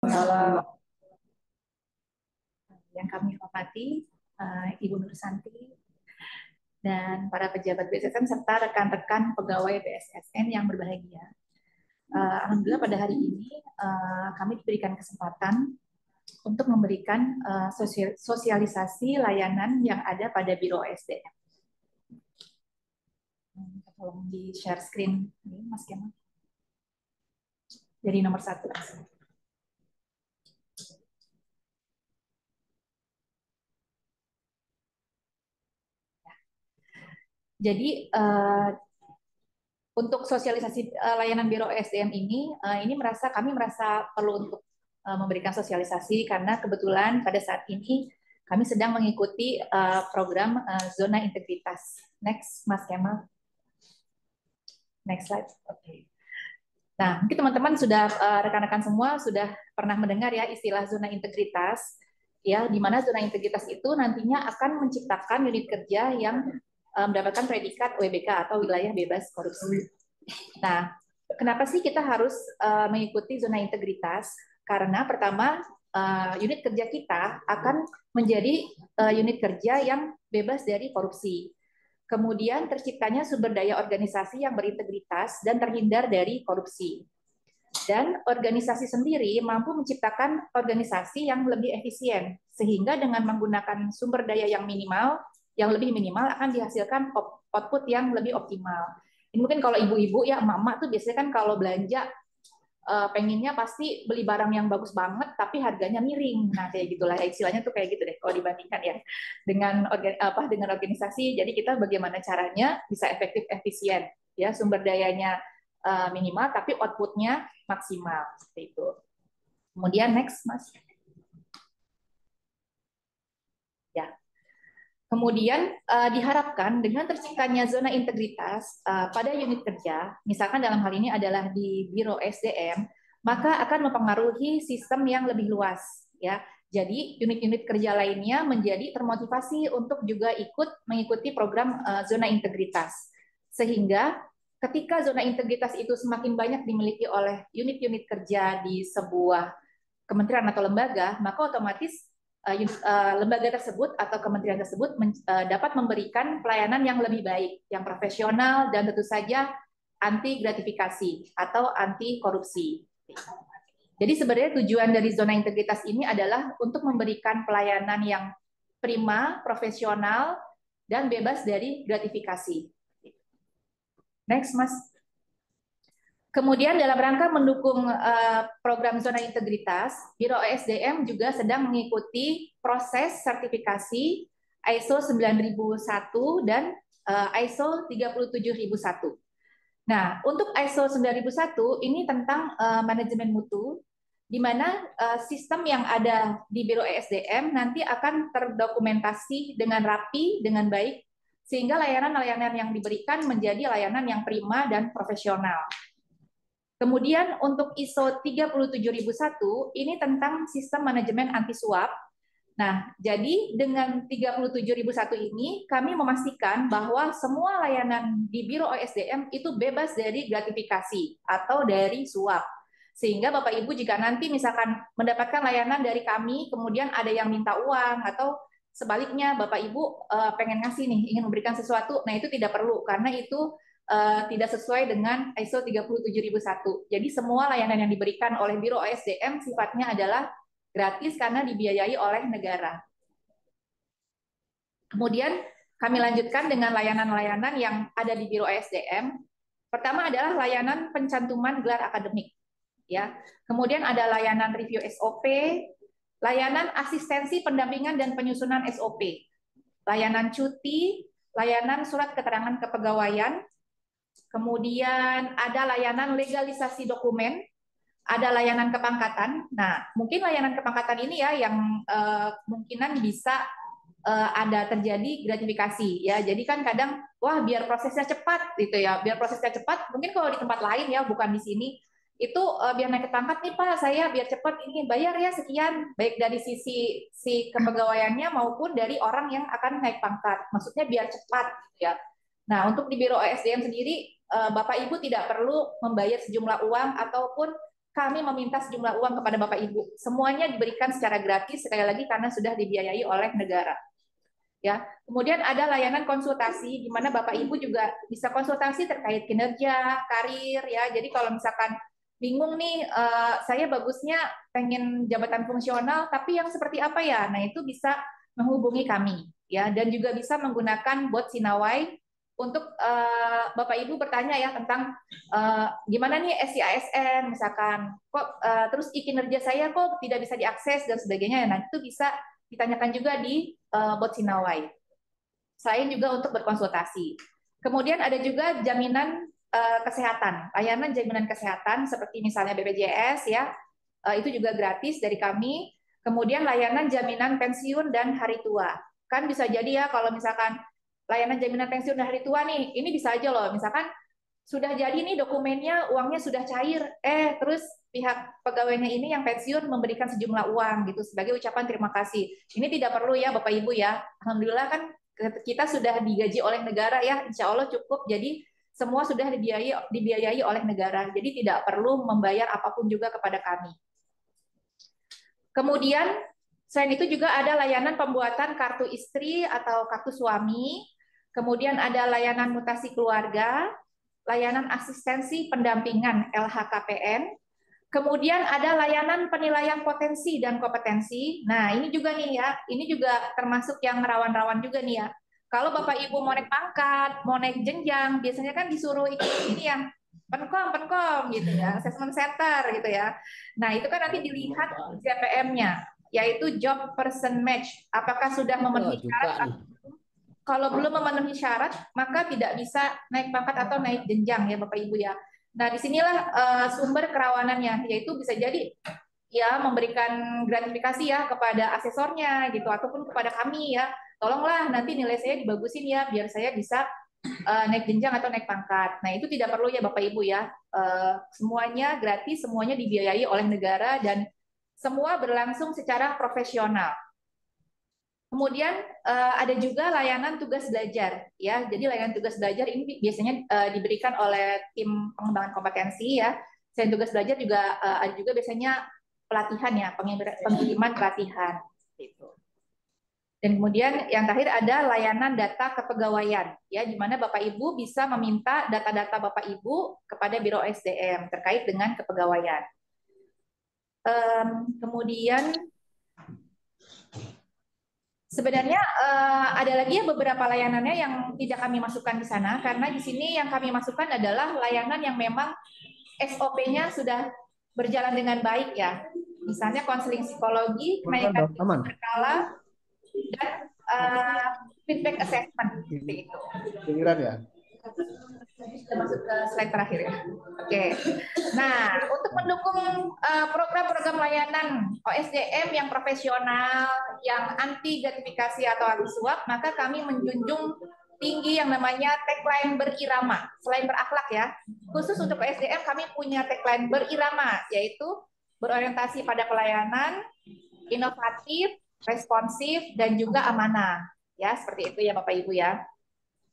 Kalau yang kami hormati, Ibu Nur Santi dan para pejabat BSSN serta rekan-rekan pegawai BSSN yang berbahagia. Alhamdulillah pada hari ini kami diberikan kesempatan untuk memberikan sosialisasi layanan yang ada pada Biro SDM. Tolong di share screen ini, Mas Kemal. Jadi nomor 1. Jadi untuk sosialisasi layanan Biro SDM ini kami merasa perlu untuk memberikan sosialisasi karena kebetulan pada saat ini kami sedang mengikuti program zona integritas. Next, Mas Kemal. Next slide. Oke. Nah, mungkin teman-teman sudah rekan-rekan semua sudah pernah mendengar ya istilah zona integritas, ya, di mana zona integritas itu nantinya akan menciptakan unit kerja yang mendapatkan predikat WBK atau wilayah bebas korupsi. Nah, kenapa sih kita harus mengikuti zona integritas? Karena pertama, unit kerja kita akan menjadi unit kerja yang bebas dari korupsi. Kemudian terciptanya sumber daya organisasi yang berintegritas dan terhindar dari korupsi. Dan organisasi sendiri mampu menciptakan organisasi yang lebih efisien, sehingga dengan menggunakan sumber daya yang lebih minimal akan dihasilkan output yang lebih optimal. Ini mungkin kalau ibu-ibu ya, emak-emak tuh biasanya kan kalau belanja pengennya pasti beli barang yang bagus banget tapi harganya miring. Nah, kayak gitulah istilahnya tuh kayak gitu deh kalau dibandingkan ya dengan organisasi. Jadi kita bagaimana caranya bisa efektif efisien ya, sumber dayanya minimal tapi outputnya maksimal seperti itu. Kemudian next, Mas. Ya. Kemudian diharapkan dengan terciptanya zona integritas pada unit kerja, misalkan dalam hal ini adalah di Biro SDM, maka akan mempengaruhi sistem yang lebih luas, ya. Jadi unit-unit kerja lainnya menjadi termotivasi untuk juga ikut mengikuti program zona integritas, sehingga ketika zona integritas itu semakin banyak dimiliki oleh unit-unit kerja di sebuah kementerian atau lembaga, maka otomatis lembaga tersebut atau kementerian tersebut dapat memberikan pelayanan yang lebih baik, yang profesional, dan tentu saja anti gratifikasi atau anti korupsi. Jadi sebenarnya tujuan dari zona integritas ini adalah untuk memberikan pelayanan yang prima, profesional, dan bebas dari gratifikasi. Next, Mas. Kemudian dalam rangka mendukung program zona integritas, Biro ESDM juga sedang mengikuti proses sertifikasi ISO 9001 dan ISO 37001. Nah, untuk ISO 9001 ini tentang manajemen mutu, di mana sistem yang ada di Biro ESDM nanti akan terdokumentasi dengan rapi, dengan baik, sehingga layanan-layanan yang diberikan menjadi layanan yang prima dan profesional. Kemudian untuk ISO 37001 ini tentang sistem manajemen anti suap. Nah, jadi dengan 37001 ini kami memastikan bahwa semua layanan di Biro OSDM itu bebas dari gratifikasi atau dari suap. Sehingga Bapak Ibu jika nanti misalkan mendapatkan layanan dari kami, kemudian ada yang minta uang atau sebaliknya Bapak Ibu pengen ngasih nih, ingin memberikan sesuatu, nah itu tidak perlu karena itu tidak sesuai dengan ISO 37001. Jadi semua layanan yang diberikan oleh Biro OSDM sifatnya adalah gratis karena dibiayai oleh negara. Kemudian kami lanjutkan dengan layanan-layanan yang ada di Biro OSDM. Pertama adalah layanan pencantuman gelar akademik, ya. Kemudian ada layanan review SOP, layanan asistensi pendampingan dan penyusunan SOP, layanan cuti, layanan surat keterangan kepegawaian. Kemudian ada layanan legalisasi dokumen, ada layanan kepangkatan. Nah, mungkin layanan kepangkatan ini ya yang kemungkinan bisa ada terjadi gratifikasi ya. Jadi kan kadang wah biar prosesnya cepat gitu ya. Biar prosesnya cepat, mungkin kalau di tempat lain ya, bukan di sini. Itu biar naik ke pangkat nih Pak, saya biar cepat ini bayar ya sekian, baik dari sisi si kepegawaiannya maupun dari orang yang akan naik pangkat. Maksudnya biar cepat gitu ya. Nah, untuk di Biro OSDM sendiri Bapak Ibu tidak perlu membayar sejumlah uang ataupun kami meminta sejumlah uang kepada Bapak Ibu. Semuanya diberikan secara gratis, sekali lagi karena sudah dibiayai oleh negara. Ya, kemudian ada layanan konsultasi di mana Bapak Ibu juga bisa konsultasi terkait kinerja, karir ya. Jadi kalau misalkan bingung nih, saya bagusnya pengen jabatan fungsional, tapi yang seperti apa ya? Nah itu bisa menghubungi kami ya, dan juga bisa menggunakan bot Sinawai untuk Bapak Ibu bertanya ya tentang gimana nih SIASN misalkan, kok terus kinerja saya kok tidak bisa diakses dan sebagainya. Nah itu bisa ditanyakan juga di bot Sinawai. Selain juga untuk berkonsultasi. Kemudian ada juga jaminan kesehatan, layanan jaminan kesehatan seperti misalnya BPJS ya, itu juga gratis dari kami. Kemudian layanan jaminan pensiun dan hari tua. Kan bisa jadi ya kalau misalkan layanan jaminan pensiun dan hari tua nih, ini bisa aja loh, misalkan sudah jadi nih dokumennya, uangnya sudah cair, terus pihak pegawainya ini yang pensiun memberikan sejumlah uang gitu sebagai ucapan terima kasih. Ini tidak perlu ya Bapak Ibu ya. Alhamdulillah kan kita sudah digaji oleh negara ya, insya Allah cukup. Jadi semua sudah dibiayai oleh negara. Jadi tidak perlu membayar apapun juga kepada kami. Kemudian selain itu juga ada layanan pembuatan kartu istri atau kartu suami. Kemudian ada layanan mutasi keluarga, layanan asistensi pendampingan LHKPN, kemudian ada layanan penilaian potensi dan kompetensi. Nah, ini juga nih ya, ini juga termasuk yang rawan-rawan juga nih ya. Kalau Bapak Ibu mau naik pangkat, mau naik jenjang, biasanya kan disuruh ikut ini yang penkom gitu ya, assessment center gitu ya. Nah, itu kan nanti dilihat JPM-nya, yaitu job person match. Apakah sudah memenuhi syarat? Kalau belum memenuhi syarat, maka tidak bisa naik pangkat atau naik jenjang ya Bapak Ibu ya. Nah, disinilah sumber kerawanannya, yaitu bisa jadi ya memberikan gratifikasi ya kepada asesornya gitu, ataupun kepada kami ya. Tolonglah nanti nilai saya dibagusin ya, biar saya bisa naik jenjang atau naik pangkat. Nah, itu tidak perlu ya Bapak Ibu ya. Semuanya gratis, semuanya dibiayai oleh negara, dan semua berlangsung secara profesional. Kemudian ada juga layanan tugas belajar ya. Jadi layanan tugas belajar ini biasanya diberikan oleh tim pengembangan kompetensi ya. Selain tugas belajar juga ada juga biasanya pelatihan ya, pengiriman pelatihan gitu. Dan kemudian yang terakhir ada layanan data kepegawaian ya, di mana Bapak Ibu bisa meminta data-data Bapak Ibu kepada Biro SDM terkait dengan kepegawaian. Kemudian sebenarnya ada lagi ya beberapa layanannya yang tidak kami masukkan di sana, karena di sini yang kami masukkan adalah layanan yang memang SOP-nya sudah berjalan dengan baik ya. Misalnya konseling psikologi, kenaikan berkala, dan feedback assessment seperti itu. Ya. Kita masuk ke slide terakhir ya. Oke. Nah, untuk mendukung program-program layanan OSDM yang profesional, yang anti gratifikasi atau anti suap, maka kami menjunjung tinggi yang namanya tagline berirama. Selain berakhlak ya, khusus untuk OSDM kami punya tagline berirama, yaitu berorientasi pada pelayanan, inovatif, responsif, dan juga amanah. Ya, seperti itu ya Bapak Ibu ya.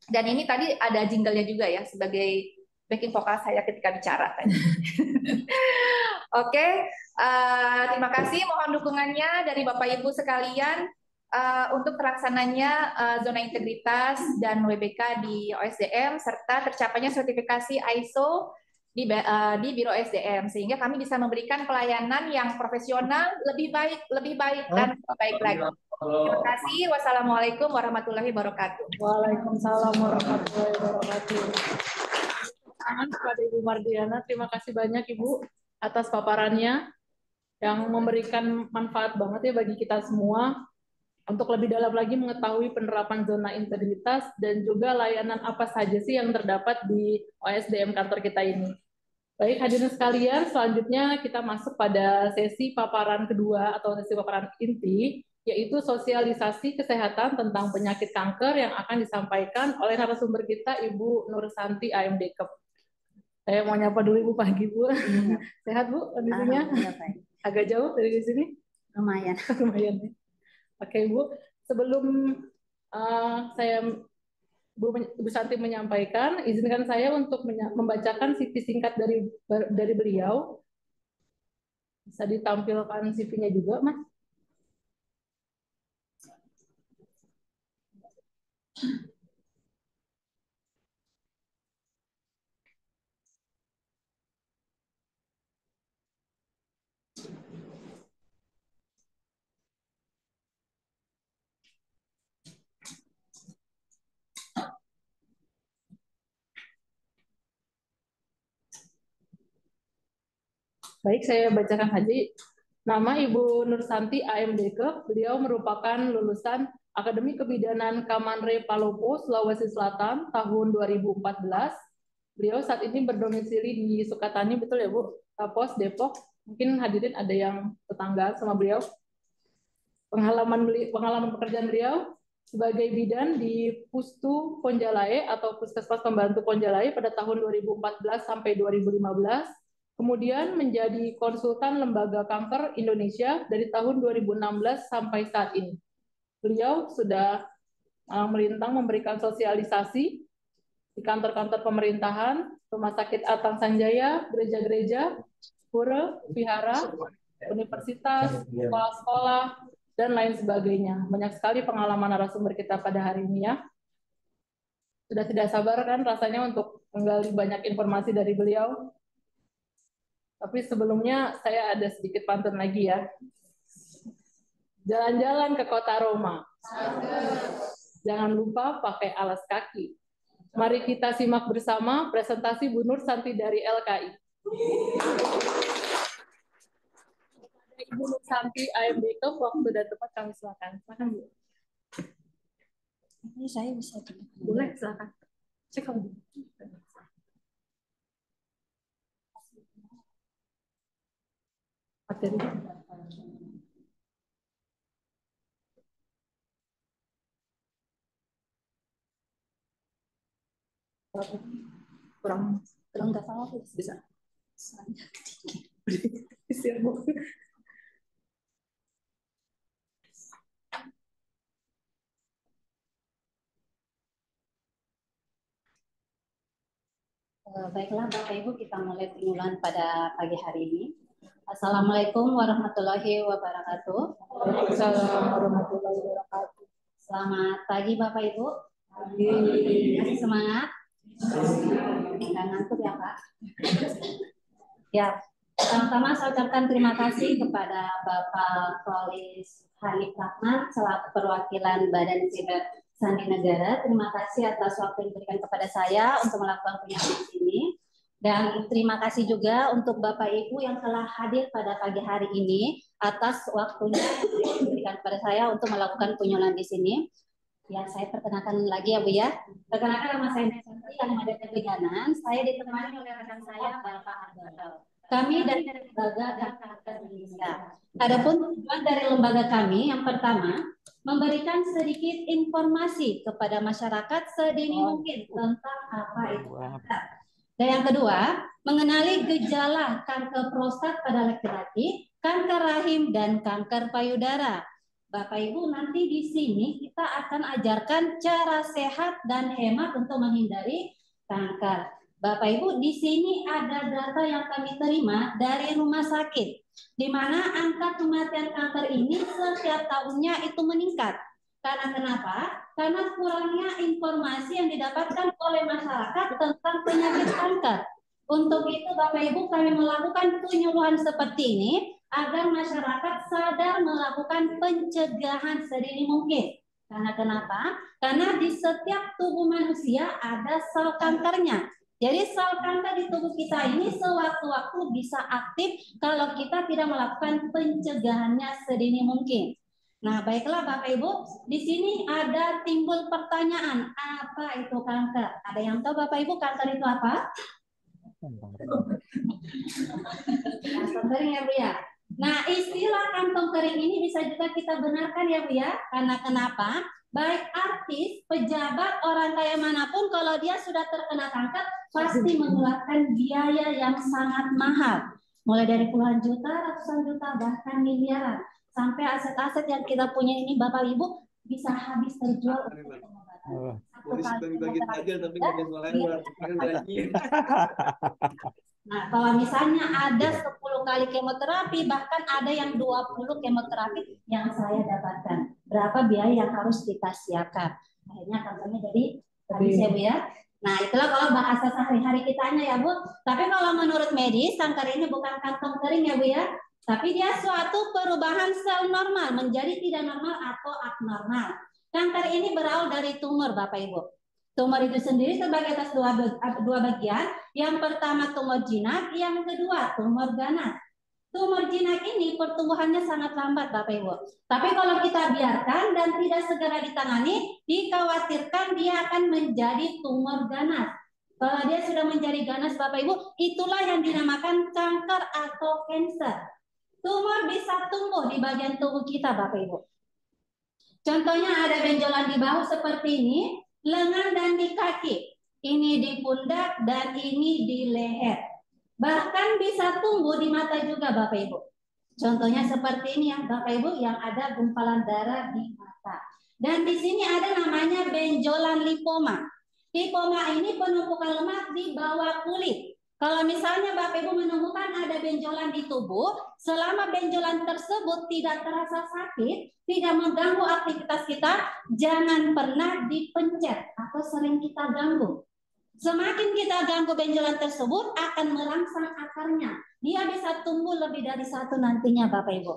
Dan ini tadi ada jinglenya juga ya sebagai backing vokal saya ketika bicara tadi. Oke, terima kasih. Mohon dukungannya dari Bapak Ibu sekalian untuk terlaksananya zona integritas dan WBK di OSDM serta tercapainya sertifikasi ISO di Biro SDM, sehingga kami bisa memberikan pelayanan yang profesional, lebih baik dan lebih baik lagi. Terima kasih. Wassalamualaikum warahmatullahi wabarakatuh. Waalaikumsalam warahmatullahi wabarakatuh. Kepada Ibu Mardiana, terima kasih banyak Ibu atas paparannya yang memberikan manfaat banget ya bagi kita semua untuk lebih dalam lagi mengetahui penerapan zona integritas dan juga layanan apa saja sih yang terdapat di OSDM kantor kita ini. Baik hadirin sekalian, selanjutnya kita masuk pada sesi paparan kedua atau sesi paparan inti, yaitu sosialisasi kesehatan tentang penyakit kanker yang akan disampaikan oleh narasumber kita Ibu Nur Santi AMDKep. Saya mau nyapa dulu Ibu pagi Bu. Sehat Bu kondisinya? Agak jauh dari sini? Lumayan. Lumayan ya. Oke Bu, sebelum saya Bu Santi menyampaikan, izinkan saya untuk membacakan CV singkat dari beliau. Bisa ditampilkan CV-nya juga, Mas. Baik, saya bacakan saja. Nama Ibu Nursanti AMDK, beliau merupakan lulusan Akademi Kebidanan Kamanre Palopo, Sulawesi Selatan tahun 2014. Beliau saat ini berdomisili di Sukatani, betul ya Bu? Tapos, Depok. Mungkin hadirin ada yang tetangga sama beliau. Pengalaman pekerjaan beliau sebagai bidan di Pustu Ponjalae atau Puskesmas Pembantu Ponjalae pada tahun 2014 sampai 2015. Kemudian menjadi konsultan Lembaga Kanker Indonesia dari tahun 2016 sampai saat ini. Beliau sudah melintang memberikan sosialisasi di kantor-kantor pemerintahan, rumah sakit Atang Sanjaya, gereja-gereja, pura, vihara, universitas, sekolah-sekolah, dan lain sebagainya. Banyak sekali pengalaman narasumber kita pada hari ini ya. Sudah tidak sabar kan rasanya untuk menggali banyak informasi dari beliau. Tapi sebelumnya saya ada sedikit pantun lagi ya. Jalan-jalan ke kota Roma. Jangan lupa pakai alas kaki. Mari kita simak bersama presentasi Bu Nursanti dari LKI. Ibu Nursanti AMDK, waktu dan tempat kami silakan. Silakan Bu. Ini saya bisa Boleh, silakan. Cek kamu. Materi. Kurang nggak salah bisa. Baiklah Bapak Ibu, kita mulai penyuluhan pada pagi hari ini. Assalamualaikum warahmatullahi wabarakatuh. Waalaikumsalam warahmatullahi wabarakatuh. Selamat pagi Bapak Ibu. Masih semangat? Nggak ngantuk ya Pak? Ya, pertama saya ucapkan terima kasih kepada Bapak Kolis Hanif Rahman selaku perwakilan Badan Siber Sandi Negara. Terima kasih atas waktu yang diberikan kepada saya untuk melakukan penyuluhan di sini. Dan terima kasih juga untuk Bapak Ibu yang telah hadir pada pagi hari ini atas waktunya yang diberikan kepada saya untuk melakukan penyuluhan di sini. Ya, saya perkenalkan lagi ya Bu ya. Perkenalkan nama saya Nursanti yang ada di Kebidanan. Saya ditemani oleh rekan saya Bapak Abdul. Kami dari Lembaga Kanker Indonesia. Adapun tujuan dari lembaga kami yang pertama memberikan sedikit informasi kepada masyarakat sedini mungkin tentang apa itu kanker. Dan yang kedua, mengenali gejala kanker prostat pada laki-laki, kanker rahim, dan kanker payudara. Bapak Ibu, nanti di sini kita akan ajarkan cara sehat dan hemat untuk menghindari kanker. Bapak Ibu, di sini ada data yang kami terima dari rumah sakit, di mana angka kematian kanker ini setiap tahunnya itu meningkat. Karena kenapa? Karena kurangnya informasi yang didapatkan oleh masyarakat tentang penyakit kanker. Untuk itu Bapak Ibu kami melakukan penyuluhan seperti ini agar masyarakat sadar melakukan pencegahan sedini mungkin. Karena kenapa? Karena di setiap tubuh manusia ada sel kankernya. Jadi sel kanker di tubuh kita ini sewaktu-waktu bisa aktif kalau kita tidak melakukan pencegahannya sedini mungkin. Nah, baiklah Bapak Ibu, di sini ada timbul pertanyaan, apa itu kanker? Ada yang tahu Bapak Ibu kanker itu apa? Kantong kering ya Bu ya. Nah, istilah kantong kering ini bisa juga kita benarkan ya Bu ya. Karena kenapa? Baik artis, pejabat, orang kaya manapun kalau dia sudah terkena kanker pasti mengeluarkan biaya yang sangat mahal. Mulai dari puluhan juta, ratusan juta, bahkan miliaran. Sampai aset-aset yang kita punya ini Bapak Ibu bisa habis terjual untuk pengobatan. Nah, kalau misalnya ada 10 kali kemoterapi, bahkan ada yang 20 kemoterapi yang saya dapatkan. Berapa biaya yang harus kita siapkan? Akhirnya kankernya jadi habis ya Bu ya. Nah itulah kalau bahasa sehari-hari kitanya ya Bu. Tapi kalau menurut medis, kanker ini bukan kantong kering ya Bu ya. Tapi dia suatu perubahan sel normal menjadi tidak normal atau abnormal. Kanker ini berawal dari tumor Bapak Ibu. Tumor itu sendiri terbagi atas dua bagian. Yang pertama tumor jinak, yang kedua tumor ganas. Tumor jinak ini pertumbuhannya sangat lambat Bapak Ibu. Tapi kalau kita biarkan dan tidak segera ditangani, dikhawatirkan dia akan menjadi tumor ganas. Kalau dia sudah menjadi ganas Bapak Ibu, itulah yang dinamakan kanker atau kanker. Tumor bisa tumbuh di bagian tubuh kita Bapak Ibu. Contohnya ada benjolan di bahu seperti ini, lengan dan di kaki. Ini di pundak dan ini di leher. Bahkan bisa tumbuh di mata juga Bapak Ibu. Contohnya seperti ini ya Bapak Ibu, yang ada gumpalan darah di mata. Dan di sini ada namanya benjolan lipoma. Lipoma ini penumpukan lemak di bawah kulit. Kalau misalnya Bapak Ibu menemukan ada benjolan di tubuh, selama benjolan tersebut tidak terasa sakit, tidak mengganggu aktivitas kita, jangan pernah dipencet atau sering kita ganggu. Semakin kita ganggu benjolan tersebut akan merangsang akarnya. Dia bisa tumbuh lebih dari satu nantinya Bapak Ibu.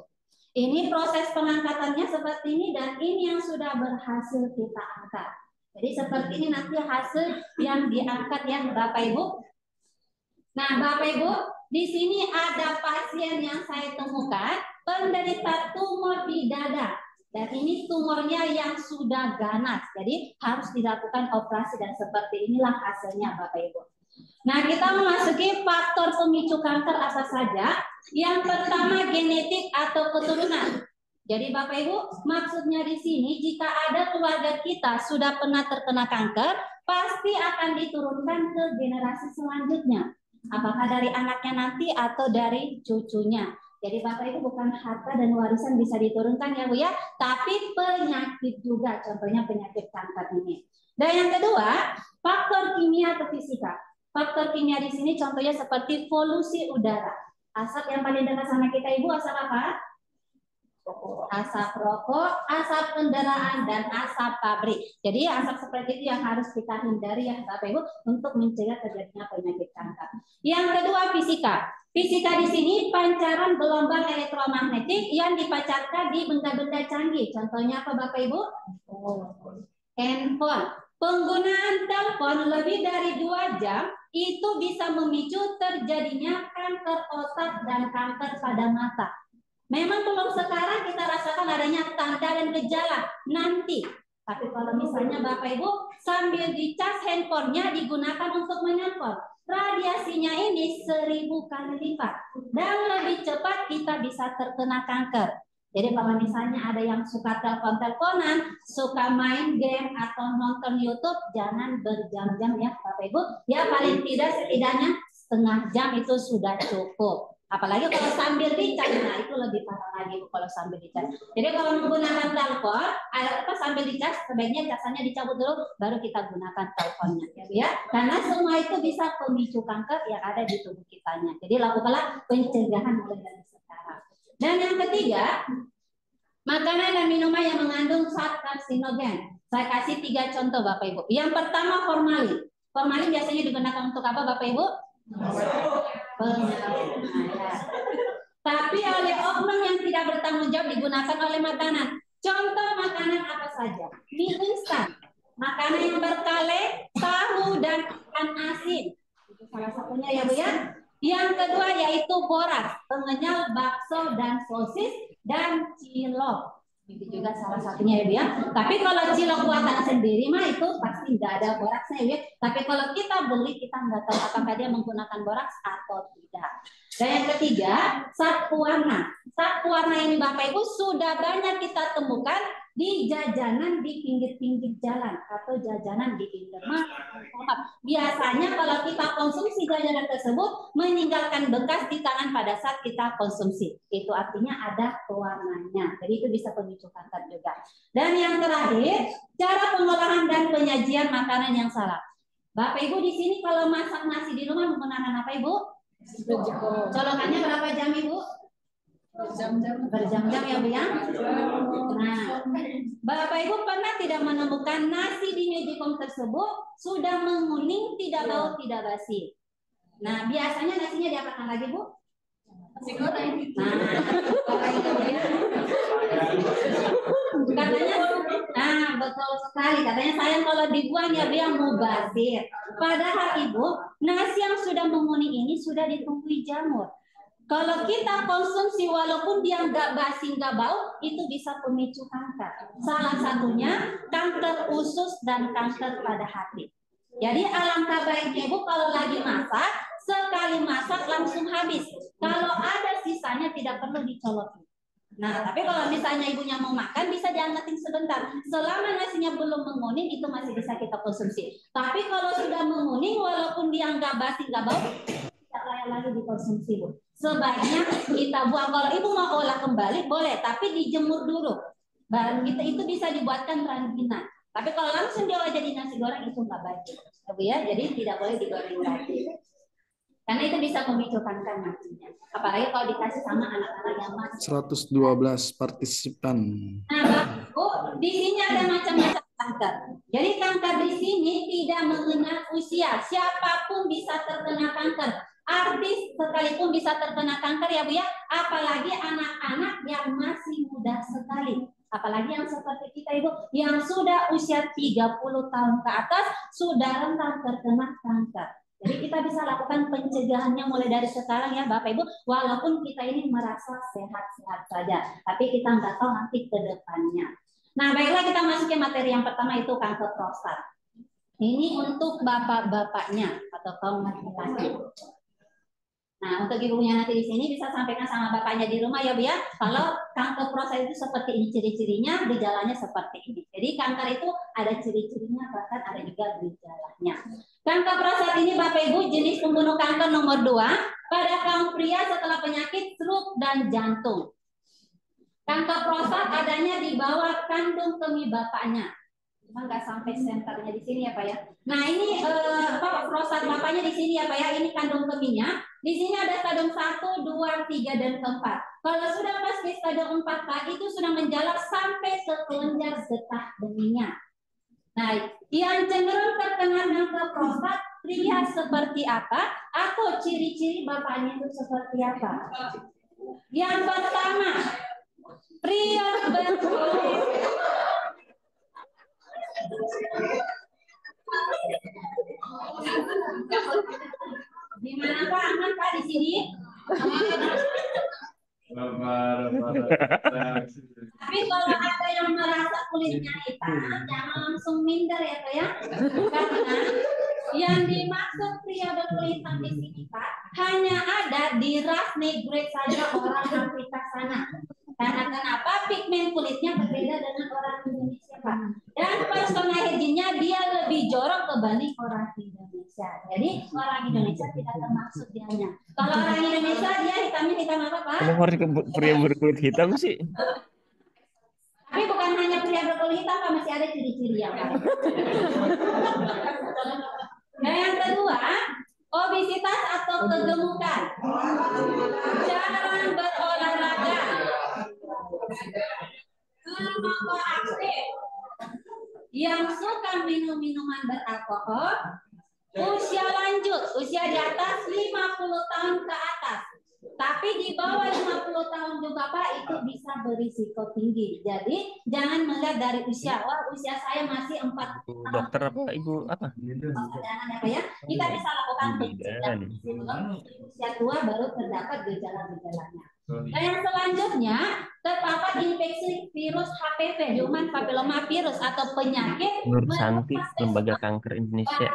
Ini proses pengangkatannya seperti ini dan ini yang sudah berhasil kita angkat. Jadi seperti ini nanti hasil yang diangkat ya Bapak Ibu. Nah Bapak Ibu, di sini ada pasien yang saya temukan penderita tumor di dada. Dan ini tumornya yang sudah ganas, jadi harus dilakukan operasi dan seperti inilah hasilnya Bapak Ibu. Nah kita memasuki faktor pemicu kanker apa saja. Yang pertama genetik atau keturunan. Jadi Bapak Ibu, maksudnya di sini jika ada keluarga kita sudah pernah terkena kanker, pasti akan diturunkan ke generasi selanjutnya. Apakah dari anaknya nanti atau dari cucunya. Jadi Bapak Ibu bukan harta dan warisan bisa diturunkan ya Bu ya, tapi penyakit juga, contohnya penyakit kanker ini. Dan yang kedua, faktor kimia atau fisika. Faktor kimia di sini contohnya seperti polusi udara. Asap yang paling dekat sama kita Ibu, asap apa? Asap rokok, asap kendaraan, dan asap pabrik. Jadi asap seperti itu yang harus kita hindari ya Bapak Ibu untuk mencegah terjadinya penyakit kanker. Yang kedua fisika. Fisika di sini pancaran gelombang elektromagnetik yang dipancarkan di benda-benda canggih. Contohnya apa Bapak Ibu? Handphone. Penggunaan telepon lebih dari 2 jam itu bisa memicu terjadinya kanker otak dan kanker pada mata. Memang belum sekarang kita rasakan adanya tanda dan gejala nanti. Tapi kalau misalnya Bapak Ibu sambil dicas handphonenya digunakan untuk menelpon, radiasinya ini 1000 kali lipat dan lebih cepat kita bisa terkena kanker. Jadi kalau misalnya ada yang suka telepon-teleponan, suka main game atau nonton YouTube, jangan berjam-jam ya Bapak Ibu. Ya paling tidak setidaknya setengah jam itu sudah cukup. Apalagi kalau sambil dicas, nah itu lebih parah lagi kalau sambil dicas. Jadi kalau menggunakan telepon, sambil dicas, sebaiknya casannya dicabut dulu, baru kita gunakan teleponnya, ya. Karena semua itu bisa pemicu kanker yang ada di tubuh kitanya. Jadi lakukanlah pencegahan mulai dari sekarang. Dan yang ketiga, makanan dan minuman yang mengandung zat karsinogen. Saya kasih 3 contoh Bapak Ibu. Yang pertama formalin. Formalin biasanya digunakan untuk apa Bapak Ibu? Tapi oleh oknum yang tidak bertanggung jawab digunakan oleh makanan. Contoh makanan apa saja? Mie instan, makanan yang berkale, tahu dan ikan asin. Itu salah satunya ya Bu ya. Yang kedua yaitu borak, pengenyal bakso dan sosis dan cilok. Itu juga salah satunya ya Bu ya. Tapi kalau cilok buatan sendiri mah itu pasti nggak ada boraksnya ya. Tapi kalau kita beli kita nggak tahu apakah dia menggunakan boraks atau tidak. Dan yang ketiga, zat pewarna. Zat pewarna ini Bapak Ibu sudah banyak kita temukan di jajanan di pinggir-pinggir jalan atau jajanan di Indomaret. Biasanya kalau kita konsumsi jajanan tersebut meninggalkan bekas di tangan pada saat kita konsumsi. Itu artinya ada pewarnanya. Jadi itu bisa pemicu kanker juga. Dan yang terakhir, cara pengolahan dan penyajian makanan yang salah. Bapak Ibu di sini kalau masak nasi di rumah menggunakan apa Ibu? Colokannya berapa jam Ibu? Berjam-jam ya Bu ya. Nah, Bapak Ibu pernah tidak menemukan nasi di magicom tersebut sudah menguning, tidak bau, tidak basi. Nah, biasanya nasinya diapakan lagi Bu? Nasi goreng. Katanya, betul sekali. Katanya sayang kalau dibuang ya Bu yang mubazir. Padahal Ibu, nasi yang sudah menguning ini sudah ditumbuhi jamur. Kalau kita konsumsi walaupun dia nggak basi, nggak bau, itu bisa pemicu kanker. Salah satunya kanker usus dan kanker pada hati. Jadi alangkah baiknya Ibu kalau lagi masak, sekali masak langsung habis. Kalau ada sisanya tidak perlu dicolokin. Nah, tapi kalau misalnya ibunya mau makan, bisa diangetin sebentar. Selama nasinya belum menguning, itu masih bisa kita konsumsi. Tapi kalau sudah menguning, walaupun dia nggak basi, nggak bau, tidak layak lagi dikonsumsi, Bu. Sebaiknya kita buang. Kalau ibu mau olah kembali, boleh, tapi dijemur dulu. Baru itu bisa dibuatkan rangginang. Tapi kalau langsung diolah jadi nasi goreng, itu nggak baik, Bu ya. Jadi tidak boleh digoreng lagi. Karena itu bisa memicu kanker nantinya. Apalagi kalau dikasih sama anak-anak yang masih 112 partisipan. Nah, Bu, di sini ada macam-macam kanker. Jadi kanker di sini tidak mengenal usia. Siapapun bisa terkena kanker. Artis sekalipun bisa terkena kanker ya Bu ya. Apalagi anak-anak yang masih muda sekali. Apalagi yang seperti kita Ibu, yang sudah usia 30 tahun ke atas sudah rentan terkena kanker. Jadi kita bisa lakukan pencegahannya mulai dari sekarang ya Bapak Ibu, walaupun kita ini merasa sehat-sehat saja, tapi kita nggak tahu nanti ke depannya. Nah, baiklah kita masuk ke materi yang pertama, itu kanker prostat. Ini untuk bapak-bapaknya atau kaum laki-laki. Nah, untuk ibunya nanti di sini bisa sampaikan sama bapaknya di rumah ya Bu ya. Kalau kanker prostat itu seperti ini ciri-cirinya, gejalanya seperti ini. Jadi kanker itu ada ciri-cirinya, bahkan ada juga gejalanya. Kanker prostat ini Bapak Ibu jenis pembunuh kanker nomor 2 pada kaum pria setelah penyakit stroke dan jantung. Kanker prostat adanya di bawah kandung kemih bapaknya. Cuma nggak sampai senternya di sini ya Pak ya. Nah ini prostat bapaknya di sini ya Pak ya. Ini kandung kemihnya. Di sini ada stadium 1, 2, 3 dan keempat. Kalau sudah pas di stadium 4 Pak, itu sudah menjalar sampai ke kelenjar getah benihnya. Nah, yang cenderung terkena kanker prostat pria seperti apa atau ciri-ciri bapaknya itu seperti apa? Yang pertama, pria berkulit. Gimana Pak? Aman Pak di sini? Tapi kalau ada yang merasa kulitnya hitam, jangan langsung minder ya Pak ya. Karena yang dimaksud pria berkulit hitam di sini Pak, hanya ada di ras Negroid saja orang Afrika sana. Karena kenapa? Pigmen kulitnya berbeda dengan orang Indonesia Pak. Dan personalitinya dia lebih jorok kebanding orang Indonesia. Jadi orang Indonesia tidak termaksud dianya. Kalau orang Indonesia dia hitamnya hitam apa Pak? Kenapa harus pria berkulit hitam sih? Tapi bukan hanya pria berkulit hitam Pak, masih ada ciri-ciri yang lain. Nah yang kedua, obesitas atau kegemukan. Jarang berolahraga. Merokok aktif. Yang suka minum minuman beralkohol, usia lanjut, usia di atas 50 tahun ke atas. Tapi di bawah 50 tahun juga Pak, itu bisa berisiko tinggi. Jadi jangan melihat dari usia. Wah, usia saya masih 4 tahun. Dokter apa Ibu apa? Jangan apa ya. Kita bisa lakukan pencegahan. Usia tua baru terdapat gejala-gejalanya. Nah, yang selanjutnya terpapar infeksi virus HPV, Human Papilloma Virus atau penyakit Nur Santi, Lembaga Kanker Indonesia.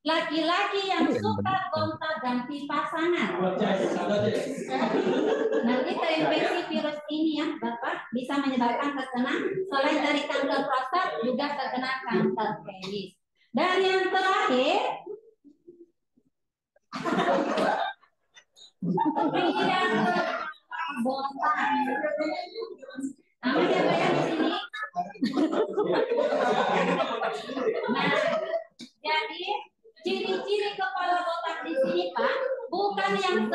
Laki-laki yang suka gonta-ganti pasangan. Nanti terinfeksi virus ini ya, Bapak, bisa menyebabkan terkena selain dari kanker prostat juga terkena kanker penis. Dan yang terakhir, botak. Aman ya Pak ya di sini. Nah, jadi ciri-ciri kepala botak di sini Pak, bukan yang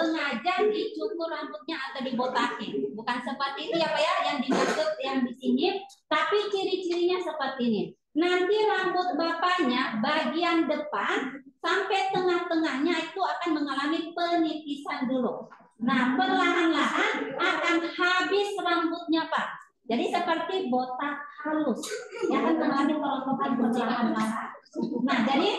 seperti ini. Nanti rambut bapaknya bagian depan sampai tengah-tengahnya itu akan mengalami penipisan dulu. Nah, perlahan-lahan akan habis rambutnya, Pak. Jadi seperti botak halus. Dia akan mengalami kerontokan perlahan-lahan. Nah, jadi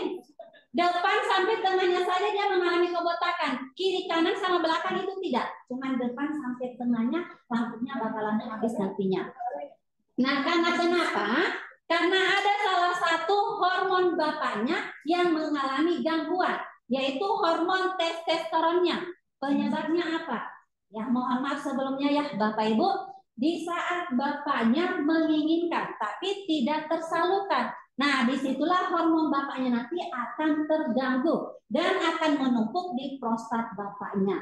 depan sampai tengahnya saja dia mengalami kebotakan. Kiri, kanan, sama belakang itu tidak. Cuma depan sampai tengahnya rambutnya bakalan habis nantinya. Nah, karena kenapa? Karena ada salah satu hormon bapaknya yang mengalami gangguan, yaitu hormon testosteronnya. Penyebabnya apa? Ya, mohon maaf sebelumnya ya Bapak Ibu, di saat bapaknya menginginkan tapi tidak tersalurkan. Nah, disitulah hormon bapaknya nanti akan terganggu dan akan menumpuk di prostat bapaknya.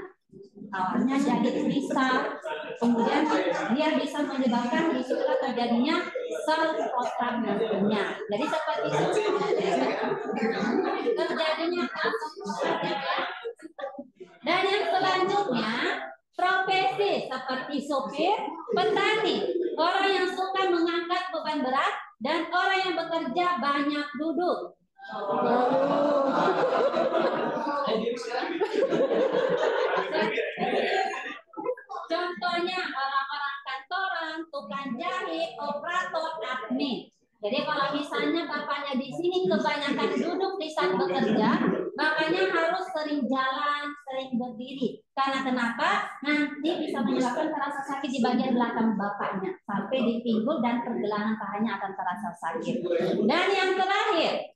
Awalnya jadi bisa, kemudian dia bisa menyebabkan disitulah terjadinya sel prostat nantinya. Jadi seperti itu terjadinya kanker prostat. Dan yang selanjutnya profesi seperti sopir, petani, orang yang suka mengangkat beban berat, dan orang yang bekerja banyak duduk. Contohnya orang-orang kantoran, tukang jahit, operator, admin. Jadi kalau misalnya bapaknya di sini kebanyakan duduk di saat bekerja, bapaknya harus sering jalan, sering berdiri. Karena kenapa? Nanti bisa menyebabkan terasa sakit di bagian belakang bapaknya, sampai di pinggul dan pergelangan pahanya akan terasa sakit. Dan yang terakhir,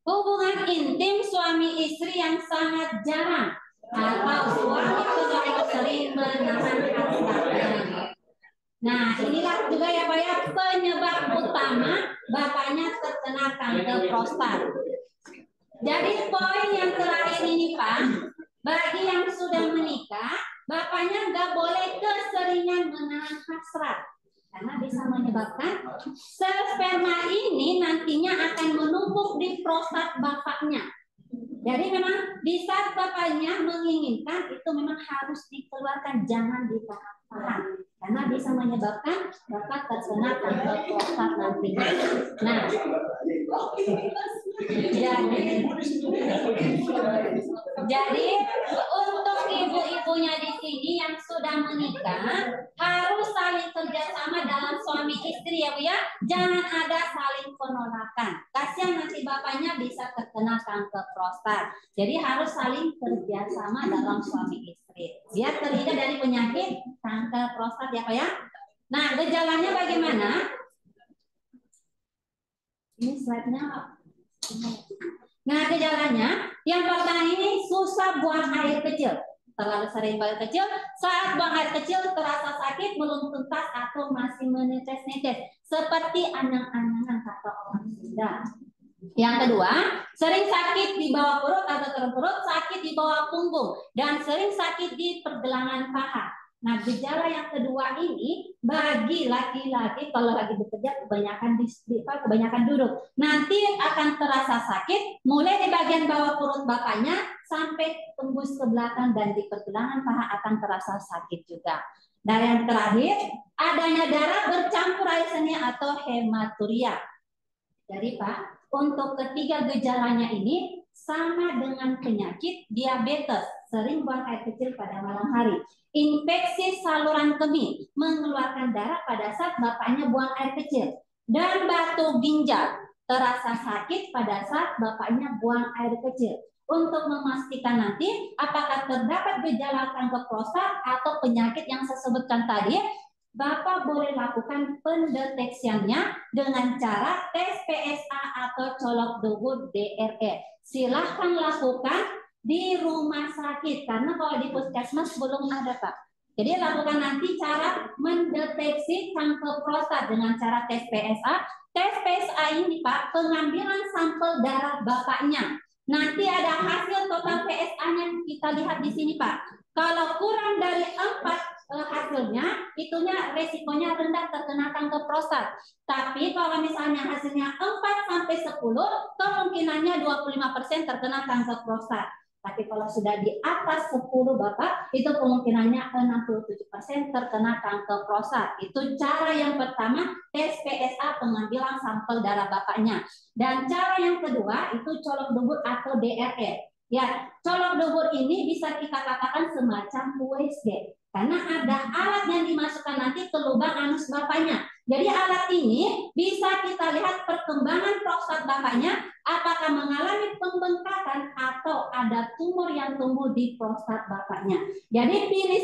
hubungan intim suami istri yang sangat jarang, atau suami terlalu sering menahan hasratnya. Nah, inilah juga ya Pak ya penyebab utama bapaknya terkena kanker prostat. Jadi poin yang terakhir ini Pak, bagi yang sudah menikah, bapaknya nggak boleh keseringan menahan hasrat. Karena bisa menyebabkan sel sperma ini nantinya akan menumpuk di prostat bapaknya. Jadi memang di saat bapaknya menginginkan itu memang harus dikeluarkan, jangan ditahan-tahan. Karena bisa menyebabkan bapak terkena kanker prostat nantinya. Nah, jadi untuk ibu-ibunya di sini yang sudah menikah harus saling kerjasama dalam suami istri ya Bu ya. Jangan ada saling penolakan. Kasihan nanti bapaknya bisa terkena kanker prostat. Jadi harus saling kerjasama dalam suami istri. Biar terhindar dari penyakit kanker prostat ya Pak ya. Nah, gejalanya bagaimana? Ini slide-nya. Nah, gejalanya yang pertama ini susah buang air kecil. Terlalu sering buang air kecil. Saat buang air kecil terasa sakit, belum tuntas atau masih menetes-netes. Seperti anyang-anyangan kata orang Sunda. Yang kedua, sering sakit di bawah perut atau turun perut, sakit di bawah punggung, dan sering sakit di pergelangan paha. Nah, gejala yang kedua ini bagi laki-laki kalau lagi bekerja kebanyakan duduk, nanti akan terasa sakit mulai di bagian bawah perut bapaknya sampai tembus ke belakang dan di pergelangan paha akan terasa sakit juga. Dan yang terakhir, adanya darah bercampur air seni atau hematuria. Jadi Pak, untuk ketiga gejalanya ini sama dengan penyakit diabetes, sering buang air kecil pada malam hari. Infeksi saluran kemih, mengeluarkan darah pada saat bapaknya buang air kecil. Dan batu ginjal, terasa sakit pada saat bapaknya buang air kecil. Untuk memastikan nanti apakah terdapat gejala kanker prostat atau penyakit yang saya sebutkan tadi, Bapak boleh lakukan pendeteksiannya dengan cara tes PSA atau colok debu DRE. Silahkan lakukan di rumah sakit, karena kalau di puskesmas belum ada Pak. Jadi lakukan nanti cara mendeteksi kanker prostat dengan cara tes PSA. Tes PSA ini Pak, pengambilan sampel darah bapaknya. Nanti ada hasil total PSA-nya kita lihat di sini Pak. Kalau kurang dari 4 hasilnya, itunya resikonya rendah terkena kanker prostat. Tapi kalau misalnya hasilnya 4 sampai 10, kemungkinannya 25% terkena kanker prostat. Tapi kalau sudah di atas 10 Bapak, itu kemungkinannya 67% terkena kanker prostat. Itu cara yang pertama, tes PSA pengambilan sampel darah Bapaknya. Dan cara yang kedua itu colok dubur atau DRE. Ya, colok dubur ini bisa kita katakan semacam USG. Karena ada alat yang dimasukkan nanti ke lubang anus Bapaknya. Jadi alat ini bisa kita lihat perkembangan prostat Bapaknya, apakah mengalami pembengkakan atau ada tumor yang tumbuh di prostat Bapaknya. Jadi pilih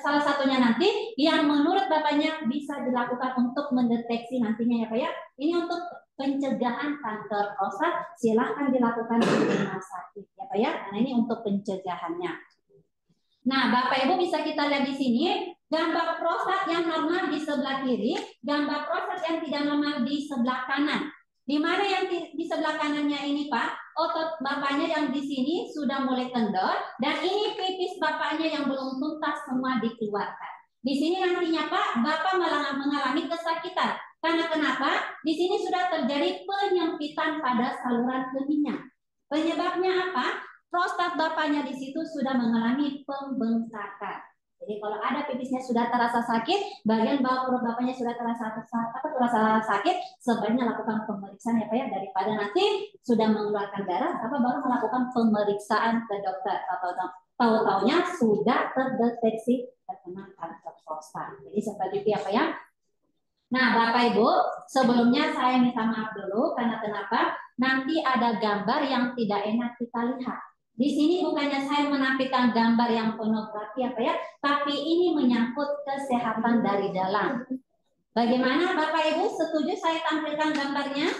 salah satunya nanti yang menurut Bapaknya bisa dilakukan untuk mendeteksi nantinya ya Pak ya. Ini untuk pencegahan kanker prostat, silahkan dilakukan di rumah sakit ya Pak ya, karena ini untuk pencegahannya. Nah, Bapak Ibu bisa kita lihat di sini gambar prostat yang normal di sebelah kiri, gambar prostat yang tidak normal di sebelah kanan. Di mana yang di sebelah kanannya ini Pak, otot Bapaknya yang di sini sudah mulai kendor, dan ini pipis Bapaknya yang belum tuntas semua dikeluarkan. Di sini nantinya Pak, Bapak malah mengalami kesakitan. Karena kenapa? Di sini sudah terjadi penyempitan pada saluran kemihnya. Penyebabnya apa? Prostat Bapaknya di situ sudah mengalami pembengkakan. Jadi kalau ada pipisnya sudah terasa sakit, bagian bawah perut Bapaknya sudah terasa sakit, sebaiknya lakukan pemeriksaan ya Pak ya, daripada nanti sudah mengeluarkan darah, apa baru melakukan pemeriksaan ke dokter. Tahu-taunya sudah terdeteksi terkena kanker prostat. Jadi seperti itu ya Pak ya. Nah, Bapak Ibu, sebelumnya saya minta maaf dulu karena kenapa? Nanti ada gambar yang tidak enak kita lihat. Di sini bukannya saya menampilkan gambar yang pornografi apa ya, tapi ini menyangkut kesehatan dari dalam. Bagaimana Bapak Ibu, setuju saya tampilkan gambarnya?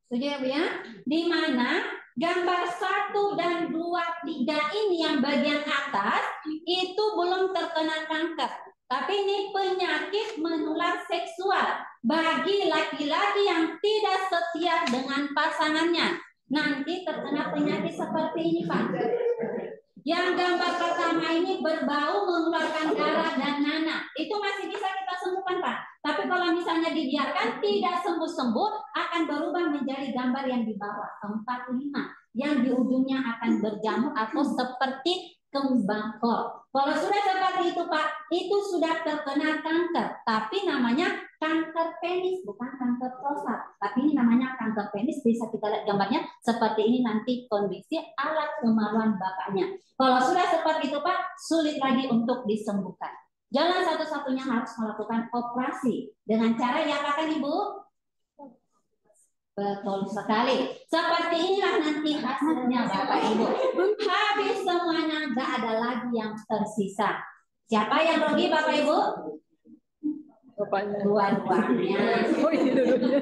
Setuju ya Bu ya? Di mana gambar 1 dan 2, 3 ini yang bagian atas itu belum terkena kanker. Tapi ini penyakit menular seksual bagi laki-laki yang tidak setia dengan pasangannya. Nanti terkena penyakit seperti ini Pak. Yang gambar pertama ini berbau mengeluarkan darah dan nanah. Itu masih bisa kita sembuhkan Pak. Tapi kalau misalnya dibiarkan tidak sembuh-sembuh, akan berubah menjadi gambar yang di bawah 4, 5. Yang di ujungnya akan berjamur atau seperti kembang kol. Kalau sudah seperti itu Pak, itu sudah terkena kanker. Tapi namanya kanker penis, bukan kanker prostat. Tapi ini namanya kanker penis, bisa kita lihat gambarnya seperti ini nanti kondisi alat kemaluan Bapaknya. Kalau sudah seperti itu Pak, sulit lagi untuk disembuhkan. Jalan satu-satunya harus melakukan operasi. Dengan cara yang akan Ibu? Betul sekali. Seperti inilah nanti hasilnya Bapak Ibu. Habis semuanya, nggak ada lagi yang tersisa. Siapa yang rugi Bapak Ibu? Bapaknya. Dua-duanya.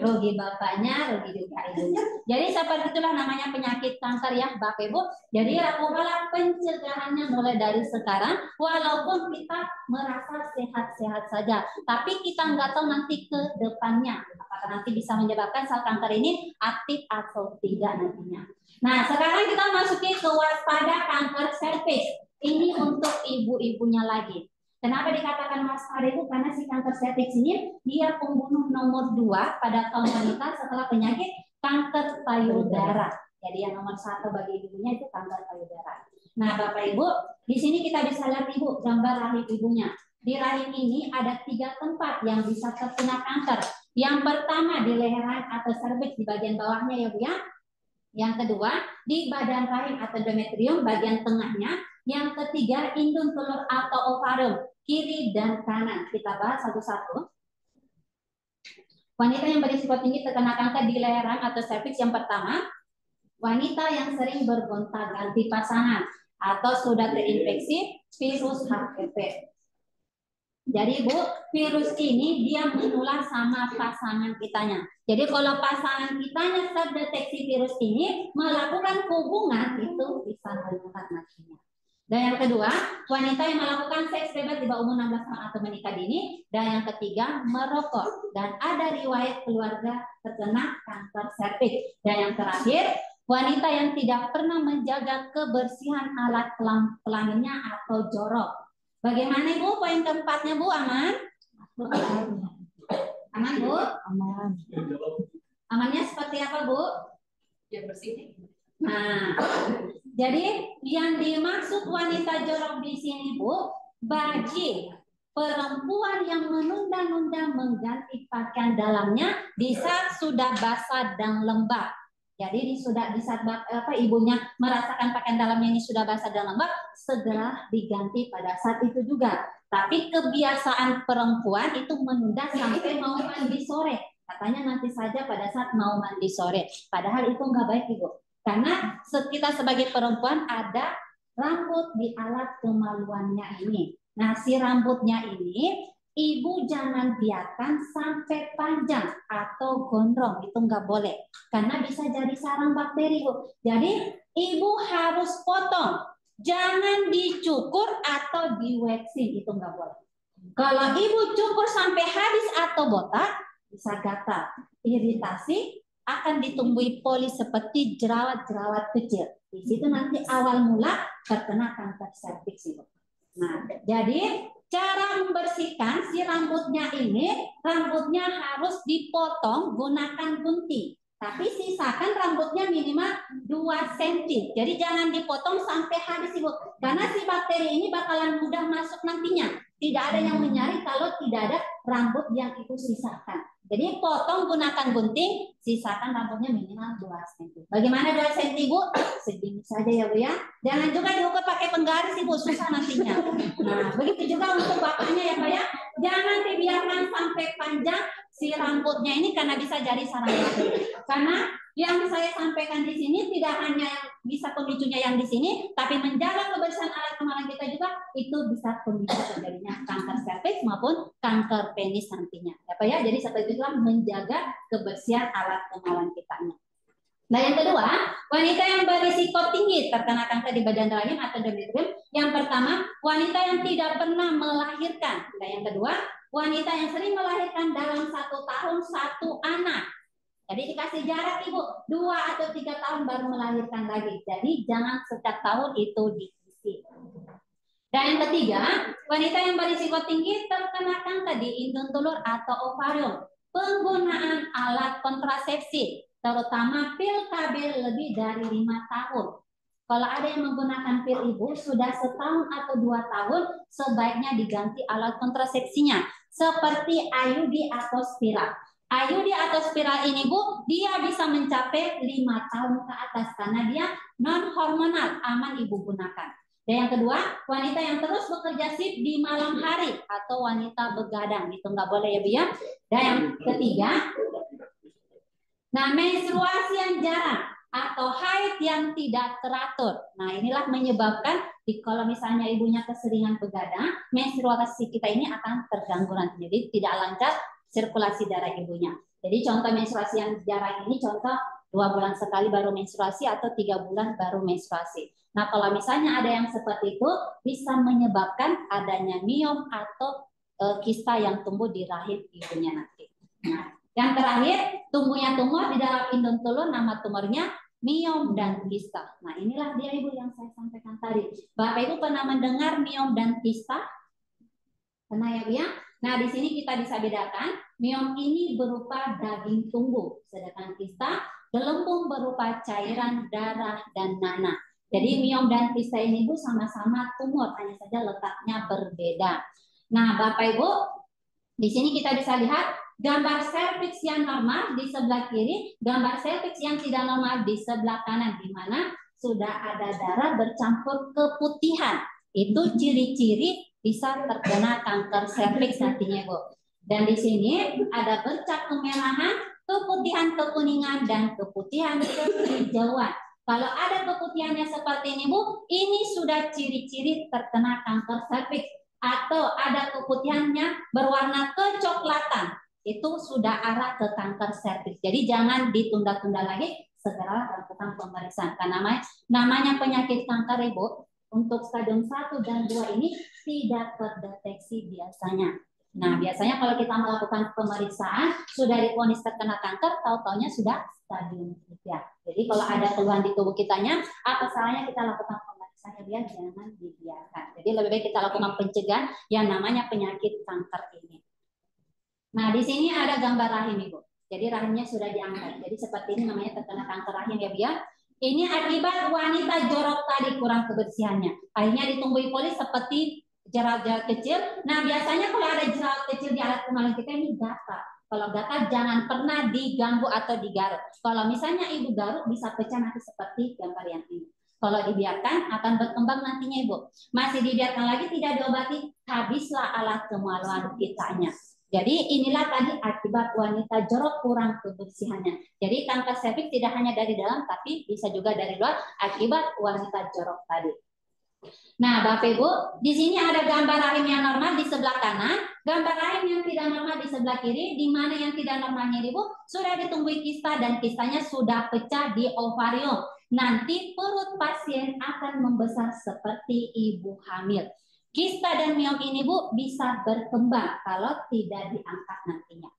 Rugi Bapaknya, rugi juga ibunya. Jadi seperti itulah namanya penyakit kanker ya Bapak Ibu. Jadi lakukanlah pencegahannya mulai dari sekarang. Walaupun kita merasa sehat-sehat saja, tapi kita nggak tahu nanti ke depannya apakah nanti bisa menyebabkan sel kanker ini aktif atau tidak nantinya. Nah, sekarang kita masuki ke waspada kanker serviks. Ini untuk ibu-ibunya lagi. Kenapa dikatakan waspada itu? Karena si kanker serviks ini dia pembunuh nomor 2 pada kaum wanita setelah penyakit kanker payudara. Jadi yang nomor 1 bagi ibunya itu kanker payudara. Nah, Bapak Ibu, di sini kita bisa lihat Ibu gambar rahim ibunya. Di rahim ini ada 3 tempat yang bisa terkena kanker. Yang pertama di leher atau serviks di bagian bawahnya ya Bu ya. Yang kedua di badan rahim atau endometrium bagian tengahnya. Yang ketiga indung telur atau ovarium kiri dan kanan. Kita bahas satu-satu. Wanita yang berisiko tinggi terkena kanker di leher atau serviks yang pertama, wanita yang sering bergonta-ganti pasangan atau sudah terinfeksi virus HPV. Jadi Bu, virus ini dia menular sama pasangan kitanya. Jadi kalau pasangan kitanya terdeteksi virus ini melakukan hubungan itu bisa menular nantinya. Dan yang kedua, wanita yang melakukan seks bebas di bawah umur 16 tahun atau menikah dini. Dan yang ketiga, merokok. Dan ada riwayat keluarga terkena kanker serviks. Dan yang terakhir, wanita yang tidak pernah menjaga kebersihan alat kelaminnya atau jorok. Bagaimana Ibu poin keempatnya Bu? Aman? Aman Bu? Aman. Amannya seperti apa Bu? Yang bersih. Nah, jadi yang dimaksud wanita jorok di sini, Bu, bagi perempuan yang menunda-nunda mengganti pakaian dalamnya di saat sudah basah dan lembab. Jadi di saat ibunya merasakan pakaian dalamnya ini sudah basah dan lembab, segera diganti pada saat itu juga. Tapi kebiasaan perempuan itu menunda sampai mau mandi sore. Katanya nanti saja pada saat mau mandi sore. Padahal itu nggak baik, Ibu. Karena kita sebagai perempuan ada rambut di alat kemaluannya ini. Nah, si rambutnya ini ibu jangan biarkan sampai panjang atau gondrong, itu nggak boleh. Karena bisa jadi sarang bakteri, Bu. Jadi ibu harus potong, jangan dicukur atau di waxing, itu nggak boleh. Kalau ibu cukur sampai habis atau botak, bisa gatal, iritasi, akan ditumbuhi poli seperti jerawat-jerawat kecil. Di situ nanti awal mula terkena kanker serviks, Ibu. Nah, jadi cara membersihkan si rambutnya ini, rambutnya harus dipotong gunakan gunting. Tapi sisakan rambutnya minimal 2 cm. Jadi jangan dipotong sampai habis, Ibu. Karena si bakteri ini bakalan mudah masuk nantinya. Tidak ada yang menyari kalau tidak ada rambut yang itu sisakan. Jadi potong gunakan gunting, sisakan rambutnya minimal 2 cm. Bagaimana 2 cm, Bu? Segini saja ya, Bu ya. Jangan juga diukur pakai penggaris, Ibu, susah nantinya. Nah, begitu juga untuk bapaknya ya, Pak ya. Jangan dibiarkan sampai panjang si rambutnya ini karena bisa jadi sarang bakteri. Karena yang saya sampaikan di sini tidak hanya yang bisa pemicunya yang di sini, tapi menjaga kebersihan alat kemaluan kita juga itu bisa pemicu terjadinya kanker serviks maupun kanker penis nantinya. Ya Pak ya, jadi seperti itulah menjaga kebersihan alat kemaluan kita. Nah, yang kedua, wanita yang berisiko tinggi terkena kanker di badan rahim atau endometrium. Yang pertama, wanita yang tidak pernah melahirkan. Dan yang kedua, wanita yang sering melahirkan dalam 1 tahun 1 anak. Jadi dikasih jarak, Ibu, 2 atau 3 tahun baru melahirkan lagi. Jadi jangan setiap tahun itu diisi. Dan yang ketiga, wanita yang berisiko tinggi terkena kanker di indung telur atau ovarium. Penggunaan alat kontrasepsi, terutama pil KB lebih dari 5 tahun. Kalau ada yang menggunakan pil, Ibu, sudah 1 tahun atau 2 tahun, sebaiknya diganti alat kontrasepsinya. Seperti IUD atau spiral. IUD atau spiral ini, Bu, dia bisa mencapai 5 tahun ke atas karena dia non-hormonal, aman Ibu gunakan. Dan yang kedua, wanita yang terus bekerja shift di malam hari atau wanita begadang, itu nggak boleh ya, Bu ya. Dan yang ketiga, nah menstruasi yang jarang atau haid yang tidak teratur. Nah inilah menyebabkan kalau misalnya ibunya keseringan begadang, menstruasi kita ini akan terganggu nanti. Jadi tidak lancar sirkulasi darah ibunya. Jadi contoh menstruasi yang jarang ini contoh 2 bulan sekali baru menstruasi atau 3 bulan baru menstruasi. Nah kalau misalnya ada yang seperti itu bisa menyebabkan adanya miom atau kista yang tumbuh di rahim ibunya nanti. Nah, yang terakhir tumbuhnya tumor di dalam indung telur, nama tumornya miom dan kista. Nah inilah dia Ibu yang saya sampaikan tadi. Bapak Ibu pernah mendengar miom dan kista? Pernah ya Bu ya? Nah, di sini kita bisa bedakan, miom ini berupa daging tumbuh, sedangkan kista gelembung berupa cairan darah dan nanah. Jadi miom dan kista ini Bu sama-sama tumor, hanya saja letaknya berbeda. Nah, Bapak Ibu, di sini kita bisa lihat gambar serviks yang normal di sebelah kiri, gambar serviks yang tidak normal di sebelah kanan, di mana sudah ada darah bercampur keputihan. Itu ciri-ciri bisa terkena kanker serviks nantinya, Bu. Dan di sini ada bercak kemerahan, keputihan kekuningan, dan keputihan kehijauan. Kalau ada keputihannya seperti ini, Bu, ini sudah ciri-ciri terkena kanker serviks. Atau ada keputihannya berwarna kecoklatan, itu sudah arah ke kanker serviks. Jadi jangan ditunda-tunda lagi, segera lakukan pemeriksaan. Karena namanya penyakit kanker, Ibu, untuk stadium 1 dan 2 ini tidak terdeteksi biasanya. Nah, biasanya kalau kita melakukan pemeriksaan, sudah divonis terkena kanker, tahu-taunya sudah stadium 3. Jadi kalau ada keluhan di tubuh kitanya, apa salahnya kita lakukan pemeriksaan, biar jangan dibiarkan. Jadi lebih baik kita lakukan pencegahan yang namanya penyakit kanker ini. Nah, di sini ada gambar rahim, Ibu. Jadi rahimnya sudah diangkat. Jadi seperti ini namanya terkena kanker rahim ya, Bu ya. Ini akibat wanita jorok tadi kurang kebersihannya. Akhirnya ditumbuhi polis seperti jerawat-jerawat kecil. Nah, biasanya kalau ada jerawat kecil di alat kemaluan kita ini gatal. Kalau gatal jangan pernah diganggu atau digaruk. Kalau misalnya ibu garuk bisa pecah nanti seperti gambar yang ini. Kalau dibiarkan akan berkembang nantinya ibu. Masih dibiarkan lagi tidak diobati, habislah alat kemaluan kitanya. Jadi inilah tadi akibat wanita jorok kurang kebersihannya. Jadi kanker serviks tidak hanya dari dalam tapi bisa juga dari luar akibat wanita jorok tadi. Nah, Bapak Ibu, di sini ada gambar rahim yang normal di sebelah kanan, gambar rahim yang tidak normal di sebelah kiri. Di mana yang tidak normalnya Ibu sudah ditumbuhi kista dan kistanya sudah pecah di ovarium. Nanti perut pasien akan membesar seperti ibu hamil. Kista dan miom ini Bu bisa berkembang kalau tidak diangkat nantinya.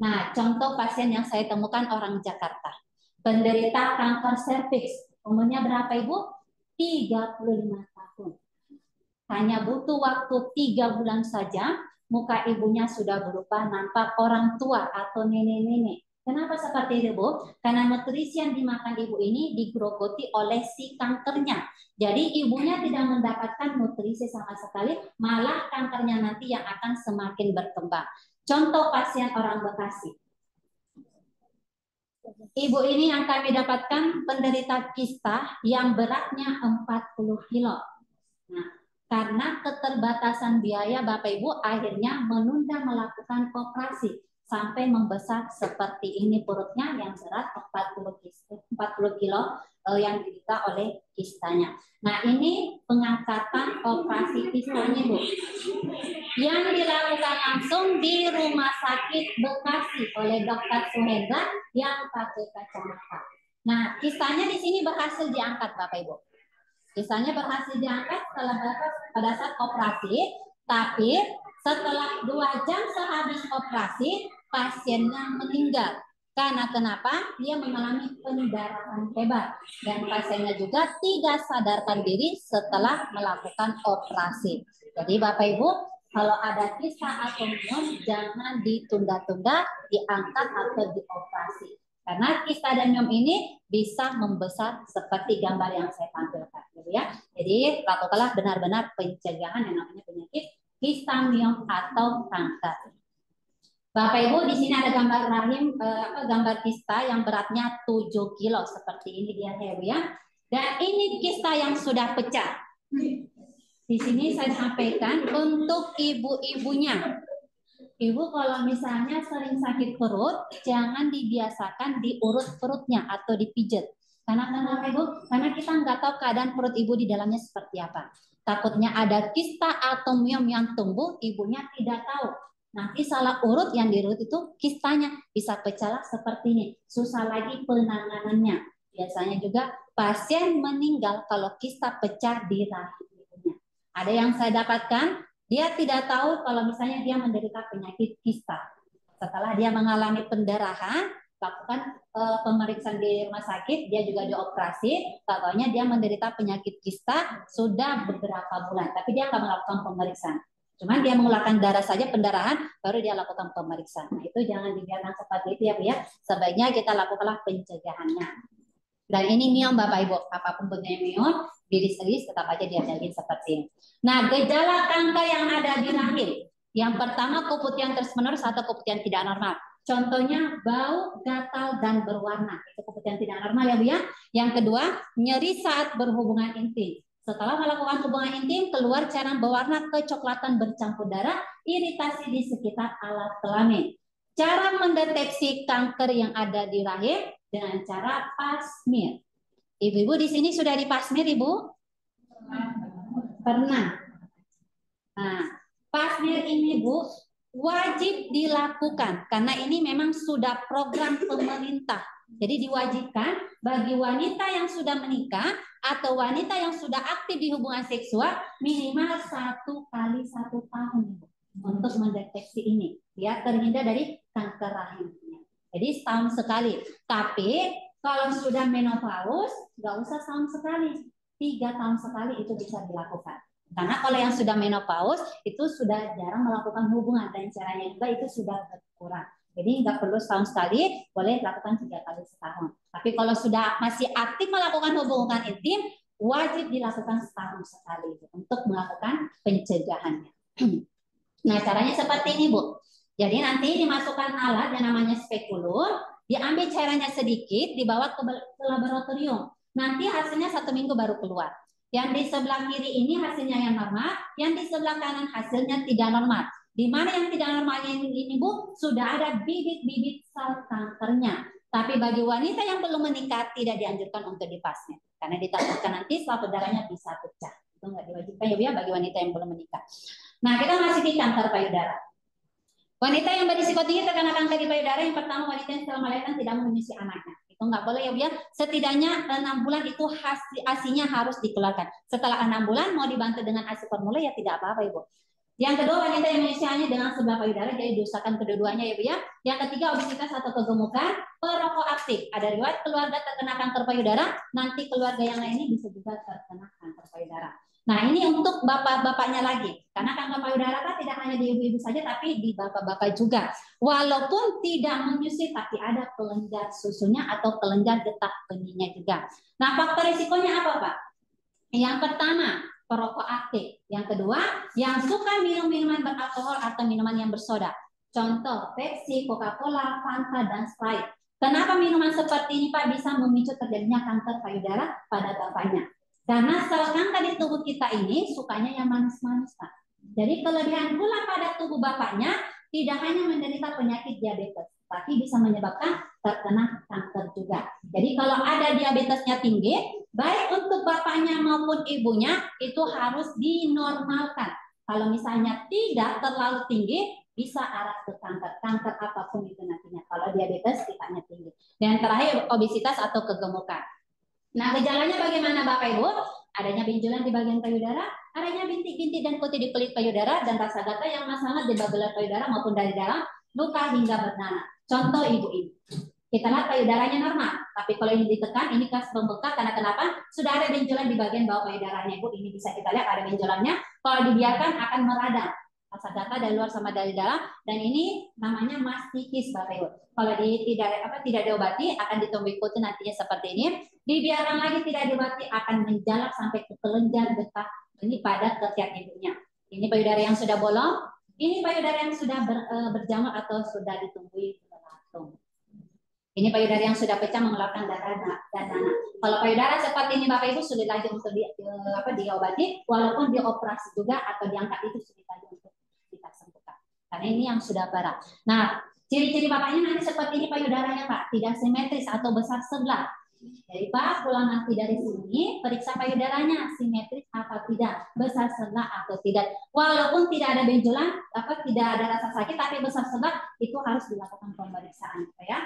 Nah, contoh pasien yang saya temukan orang Jakarta. Penderita kanker serviks. Umurnya berapa Ibu? 35 tahun. Hanya butuh waktu 3 bulan saja, muka ibunya sudah berubah nampak orang tua atau nenek-nenek. Kenapa seperti itu, Bu? Karena nutrisi yang dimakan ibu ini digerogoti oleh si kankernya. Jadi ibunya tidak mendapatkan nutrisi sama sekali, malah kankernya nanti yang akan semakin berkembang. Contoh pasien orang Bekasi. Ibu ini yang kami dapatkan penderita kista yang beratnya 40 kilo. Nah, karena keterbatasan biaya Bapak Ibu akhirnya menunda melakukan operasi sampai membesar seperti ini perutnya yang berat 40 kilo yang diderita oleh kistanya. Nah, ini pengangkatan operasi kistanya Bu. Yang dilakukan langsung di Rumah Sakit Bekasi oleh Dr. Suhendra yang pakai kacamata. Nah, kistanya di sini berhasil diangkat Bapak Ibu. Kistanya berhasil diangkat pada saat operasi, tapi setelah 2 jam sehabis operasi, pasiennya meninggal. Karena kenapa? Dia mengalami pendarahan hebat. Dan pasiennya juga tidak sadarkan diri setelah melakukan operasi. Jadi Bapak Ibu, kalau ada kista atau miom, jangan ditunda-tunda, diangkat atau dioperasi. Karena kista dan miom ini bisa membesar seperti gambar yang saya tampilkan, gitu ya. Jadi lakukanlah benar-benar pencegahan yang namanya penyakit kista, miom atau kanker. Bapak Ibu, di sini ada gambar rahim, gambar kista yang beratnya 7 kilo seperti ini dia ya. Dan ini kista yang sudah pecah. Di sini saya sampaikan untuk ibu-ibunya. Ibu kalau misalnya sering sakit perut, jangan dibiasakan diurut perutnya atau dipijat. Karena kenapa Ibu? Karena kita nggak tahu keadaan perut ibu di dalamnya seperti apa. Takutnya ada kista atau miom yang tumbuh, ibunya tidak tahu. Nanti salah urut, yang diurut itu kistanya bisa pecahlah seperti ini. Susah lagi penanganannya. Biasanya juga pasien meninggal kalau kista pecah di rahim ibunya. Ada yang saya dapatkan, dia tidak tahu kalau misalnya dia menderita penyakit kista. Setelah dia mengalami pendarahan, lakukan pemeriksaan di rumah sakit, dia juga dioperasi, tahunya dia menderita penyakit kista sudah beberapa bulan, tapi dia nggak melakukan pemeriksaan. Cuman dia mengeluarkan darah saja pendarahan, baru dia lakukan pemeriksaan. Nah, itu jangan dibiarkan seperti itu ya Bu ya. Sebaiknya kita lakukanlah pencegahannya. Dan ini miom Bapak Ibu, apapun bentuknya miom, diris-iris tetap aja diadain seperti ini. Nah, gejala kanker yang ada di rahim. Yang pertama keputihan terus-menerus atau keputihan tidak normal. Contohnya bau, gatal, dan berwarna. Itu keputihan tidak normal ya Bu ya. Yang kedua, nyeri saat berhubungan intim. Setelah melakukan hubungan intim, keluar cairan berwarna kecoklatan bercampur darah, iritasi di sekitar alat kelamin. Cara mendeteksi kanker yang ada di rahim dengan cara pasmir. Ibu-ibu di sini sudah dipasmir, Ibu? Pernah. Nah, pasmir ini Bu wajib dilakukan karena ini memang sudah program pemerintah. Jadi diwajibkan bagi wanita yang sudah menikah atau wanita yang sudah aktif di hubungan seksual minimal 1 kali 1 tahun Ibu, untuk mendeteksi ini biar terhindar dari kanker rahim. Jadi setahun sekali. Tapi kalau sudah menopause nggak usah setahun sekali, 3 tahun sekali itu bisa dilakukan. Karena kalau yang sudah menopause itu sudah jarang melakukan hubungan dan caranya juga itu sudah berkurang. Jadi nggak perlu setahun sekali, boleh lakukan 3 kali setahun. Tapi kalau sudah masih aktif melakukan hubungan intim, wajib dilakukan setahun sekali untuk melakukan pencegahannya. Nah, caranya seperti ini, Bu. Jadi nanti dimasukkan alat yang namanya spekulum, diambil cairannya sedikit, dibawa ke laboratorium. Nanti hasilnya 1 minggu baru keluar. Yang di sebelah kiri ini hasilnya yang normal, yang di sebelah kanan hasilnya tidak normal. Di mana yang tidak normalnya ini, Bu, sudah ada bibit-bibit sel kankernya. Tapi bagi wanita yang belum menikah tidak dianjurkan untuk dipasnya, karena ditakutkan nanti selaput darahnya bisa pecah. Itu nggak diwajibkan ya, Bu, ya, bagi wanita yang belum menikah. Nah, kita masih di kanker payudara. Wanita yang berisiko tinggi terkena kanker di payudara, yang pertama wanita yang setelah melahirkan tidak menyusui anaknya. Itu nggak boleh ya, Bu, ya. Setidaknya 6 bulan itu ASI-nya harus dikeluarkan. Setelah 6 bulan mau dibantu dengan ASI formula ya tidak apa-apa, Ibu. Yang kedua, wanita yang menyusui anaknya dengan sebelah payudara, jadi diusahakan kedua-duanya ya, Bu, ya. Yang ketiga, obesitas atau kegemukan, perokok aktif. Ada riwayat keluarga terkena kanker payudara, nanti keluarga yang lainnya bisa juga terkena kanker payudara. Nah, ini untuk bapak-bapaknya lagi. Karena kanker payudara kan tidak hanya di ibu-ibu saja, tapi di bapak-bapak juga. Walaupun tidak menyusui, tapi ada kelenjar susunya atau kelenjar getah benihnya juga. Nah, faktor risikonya apa, Pak? Yang pertama, perokok aktif. Yang kedua, yang suka minum minuman beralkohol atau minuman yang bersoda. Contoh, Pepsi, Coca-Cola, Fanta, dan Sprite. Kenapa minuman seperti ini, Pak, bisa memicu terjadinya kanker payudara pada bapaknya? Karena sel kanker di tubuh kita ini sukanya yang manis-manis, Pak. Jadi kelebihan gula pada tubuh bapaknya tidak hanya menderita penyakit diabetes, tapi bisa menyebabkan terkena kanker juga. Jadi kalau ada diabetesnya tinggi, baik untuk bapaknya maupun ibunya itu harus dinormalkan. Kalau misalnya tidak terlalu tinggi, bisa arah ke kanker. Kanker apapun itu nantinya. Kalau diabetes kitanya tinggi. Dan terakhir, obesitas atau kegemukan. Nah, gejalanya bagaimana Bapak Ibu? Adanya benjolan di bagian payudara, adanya bintik-bintik dan putih di kulit payudara, dan rasa gatal yang sangat di babelan payudara maupun dari dalam, luka hingga bernanah. Contoh ibu ini. Kita lihat payudaranya normal, tapi kalau ini ditekan, ini kas pembengkak. Karena kenapa? Sudah ada benjolan di bagian bawah payudaranya, Bu. Ini bisa kita lihat ada benjolannya. Kalau dibiarkan akan meradang. Rasa gatal dari luar sama dari dalam, dan ini namanya mastikis, Bapak Ibu. Kalau tidak diobati akan ditumbuh putih nantinya seperti ini. Dibiarkan lagi tidak diobati akan menjalar sampai ke kelenjar getah ini pada ketiak ibunya. Ini payudara yang sudah bolong, ini payudara yang sudah berjamur atau sudah ditumbuhi belatung. Ini payudara yang sudah pecah mengeluarkan darah dan nanah. Kalau payudara seperti ini Bapak Ibu sulit lagi untuk diobati, walaupun dioperasi juga atau diangkat itu sulit lagi untuk kita sembuhkan. Karena ini yang sudah parah. Nah, ciri-ciri bapaknya nanti seperti ini payudaranya, Pak, tidak simetris atau besar sebelah. Jadi Pak, pulang nanti dari sini, periksa payudaranya simetris apa tidak, besar sebelah atau tidak. Walaupun tidak ada benjolan, tidak ada rasa sakit, tapi besar sebelah itu harus dilakukan pemeriksaan, ya.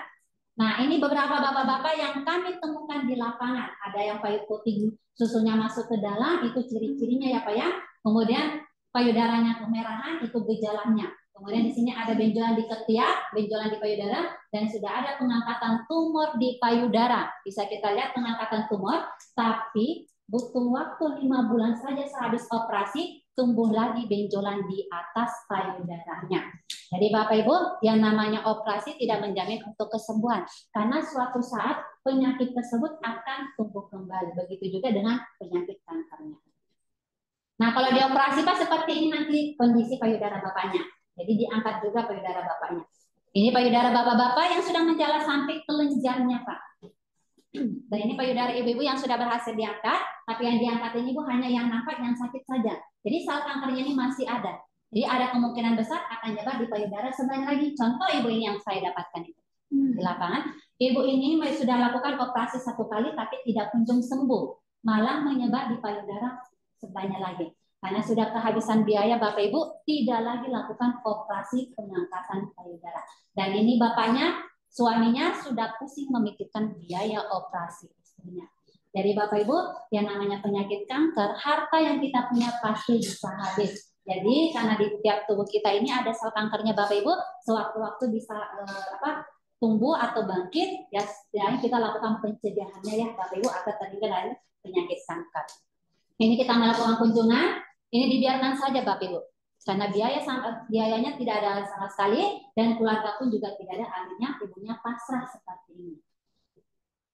Nah, ini beberapa bapak-bapak yang kami temukan di lapangan. Ada yang putih susunya masuk ke dalam, itu ciri-cirinya ya Pak ya. Kemudian payudaranya kemerahan, itu gejalanya. Kemudian di sini ada benjolan di ketiak, benjolan di payudara, dan sudah ada pengangkatan tumor di payudara. Bisa kita lihat pengangkatan tumor, tapi butuh waktu 5 bulan saja sehabis operasi, tumbuh lagi benjolan di atas payudaranya. Jadi Bapak Ibu, yang namanya operasi tidak menjamin untuk kesembuhan, karena suatu saat penyakit tersebut akan tumbuh kembali. Begitu juga dengan penyakit kankernya. Nah, kalau dioperasi Pak seperti ini nanti kondisi payudara bapaknya. Jadi diangkat juga payudara bapaknya. Ini payudara bapak-bapak yang sudah menjalar sampai kelenjarnya, Pak. Dan ini payudara ibu-ibu yang sudah berhasil diangkat, tapi yang diangkat ini Bu hanya yang nampak, yang sakit saja. Jadi sel kankernya ini masih ada. Jadi ada kemungkinan besar akan nyebar di payudara sebelahnya lagi. Contoh ibu ini yang saya dapatkan itu di lapangan. Ibu ini sudah lakukan operasi 1 kali, tapi tidak kunjung sembuh. Malah menyebar di payudara sebelahnya lagi. Karena sudah kehabisan biaya Bapak Ibu, tidak lagi lakukan operasi pengangkatan payudara. Dan ini bapaknya, suaminya sudah pusing memikirkan biaya operasi istrinya. Jadi Bapak Ibu, yang namanya penyakit kanker, harta yang kita punya pasti bisa habis. Jadi karena di tiap tubuh kita ini ada sel kankernya Bapak Ibu, sewaktu-waktu bisa tumbuh atau bangkit, ya kita lakukan pencegahannya ya Bapak Ibu agar terhindar dari penyakit kanker. Ini kita melakukan kunjungan, ini dibiarkan saja Bapak Ibu. Karena biayanya tidak ada sama sekali dan keluarga pun juga tidak ada, akhirnya ibunya pasrah seperti ini.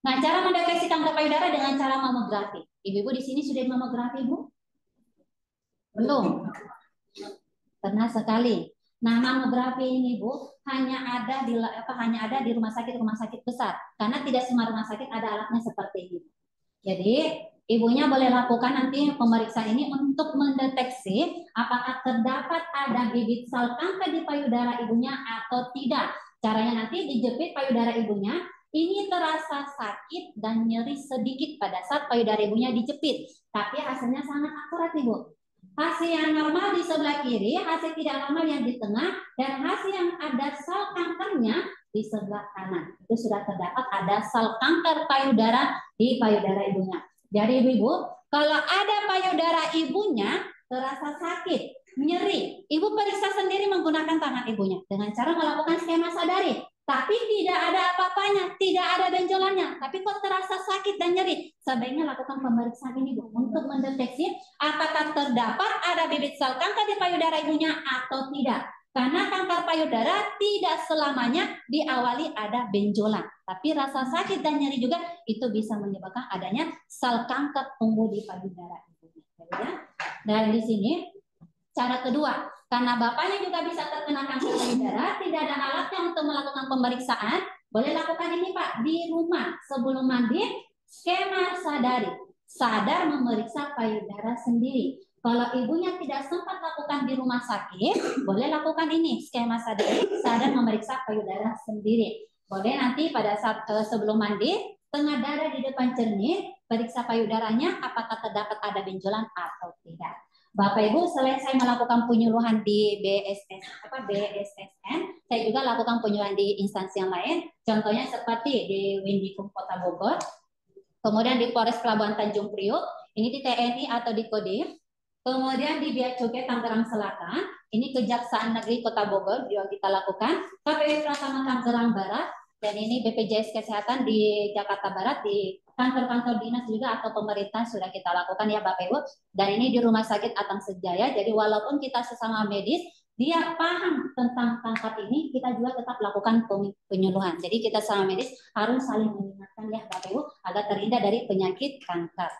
Nah, cara mendeteksi kanker payudara dengan cara mamografi. Ibu-ibu di sini sudah mamografi, Bu? Belum? Pernah sekali. Nah, mamografi ini, Bu, hanya ada di rumah sakit besar. Karena tidak semua rumah sakit ada alatnya seperti ini. Jadi, ibunya boleh lakukan nanti pemeriksaan ini untuk mendeteksi apakah terdapat ada bibit sel kanker di payudara ibunya atau tidak. Caranya nanti dijepit payudara ibunya, ini terasa sakit dan nyeri sedikit pada saat payudara ibunya dijepit. Tapi hasilnya sangat akurat, Ibu. Hasil yang normal di sebelah kiri, hasil tidak normal yang di tengah, dan hasil yang ada sel kankernya di sebelah kanan. Itu sudah terdapat ada sel kanker payudara di payudara ibunya. Jadi ibu-ibu, kalau ada payudara ibunya terasa sakit, nyeri, ibu periksa sendiri menggunakan tangan ibunya dengan cara melakukan skema sadari. Tapi tidak ada apa-apanya, tidak ada benjolannya, tapi kok terasa sakit dan nyeri. Sebaiknya lakukan pemeriksaan ini, Bu, untuk mendeteksi apakah terdapat ada bibit sel kanker di payudara ibunya atau tidak. Karena kanker payudara tidak selamanya diawali ada benjolan, tapi rasa sakit dan nyeri juga itu bisa menyebabkan adanya sel kanker tumbuh di payudara ibunya. Dan di sini cara kedua, karena bapaknya juga bisa terkena kanker payudara, tidak ada alatnya untuk melakukan pemeriksaan, boleh lakukan ini, Pak, di rumah sebelum mandi, skema sadari, sadar memeriksa payudara sendiri. Kalau ibunya tidak sempat lakukan di rumah sakit, boleh lakukan ini, skema sadari, sadar memeriksa payudara sendiri. Boleh nanti pada saat sebelum mandi, tengah dada di depan cermin, periksa payudaranya apakah terdapat ada benjolan atau tidak. Bapak Ibu, selain saya melakukan penyuluhan di BSSN, saya juga lakukan penyuluhan di instansi yang lain. Contohnya seperti di Windikum Kota Bogor, kemudian di Polres Pelabuhan Tanjung Priok, ini di TNI atau di Kodim, kemudian di Bea Cukai Tangerang Selatan, ini Kejaksaan Negeri Kota Bogor juga kita lakukan, KPU Pratama Tangerang Barat, dan ini BPJS Kesehatan di Jakarta Barat, di kantor-kantor dinas juga atau pemerintah sudah kita lakukan ya Bapak Ibu. Dan ini di Rumah Sakit Atang Sejaya. Jadi walaupun kita sesama medis, dia paham tentang kanker ini, kita juga tetap lakukan penyuluhan. Jadi kita sama medis harus saling mengingatkan ya Bapak Ibu agar terhindar dari penyakit kanker.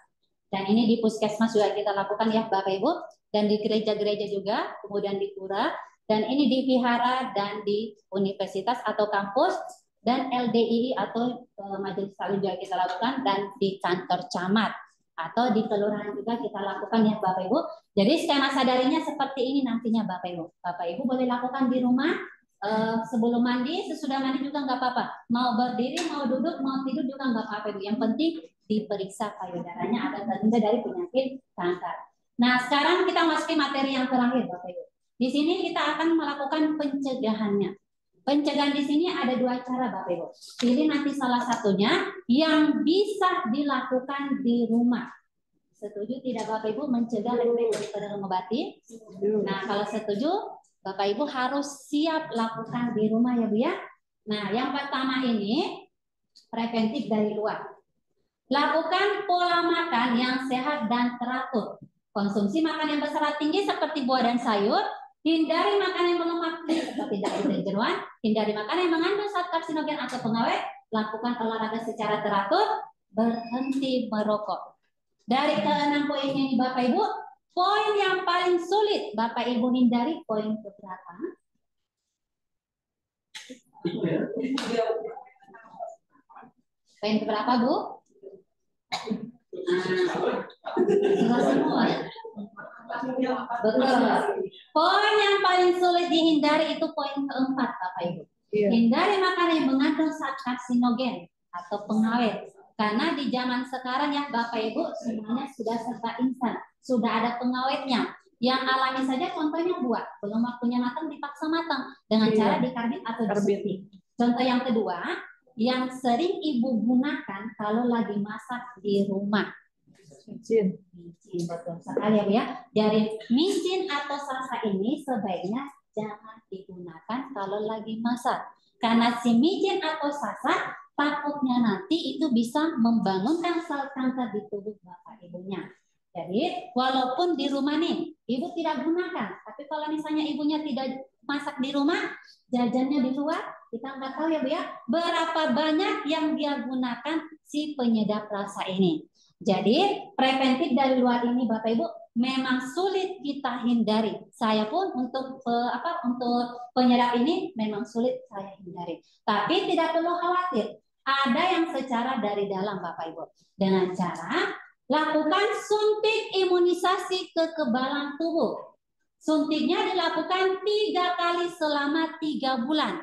Dan ini di puskesmas juga kita lakukan ya Bapak Ibu. Dan di gereja-gereja juga, kemudian di pura, dan ini di vihara dan di universitas atau kampus, dan LDII atau majelis taklim juga kita lakukan, dan di kantor camat atau di kelurahan juga kita lakukan ya Bapak Ibu. Jadi skema sadarinya seperti ini nantinya Bapak Ibu. Bapak Ibu boleh lakukan di rumah sebelum mandi, sesudah mandi juga nggak apa-apa. Mau berdiri, mau duduk, mau tidur juga nggak apa-apa Ibu. Yang penting diperiksa payudaranya agar terhindar dari penyakit kanker. Nah sekarang kita masuki materi yang terakhir Bapak Ibu. Di sini kita akan melakukan pencegahannya. Pencegahan di sini ada dua cara Bapak Ibu. Pilih nanti salah satunya yang bisa dilakukan di rumah. Setuju tidak Bapak Ibu mencegah lebih daripada mengobati? Nah kalau setuju Bapak Ibu harus siap lakukan di rumah ya Bu ya. Nah yang pertama ini preventif dari luar. Lakukan pola makan yang sehat dan teratur. Konsumsi makan yang berserat tinggi seperti buah dan sayur. Hindari makanan yang berlemak tinggi seperti daging dan jeruan. Hindari makanan yang mengandung zat karsinogen atau pengawet. Lakukan olahraga secara teratur. Berhenti merokok. Dari ke-6 poinnya ini Bapak Ibu, poin yang paling sulit Bapak Ibu hindari poin keberapa? Poin keberapa Bu? Sudah semua. Betul. Poin yang paling sulit dihindari itu poin keempat Bapak Ibu. Hindari makanan yang mengandung zat karsinogen atau pengawet. Karena di zaman sekarang ya Bapak Ibu semuanya sudah serba instan, sudah ada pengawetnya. Yang alami saja contohnya buah, belum waktunya matang dipaksa matang dengan cara dikarbit atau disetik. Contoh yang kedua, yang sering Ibu gunakan kalau lagi masak di rumah. Micin, betul sekali ya Bu ya. Dari micin atau salsa ini sebaiknya jangan digunakan kalau lagi masak. Karena si micin atau salsa takutnya nanti itu bisa membangunkan sel kanker di tubuh Bapak Ibunya. Jadi walaupun di rumah nih ibu tidak gunakan, tapi kalau misalnya ibunya tidak masak di rumah, jajannya di luar, kita nggak tahu ya Bu ya, berapa banyak yang dia gunakan si penyedap rasa ini. Jadi preventif dari luar ini Bapak Ibu memang sulit kita hindari. Saya pun untuk untuk penyedap ini memang sulit saya hindari. Tapi tidak perlu khawatir. Ada yang secara dari dalam Bapak Ibu. Dengan cara lakukan suntik imunisasi kekebalan tubuh. Suntiknya dilakukan 3 kali selama 3 bulan.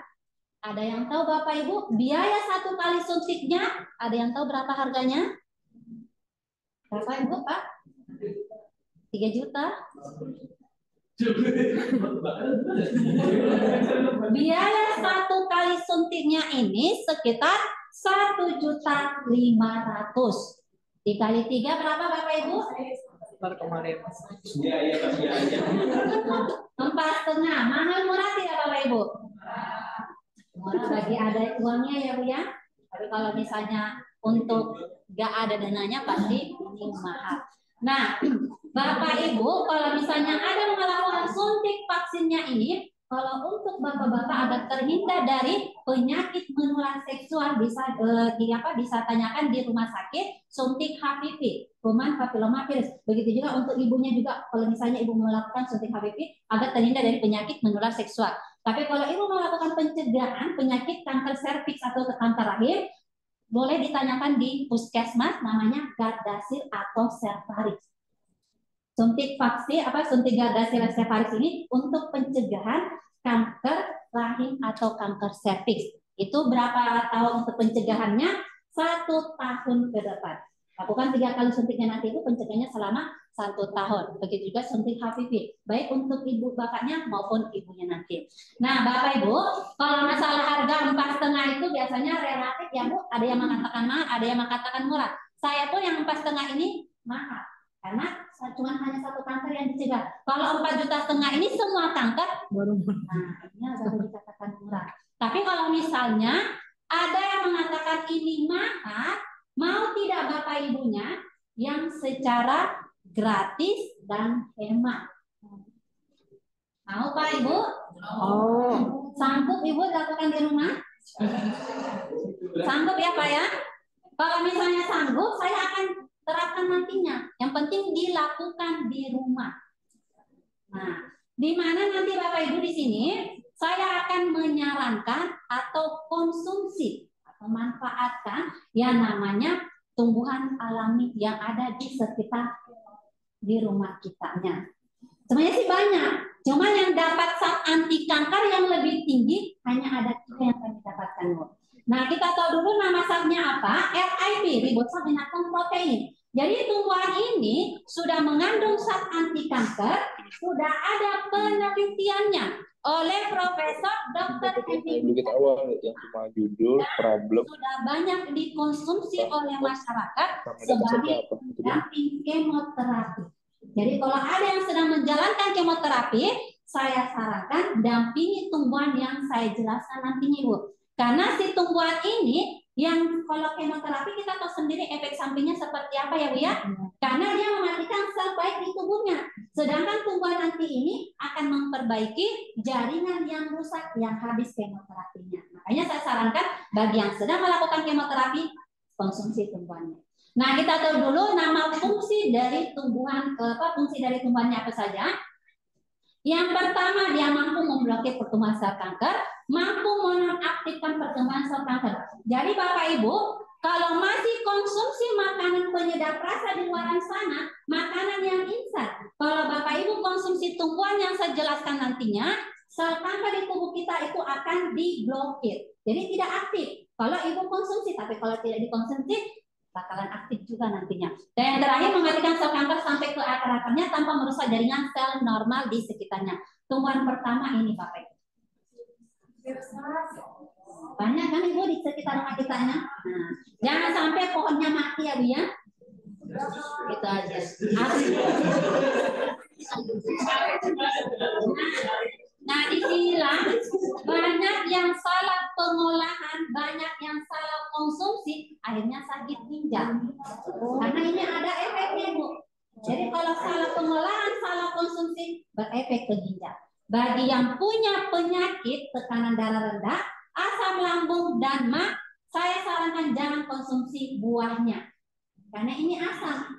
Ada yang tahu Bapak Ibu biaya 1 kali suntiknya? Ada yang tahu berapa harganya? Berapa Ibu Pak? 3 juta? Biaya 1 kali suntiknya ini sekitar 1.500.000. Dikali 3 berapa Bapak Ibu? 4,5. Mahal murah tidak Bapak Ibu? Murah bagi ada uangnya ya Bu ya. Tapi kalau misalnya untuk nggak ada dananya pasti ini mahal. Nah, Bapak Ibu kalau misalnya ada melakukan suntik vaksinnya ini, kalau untuk bapak-bapak agar terhindar dari penyakit menular seksual bisa bisa tanyakan di rumah sakit suntik HPV, kuman papiloma virus. Begitu juga untuk ibunya juga kalau misalnya ibu melakukan suntik HPV agar terhindar dari penyakit menular seksual. Tapi kalau ibu melakukan pencegahan penyakit kanker serviks atau kanker rahim, boleh ditanyakan di puskesmas namanya Gardasil atau Cervarix. Suntik vaksin suntik Gardasil Cervarix ini untuk pencegahan kanker rahim atau kanker serviks. Itu berapa tahun untuk pencegahannya? 1 tahun ke depan. Lakukan 3 kali suntiknya nanti itu pencegahannya selama 1 tahun. Begitu juga suntik HPV, baik untuk ibu bapaknya maupun ibunya nanti. Nah, Bapak Ibu, kalau masalah harga 4,5 itu biasanya relatif ya Bu. Ada yang mengatakan mahal, ada yang mengatakan murah. Saya tuh yang 4,5 ini mahal. Karena cuma hanya 1 kanker yang dicegah. Kalau 4,5 juta ini semua kanker, nah ini baru dikatakan murah. Tapi kalau misalnya ada yang mengatakan ini mahal, mau tidak Bapak Ibunya yang secara gratis dan hemat? Mau Pak Ibu? Oh. Sanggup Ibu lakukan di rumah? Sanggup ya Pak ya? Kalau misalnya sanggup, saya akan terapkan nantinya. Yang penting dilakukan di rumah. Nah, di mana nanti Bapak Ibu di sini saya akan menyarankan atau konsumsi atau manfaatkan yang namanya tumbuhan alami yang ada di sekitar di rumah kitanya. Sebenarnya sih banyak, cuma yang dapat zat anti kanker yang lebih tinggi hanya ada 3 yang kami dapatkan. Nah, kita tahu dulu nama zatnya apa? RIP, ribosat binatang protein. Jadi tumbuhan ini sudah mengandung zat anti kanker, sudah ada penelitiannya oleh Profesor Dr. Sedikit awal yang cuma judul problem sudah banyak dikonsumsi oleh masyarakat sebagai pendamping kemoterapi. Jadi kalau ada yang sedang menjalankan kemoterapi, saya sarankan dampingi tumbuhan yang saya jelaskan nantinya Bu. Karena si tumbuhan ini yang kalau kemoterapi kita tahu sendiri efek sampingnya seperti apa ya Bu ya. Karena dia mematikan sel baik di tubuhnya. Sedangkan tumbuhan nanti ini akan memperbaiki jaringan yang rusak yang habis kemoterapinya. Makanya saya sarankan bagi yang sedang melakukan kemoterapi, konsumsi tumbuhannya. Nah, kita tahu dulu nama fungsi dari tumbuhan fungsi dari tumbuhannya apa saja. Yang pertama, dia mampu memblokir pertumbuhan sel kanker, mampu menonaktifkan pertumbuhan sel kanker. Jadi Bapak Ibu, kalau masih konsumsi makanan penyedap rasa di luar sana, makanan yang instan, kalau Bapak Ibu konsumsi tumbuhan yang saya jelaskan nantinya, sel kanker di tubuh kita itu akan diblokir. Jadi tidak aktif. Kalau Ibu konsumsi, tapi kalau tidak dikonsumsi, bakalan aktif juga nantinya. Dan yang terakhir, mematikan sel kanker sampai ke akar-akarnya tanpa merusak jaringan sel normal di sekitarnya. Tumbuhan pertama ini Bapak Ibu. Banyak kan Ibu di sekitar rumah kita ya. Nah, jangan sampai pohonnya mati ya Bu ya. Gitu aja. Nah, disinilah banyak yang salah pengolahan, banyak yang salah konsumsi, akhirnya sakit ginjal. Karena ini ada efeknya Bu. Jadi kalau salah pengolahan, salah konsumsi berefek ke ginjal. Bagi yang punya penyakit tekanan darah rendah, asam lambung dan MA, saya sarankan jangan konsumsi buahnya. Karena ini asam.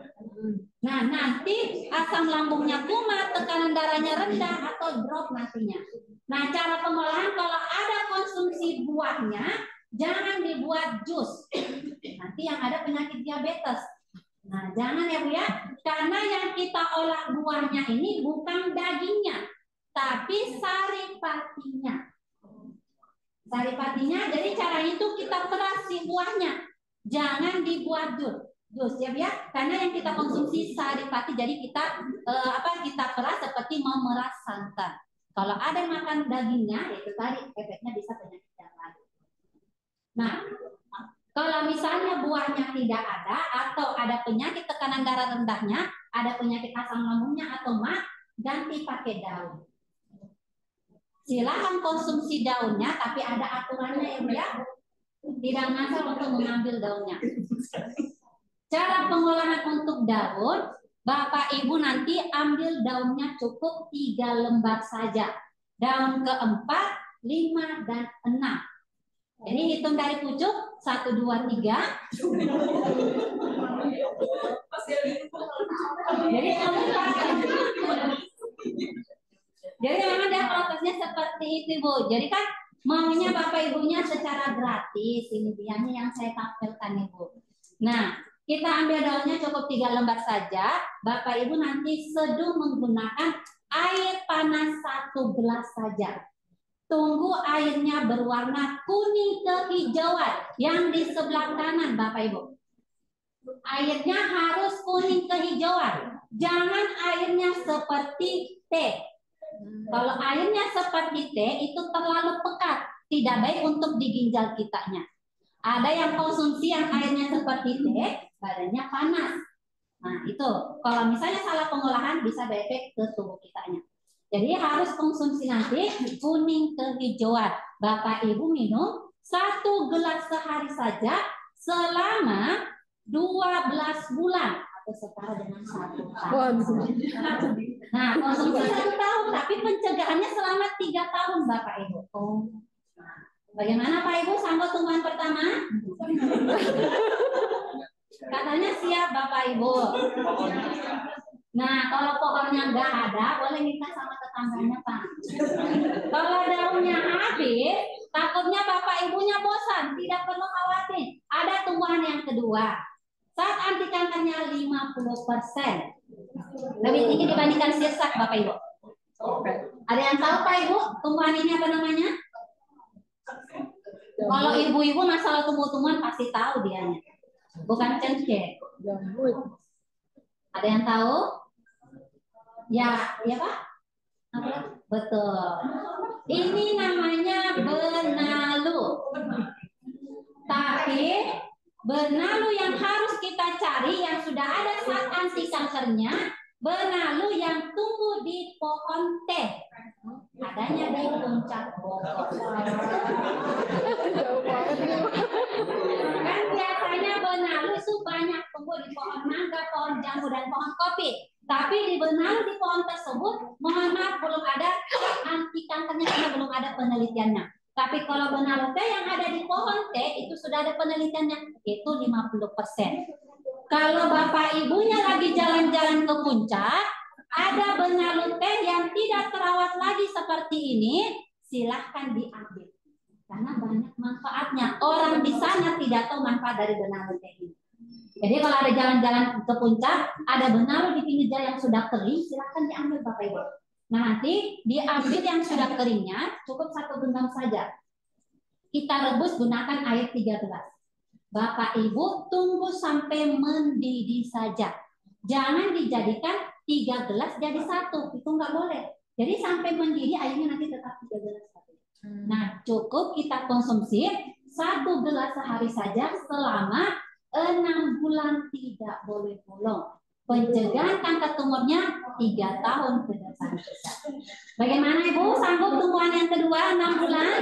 Nah, nanti asam lambungnya kumat, tekanan darahnya rendah atau drop nantinya. Nah, cara pengolahan kalau ada konsumsi buahnya, jangan dibuat jus. Nanti yang ada penyakit diabetes. Nah, jangan ya Bu ya. Karena yang kita olah buahnya ini bukan dagingnya, tapi saripatinya. Saripatinya, jadi caranya itu kita peras si buahnya. Jangan dibuat jus ya Bu ya. Karena yang kita konsumsi saripati, jadi kita kita peras seperti memeras santan. Kalau ada yang makan dagingnya, itu tadi efeknya bisa penyakit yang lain. Nah, kalau misalnya buahnya tidak ada atau ada penyakit tekanan darah rendahnya, ada penyakit asam lambungnya atau MA, ganti pakai daun. Silakan konsumsi daunnya, tapi ada aturannya ya Bu ya. Tidak ngasal untuk mengambil daunnya. Cara pengolahan untuk daun, Bapak Ibu nanti ambil daunnya cukup 3 lembar saja. Daun keempat, 5 dan 6. Jadi hitung dari pucuk 1, 2, 3. Jadi memang dia prosesnya seperti itu Bu. Jadi kan maunya Bapak Ibunya secara gratis. Ini biarnya yang saya tampilkan Ibu. Nah, kita ambil daunnya cukup 3 lembar saja. Bapak Ibu nanti seduh menggunakan air panas 1 gelas saja. Tunggu airnya berwarna kuning kehijauan yang di sebelah kanan Bapak Ibu. Airnya harus kuning kehijauan. Jangan airnya seperti teh. Kalau airnya seperti teh itu terlalu pekat, tidak baik untuk di ginjal kitanya. Ada yang konsumsi yang airnya seperti teh, badannya panas. Nah itu, kalau misalnya salah pengolahan bisa berefek ke tubuh kitanya. Jadi harus konsumsi nanti kuning kehijauan. Bapak Ibu minum 1 gelas sehari saja selama 12 bulan atau setara dengan 1 tahun. Nah, konsumsi 1 tahun, tapi pencegahannya selama 3 tahun Bapak Ibu. Bagaimana Pak Ibu sanggup tumbuhan pertama? Katanya siap Bapak Ibu. Nah, kalau pohonnya nggak ada, boleh minta sama tetangganya Pak. Kalau daunnya habis, takutnya Bapak Ibunya bosan, tidak perlu khawatir. Ada tumbuhan yang kedua. Saat anti kankernya 50%. Lebih tinggi dibandingkan sirsak Bapak Ibu. Ada yang tahu Pak Ibu, tumbuhan ini apa namanya? Kalau ibu-ibu masalah tumbuh-tumbuhan pasti tahu dianya. Bukan cengkeh. Ada yang tahu? Ya, ya Pak? Apa? Betul. Ini namanya benalu. Tapi benalu yang harus kita cari yang sudah ada saat anti kankernya, benalu yang tumbuh di pohon teh. Adanya di puncak Bogor. Kan biasanya benalu itu banyak tumbuh di pohon mangga, pohon jambu, dan pohon kopi. Tapi di benalu di pohon tersebut, mohon maaf belum ada anti kankernya karena belum ada penelitiannya. Tapi kalau benalu teh yang ada di pohon teh itu sudah ada penelitiannya, itu 50%. Kalau Bapak Ibunya lagi jalan-jalan ke puncak, ada benalu teh yang tidak terawat lagi seperti ini, silahkan diambil. Karena banyak manfaatnya. Orang di sana tidak tahu manfaat dari benalu teh ini. Jadi kalau ada jalan-jalan ke puncak, ada benalu di pinggir jalan yang sudah kering, silahkan diambil Bapak Ibu. Nah nanti diambil yang sudah keringnya, cukup 1 genggam saja. Kita rebus gunakan air 3 gelas. Bapak Ibu tunggu sampai mendidih saja. Jangan dijadikan 3 gelas jadi 1, itu nggak boleh. Jadi sampai mendidih airnya nanti tetap 3 gelas. Nah cukup kita konsumsi 1 gelas sehari saja selama 6 bulan, tidak boleh bolong. Pencegahan kanker tumornya 3 tahun ke depan. Bagaimana Ibu? Sanggup tumbuhan yang kedua 6 bulan?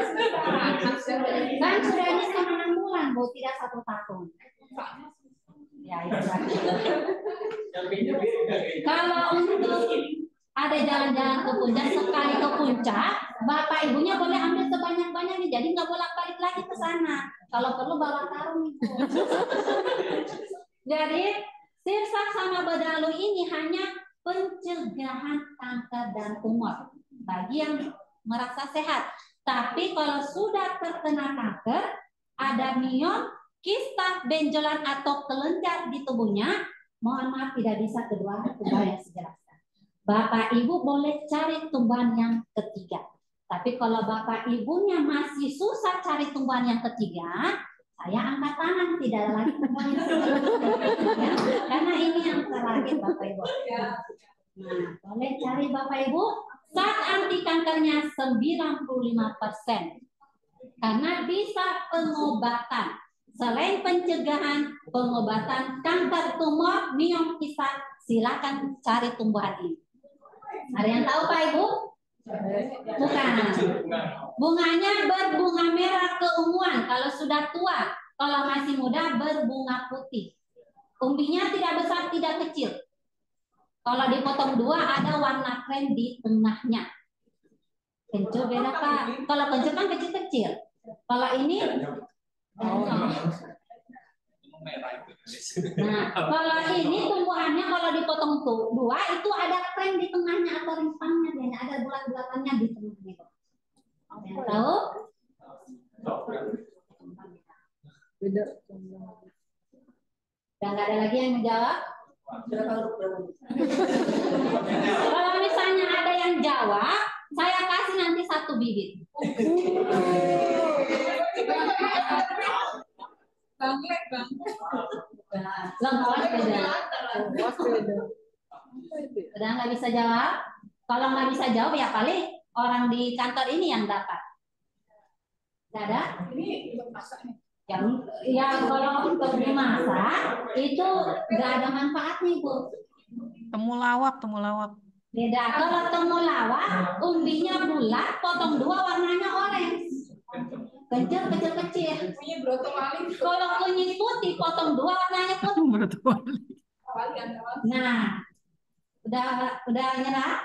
Kan sudah ini selama 6 bulan Bu, tidak 1 tahun. Ya, itu. Kalau untuk ada jalan-jalan ke puncak, sekali ke puncak, bapak ibunya boleh ambil sebanyak-banyaknya, jadi nggak bolak-balik lagi ke sana. Kalau perlu bawa karung itu. Jadi sirsak sama bedalu ini hanya pencegahan kanker dan tumor bagi yang merasa sehat. Tapi kalau sudah terkena kanker, ada miom, kista, benjolan atau kelenjar di tubuhnya, mohon maaf tidak bisa kedua yang sejelaskan. Bapak Ibu boleh cari tumbuhan yang ketiga. Tapi kalau Bapak Ibunya masih susah cari tumbuhan yang ketiga, saya angkat tangan, tidak ada lagi tumbuhan yang ketiga. Karena ini yang terakhir Bapak Ibu. Nah, boleh cari Bapak Ibu. Saat anti kankernya 95%. Karena bisa pengobatan. Selain pencegahan, pengobatan kanker tumor, miom, kista, silakan cari tumbuhan ini. Ada yang tahu Pak Ibu? Bukan. Bunganya berbunga merah keunguan kalau sudah tua. Kalau masih muda berbunga putih. Umbinya tidak besar, tidak kecil. Kalau dipotong dua ada warna krem di tengahnya. Kencur beda Pak. Kalau kencur kan kecil-kecil. Kalau ini nah, kalau ini tumbuhannya kalau dipotong tuh dua itu ada krem di tengahnya atau rimpangnya, dan ada bulat-bulatannya di tengahnya. Yang tahu? Dan nggak ada lagi yang menjawab? Kalau misalnya ada yang jawab, saya kasih nanti 1 bibit. Lengkuas beda. Udah nggak bisa jawab? Kalau nggak bisa jawab ya paling orang di kantor ini yang dapat. Nggak ada? Ya kalau untuk dimasak itu nggak ada manfaatnya Bu. Temulawak. Beda. Kalau temulawak umbinya bulat, potong dua warnanya orange. Kecil. Kalau kunyit putih potong dua warnanya putih. Nah, udah nyerah?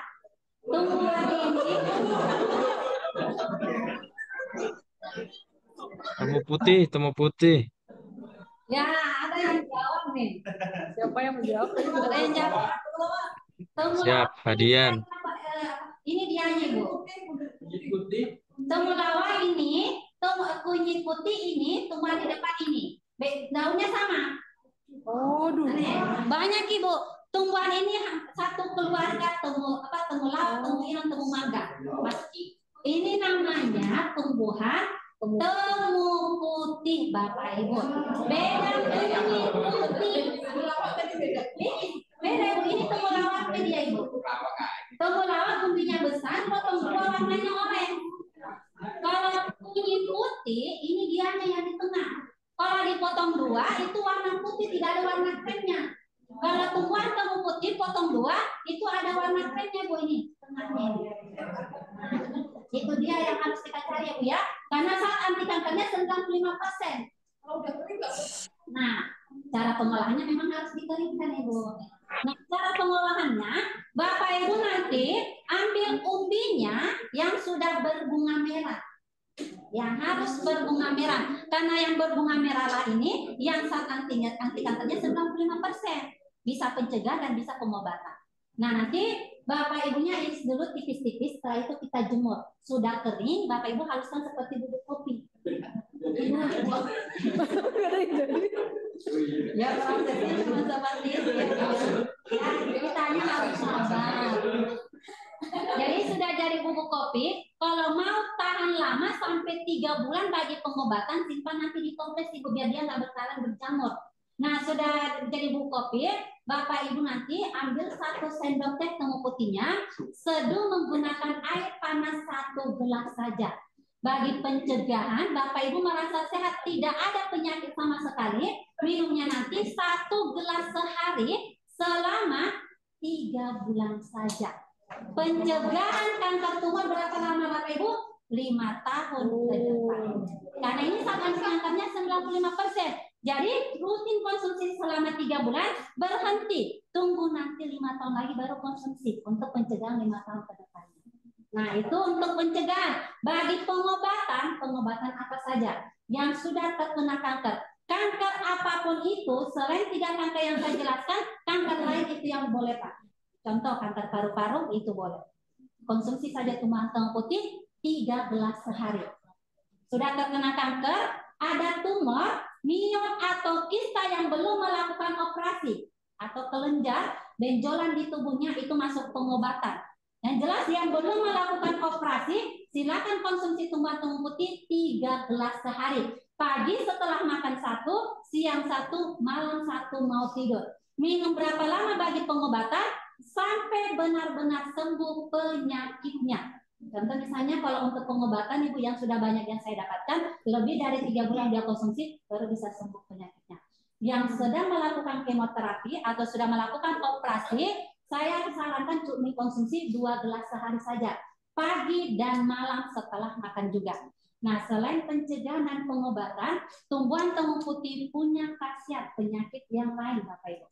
Tunggu lagi ini. Temu putih. Ya, ada yang jawab nih. Siapa yang menjawab? Ada yang jawab. Siap, Hadian. Ini dianya, Bu. Temulawak ini, kunyit putih ini, tumbuhan di depan ini. Daunnya sama. Oh, Banyak Ibu. Tumbuhan ini satu keluarga temulawak, temu ireng, temu mangga. Ini namanya tumbuhan temu putih Bapak Ibu. Beda kunyit putih. Beda Ibu, ini temulawak dia Ibu. Temulawak umbinya besar, potong dua warnanya oranye. Kalau kunyit putih, ini dianya yang di tengah. Kalau dipotong dua, itu warna putih, tidak ada warna kremnya. Kalau tumbuhan temu putih, potong dua, itu ada warna kremnya Bu ini, tengahnya. Itu dia yang harus kita cari ya Bu ya. Karena saat anti kankernya 95%. Nah, cara pengolahannya memang harus dikeringkan Ibu. Nah, cara pengolahannya, Bapak Ibu nanti ambil umbinya yang sudah berbunga merah. Yang harus berbunga merah. Karena yang berbunga merah lah ini, yang saat anti kankernya 95%. Bisa pencegah dan bisa pengobatan. Nah, nanti Bapak Ibunya iris dulu tipis-tipis, setelah itu kita jemur. Sudah kering, Bapak Ibu haluskan seperti bubuk kopi. Ya, prosesnya cuma seperti itu. Ya, kitanya harus sabar. Jadi sudah jadi bubuk kopi. Kalau mau tahan lama sampai 3 bulan bagi pengobatan, simpan nanti di toples Ibu biar dia nggak berkalan berjamur. Nah, sudah jadi bubuk kopi, Bapak Ibu nanti ambil 1 sendok teh temu putihnya, seduh menggunakan air panas 1 gelas saja. Bagi pencegahan, Bapak Ibu merasa sehat, tidak ada penyakit sama sekali, minumnya nanti 1 gelas sehari selama 3 bulan saja. Pencegahan kanker tumor berapa lama Bapak Ibu? 5 tahun ke depan. Karena ini saat kankernya 95%. Jadi rutin konsumsi selama 3 bulan, berhenti. Tunggu nanti 5 tahun lagi baru konsumsi untuk pencegahan 5 tahun ke depan. Nah, itu untuk pencegahan. Bagi pengobatan apa saja yang sudah terkena kanker. Kanker apapun itu, selain 3 kanker yang saya jelaskan, kanker lain itu yang boleh, Pak. Contoh kanker paru-paru itu boleh. Konsumsi saja tumbuhan tengah putih 3 gelas sehari. Sudah terkena kanker, ada tumor, miom atau kista yang belum melakukan operasi atau kelenjar, benjolan di tubuhnya, itu masuk pengobatan. Yang jelas yang belum melakukan operasi, silakan konsumsi tumbuhan tengah putih 3 gelas sehari. Pagi setelah makan 1, siang 1, malam 1 mau tidur. Minum berapa lama bagi pengobatan? Sampai benar-benar sembuh penyakitnya. Contoh misalnya kalau untuk pengobatan Ibu yang sudah banyak yang saya dapatkan, lebih dari 3 bulan dia konsumsi baru bisa sembuh penyakitnya. Yang sedang melakukan kemoterapi atau sudah melakukan operasi, saya sarankan cuma konsumsi 2 gelas sehari saja, pagi dan malam setelah makan juga. Nah, selain pencegahan dan pengobatan, tumbuhan tengah putih punya khasiat penyakit yang lain, Bapak Ibu.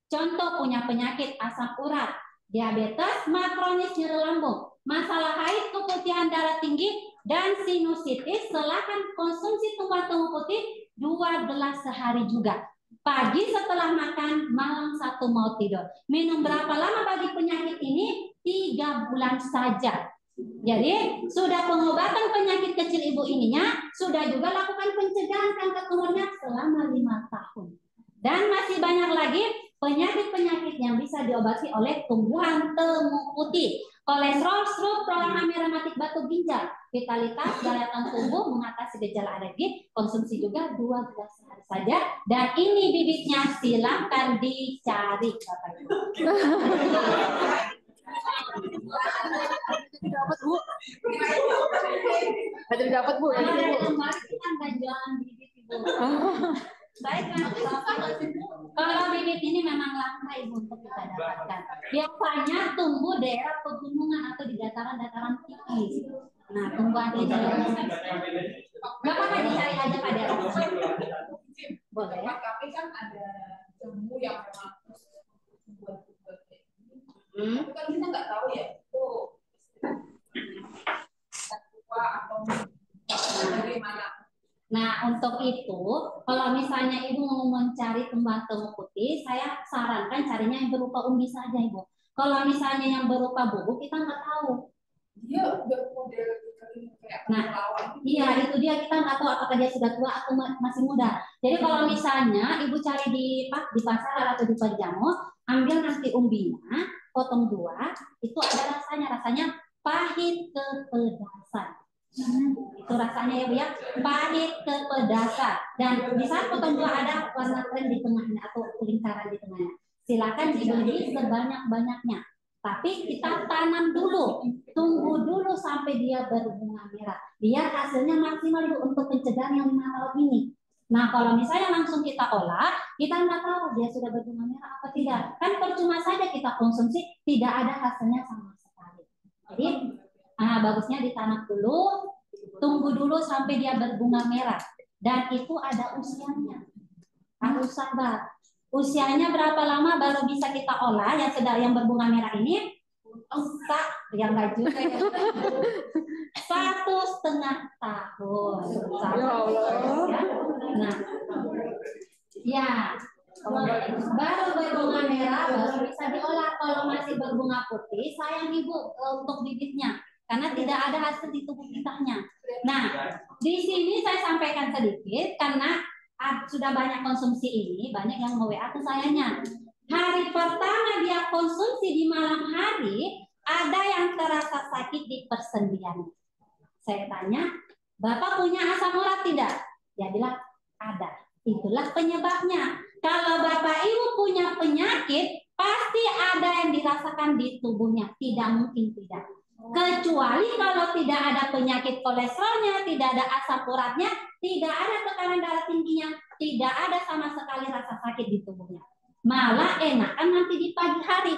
Contoh punya penyakit asam urat, diabetes, makronis nyeri lambung, masalah haid, keputihan darah tinggi, dan sinusitis. Silakan konsumsi tumbuhan tengah putih 2 gelas sehari juga. Pagi setelah makan, malam 1 mau tidur. Minum berapa lama bagi penyakit ini? 3 bulan saja. Jadi sudah pengobatan penyakit kecil Ibu ininya, sudah juga lakukan pencegahan kanker tumornya selama 5 tahun. Dan masih banyak lagi penyakit-penyakit yang bisa diobati oleh tumbuhan temu putih. Kolesterol, stroke, kelainan rematik batu ginjal, vitalitas, daya tahan tubuh, mengatasi gejala alergi, konsumsi juga 2 gelas sehari saja. Dan ini bibitnya, silakan dicari, Bapak Ibu. Dapat Bu. Ada dapat Bu. Kemarin kita nggak jualan bibit Ibu. Baik, kalau bibit ini memang langka Ibu untuk kita dapatkan. Biasanya tumbuh daerah pegunungan atau di dataran-dataran tinggi. Nah, tumbuhan ini nggak apa-apa dicari aja pada boleh. Tapi kan ada jambu yang memang buat tapi kan kita nggak tahu ya itu atau bagaimana. Nah, untuk itu, kalau misalnya Ibu mau mencari tumbuhan tengah putih, saya sarankan carinya yang berupa umbi saja, Ibu. Kalau misalnya yang berupa bubuk, kita nggak tahu. Dia udah model kayak iya, itu dia, kita nggak tahu apakah dia sudah tua atau masih muda. Jadi kalau misalnya Ibu cari di pasar atau di Pajamu, ambil nanti umbinya, potong 2, itu ada rasanya pahit kepedasan. Itu rasanya ya Bu ya, pahit kepedasan. Dan di saat potong 2 ada warna krem di tengahnya atau lingkaran di tengahnya. Silakan dibeli sebanyak-banyaknya. Tapi kita tanam dulu, tunggu dulu sampai dia berbunga merah. Biar hasilnya maksimal Bu untuk pencegahan yang 5 tahun ini. Nah, kalau misalnya langsung kita olah, kita nggak tahu dia sudah berbunga merah apa tidak. Kan percuma saja kita konsumsi, tidak ada hasilnya sama sekali. Jadi, bagusnya ditanam dulu, tunggu dulu sampai dia berbunga merah. Dan itu ada usianya. Harus sabar. Usianya berapa lama baru bisa kita olah yang berbunga merah ini? Yang nggak juga ya. 1,5 tahun. Nah, ya, baru berbunga merah baru bisa diolah. Kalau masih berbunga putih, sayang Ibu untuk bibitnya, karena tidak ada hasil di tubuh kitanya. Nah, di sini saya sampaikan sedikit karena sudah banyak konsumsi ini, banyak yang nge-WA ke sayanya. Hari pertama dia konsumsi di malam hari, ada yang terasa sakit di persendian. Saya tanya, Bapak punya asam urat tidak? Dia bilang, ada. Itulah penyebabnya. Kalau Bapak Ibu punya penyakit, pasti ada yang dirasakan di tubuhnya. Tidak mungkin tidak. Kecuali kalau tidak ada penyakit kolesterolnya, tidak ada asam uratnya, tidak ada tekanan darah tingginya, tidak ada sama sekali rasa sakit di tubuhnya. Malah enakan nanti di pagi hari.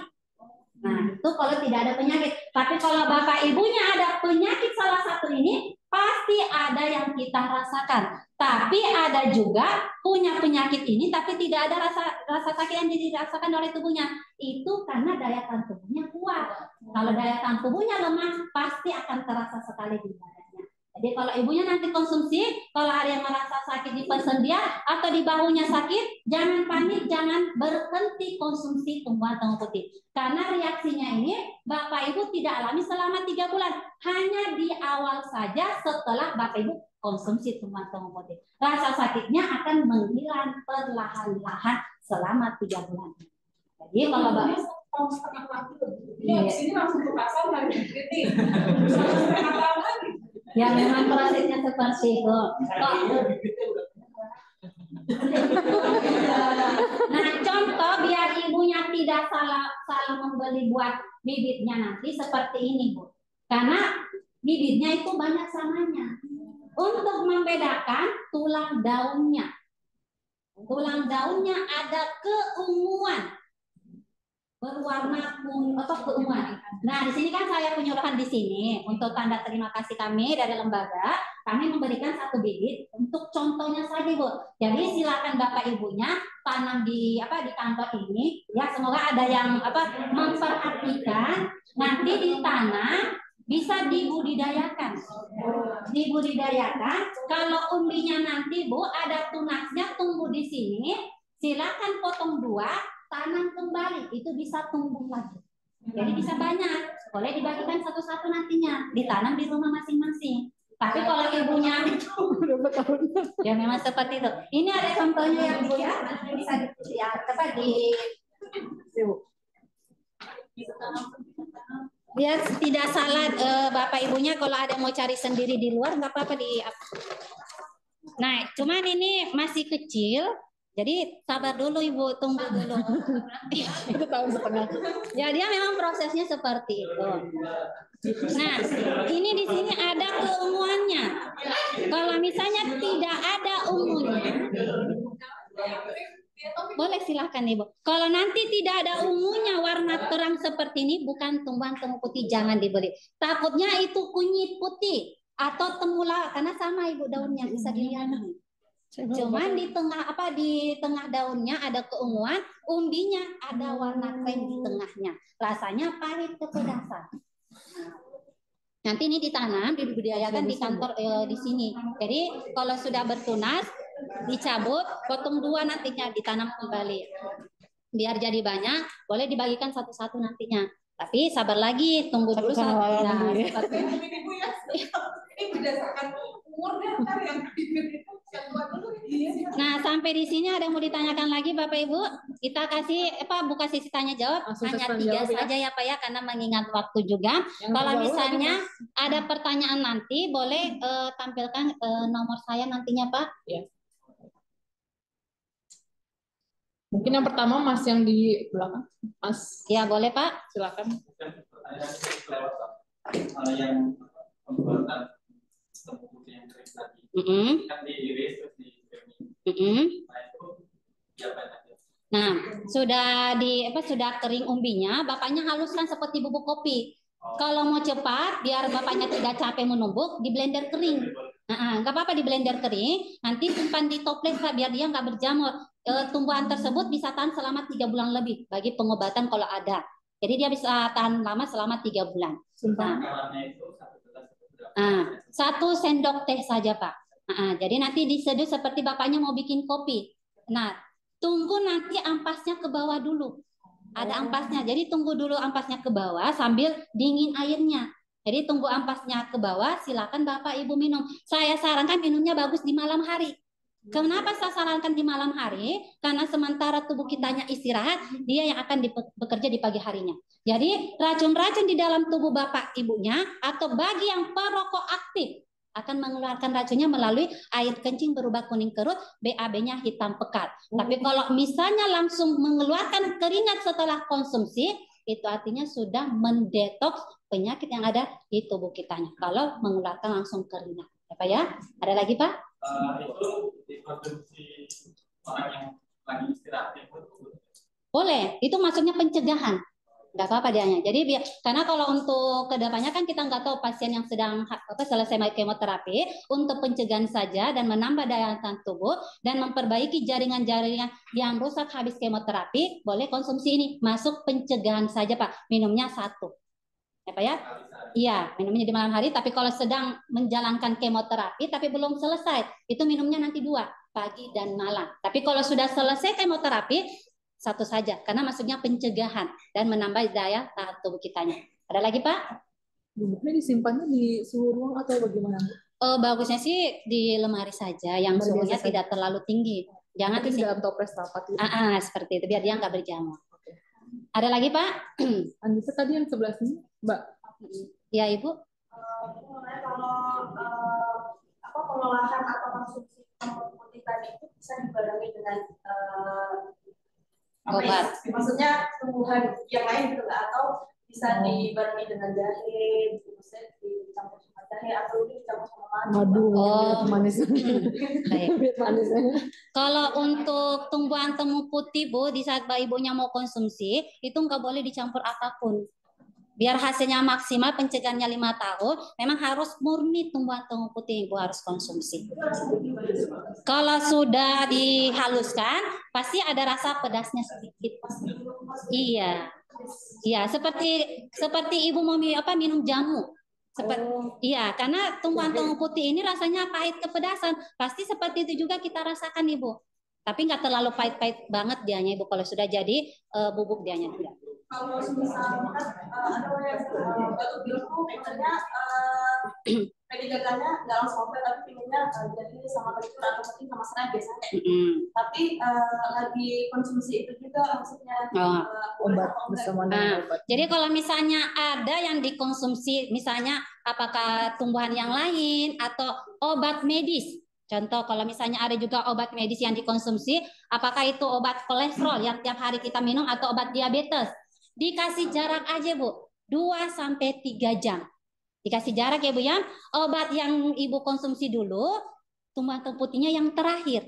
Nah, itu kalau tidak ada penyakit. Tapi kalau Bapak Ibunya ada penyakit salah satu ini, pasti ada ada yang kita rasakan. Tapi ada juga punya penyakit ini tapi tidak ada rasa sakit yang dirasakan oleh tubuhnya. Itu karena daya tahan tubuhnya kuat. Kalau daya tahan tubuhnya lemah, pasti akan terasa sekali di badannya. Jadi kalau ibunya nanti konsumsi, kalau ada yang merasa sakit di persendian atau di bahunya sakit, jangan panik, jangan berhenti konsumsi tumbuhan temu putih. Karena reaksinya ini Bapak Ibu tidak alami selama 3 bulan. Hanya di awal saja setelah Bapak Ibu konsumsi tumbuhan temu putih. Rasa sakitnya akan menghilang perlahan-lahan selama 3 bulan. Jadi kalau Bapak tahun setengah lagi di sini langsung ke pasar lagi kritik. Setengah tahun lagi. ya memang prosesnya seperti itu. Nah, contoh biar ibunya tidak salah membeli buat bibitnya nanti seperti ini, Bu. Karena bibitnya itu banyak samanya. Untuk membedakan tulang daunnya. Tulang daunnya ada keunguan. Berwarna kuning atau keunguan. Nah, di sini kan saya penyuluhan di sini untuk tanda terima kasih kami dari lembaga. Kami memberikan 1 bibit untuk contohnya saja, Bu. Jadi silakan Bapak Ibunya tanam di kantor ini. Ya, semoga ada yang memperhatikan. Nanti ditanam bisa dibudidayakan. Kalau umbinya nanti, Bu, ada tunasnya tumbuh di sini. Silakan potong 2. Tanam kembali, itu bisa tumbuh lagi. Jadi bisa banyak, boleh dibagikan satu-satu nantinya, ditanam di rumah masing-masing. Tapi kalau ibunya, ya memang seperti itu. Ini ada contohnya ya Bu ya, bisa biar tidak salah Bapak Ibunya kalau ada mau cari sendiri di luar nggak apa-apa di. Nah, cuman ini masih kecil. Jadi sabar dulu Ibu, tunggu dulu. Itu tahun setengah. Ya dia memang prosesnya seperti itu. Nah, ini di sini ada keunguannya. Kalau misalnya tidak ada ungunya, boleh silakan Ibu. Kalau nanti tidak ada ungunya warna terang seperti ini, bukan tumbuhan temu putih, jangan dibeli. Takutnya itu kunyit putih atau temulawak karena sama Ibu daunnya bisa dilihat. Cuman di tengah daunnya ada keunguan, umbinya ada warna krem di tengahnya. Rasanya pahit kepedasan. Nanti ini ditanam, dibudidayakan di kantor di sini. Jadi kalau sudah bertunas, dicabut, potong 2 nantinya ditanam kembali. Biar jadi banyak, boleh dibagikan satu-satu nantinya. Tapi sabar lagi, tunggu dulu Ini berdasarkan umur dan yang bibit itu. Nah, sampai di sini ada yang mau ditanyakan lagi Bapak Ibu? Kita kasih buka sesi tanya jawab hanya 3 saja ya Pak ya, karena mengingat waktu juga. Kalau misalnya ada pertanyaan nanti boleh tampilkan nomor saya nantinya Pak. Ya. Mungkin yang pertama Mas yang di belakang. Mas. Ya, boleh Pak. Silakan. Yang pembuatan temu putih yang kering tadi. Kan diiris terus Nah, sudah kering umbinya, bapaknya haluskan seperti bubuk kopi. Kalau mau cepat, biar bapaknya tidak capek menumbuk, di blender kering. Nggak apa-apa di blender kering, nanti simpan di toples biar dia nggak berjamur. Tumbuhan tersebut bisa tahan selama 3 bulan lebih bagi pengobatan kalau ada. Jadi dia bisa tahan lama selama 3 bulan. Nah, 1 sendok teh saja Pak. Jadi nanti diseduh seperti bapaknya mau bikin kopi. Nah, tunggu nanti ampasnya ke bawah dulu. Ada ampasnya, jadi tunggu dulu ampasnya ke bawah sambil dingin airnya. Jadi tunggu ampasnya ke bawah, silakan Bapak Ibu minum. Saya sarankan minumnya bagus di malam hari. Kenapa saya sarankan di malam hari? Karena sementara tubuh kitanya istirahat, dia yang akan bekerja di pagi harinya. Jadi racun-racun di dalam tubuh Bapak Ibunya atau bagi yang perokok aktif akan mengeluarkan racunnya melalui air kencing berubah kuning kerut, BAB-nya hitam pekat. Tapi kalau misalnya langsung mengeluarkan keringat setelah konsumsi, itu artinya sudah mendetoks penyakit yang ada di tubuh kitanya. Kalau mengeluarkan langsung keringat. Ya Pak ya? Ada lagi Pak? Itu dikonsumsi orang yang lagi istirahat. Boleh, itu maksudnya pencegahan. Nggak apa-apa dianya. Jadi karena kalau untuk kedepannya kan kita nggak tahu pasien yang sedang selesai kemoterapi, untuk pencegahan saja dan menambah daya tahan tubuh dan memperbaiki jaringan-jaringan yang rusak habis kemoterapi, boleh konsumsi ini. Masuk pencegahan saja Pak. Minumnya 1. Ya Pak ya? Iya, minumnya di malam hari. Tapi kalau sedang menjalankan kemoterapi tapi belum selesai, itu minumnya nanti 2, pagi dan malam. Tapi kalau sudah selesai kemoterapi, 1 saja, karena maksudnya pencegahan dan menambah daya tahan tubuh kitanya. Ada lagi Pak? Bubuknya disimpannya di suhu ruang atau bagaimana? Bagusnya sih di lemari saja, yang suhunya tidak terlalu tinggi. Jangan di dalam toples rapat. Seperti itu, biar dia nggak berjamur. Ada lagi Pak? Anissa tadi yang sebelah sini, Mbak. Ya Ibu. Kalau pengolahan atau konsumsi putih tadi itu bisa dibarengi dengan obat. Maksudnya tumbuhan yang lain gitu nggak, atau bisa dibarengi dengan jahe, bisa dicampur sama jahe atau dicampur sama madu. Manis. Manis. Kalau untuk tumbuhan temu putih Bu, di saat ibunya mau konsumsi itu nggak boleh dicampur apapun. Biar hasilnya maksimal, pencegahannya 5 tahun, memang harus murni tumbuhan temu putih Ibu harus konsumsi. Kalau sudah dihaluskan, pasti ada rasa pedasnya sedikit. Iya. Iya, seperti Ibu mau minum jamu. Iya, karena tumbuhan temu putih ini rasanya pahit kepedasan. Pasti seperti itu juga kita rasakan Ibu. Tapi nggak terlalu pahit-pahit banget dianya Ibu. Kalau sudah jadi bubuk dianya juga. Kalau misalnya ada yang batuk pilek pengennya penjagannya nggak langsung obat, tapi pengennya jadi sama kencur atau mungkin sama serai biasanya. Tapi lagi konsumsi itu juga maksudnya obat bersama obat. Jadi kalau misalnya ada yang dikonsumsi, misalnya apakah tumbuhan yang lain atau obat medis. Contoh kalau misalnya ada juga obat medis yang dikonsumsi, apakah itu obat kolesterol yang tiap hari kita minum atau obat diabetes. Dikasih jarak aja Bu, 2-3 jam. Dikasih jarak ya Bu ya. Obat yang Ibu konsumsi dulu, tumbuhan temu putihnya yang terakhir.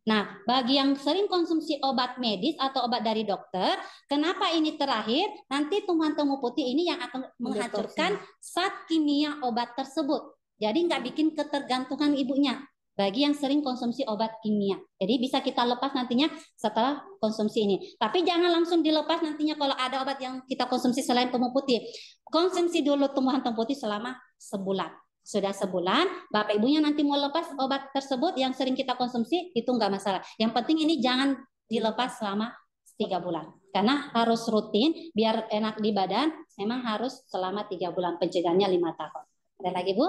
Nah, bagi yang sering konsumsi obat medis atau obat dari dokter, kenapa ini terakhir? Nanti tumbuhan temu putih ini yang akan menghancurkan zat kimia obat tersebut. Jadi nggak bikin ketergantungan ibunya. Bagi yang sering konsumsi obat kimia. Jadi bisa kita lepas nantinya setelah konsumsi ini. Tapi jangan langsung dilepas nantinya kalau ada obat yang kita konsumsi selain temu putih. Konsumsi dulu tumbuhan temu putih selama sebulan. Sudah sebulan, Bapak Ibunya nanti mau lepas obat tersebut yang sering kita konsumsi, itu nggak masalah. Yang penting ini jangan dilepas selama 3 bulan. Karena harus rutin, biar enak di badan, memang harus selama 3 bulan. Pencegahannya 5 tahun. Ada lagi Bu?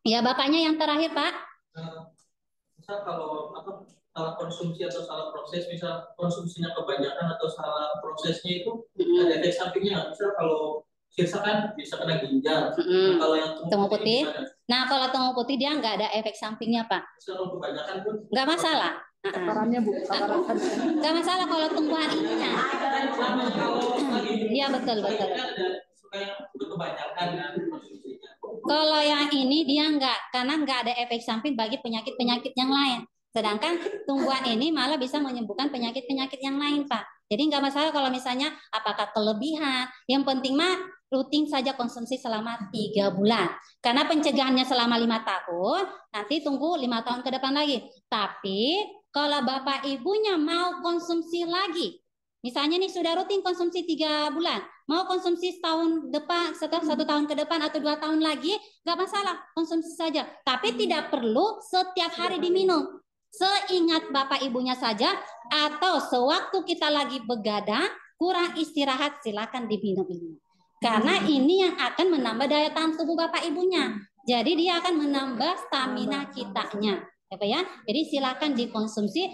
Ya Bapaknya yang terakhir Pak. Misal kalau salah konsumsi atau salah proses, misal konsumsinya kebanyakan atau salah prosesnya itu ada efek sampingnya nggak? Misal kalau sirsa kan bisa kena ginjal. Kalau yang temu putih, nah kalau temu putih dia nggak ada efek sampingnya Pak. Misal kalau kebanyakan pun nggak masalah. Takarannya Bu, nggak masalah kalau tumbuhan ininya. Iya betul. Kebanyakan konsumsinya. Kalau yang ini dia nggak, karena nggak ada efek samping bagi penyakit-penyakit yang lain. Sedangkan tumbuhan ini malah bisa menyembuhkan penyakit-penyakit yang lain, Pak. Jadi nggak masalah kalau misalnya apakah kelebihan. Yang penting mah rutin saja konsumsi selama 3 bulan. Karena pencegahannya selama 5 tahun, nanti tunggu 5 tahun ke depan lagi. Tapi kalau Bapak Ibunya mau konsumsi lagi, misalnya nih sudah rutin konsumsi 3 bulan, mau konsumsi setahun depan, setelah 1 tahun ke depan atau 2 tahun lagi, nggak masalah, konsumsi saja. Tapi tidak perlu setiap hari diminum. Seingat Bapak Ibunya saja, atau sewaktu kita lagi begadang, kurang istirahat, silakan diminum ini. Karena ini yang akan menambah daya tahan tubuh Bapak Ibunya. Jadi dia akan menambah stamina kitanya. Ya? Jadi silakan dikonsumsi.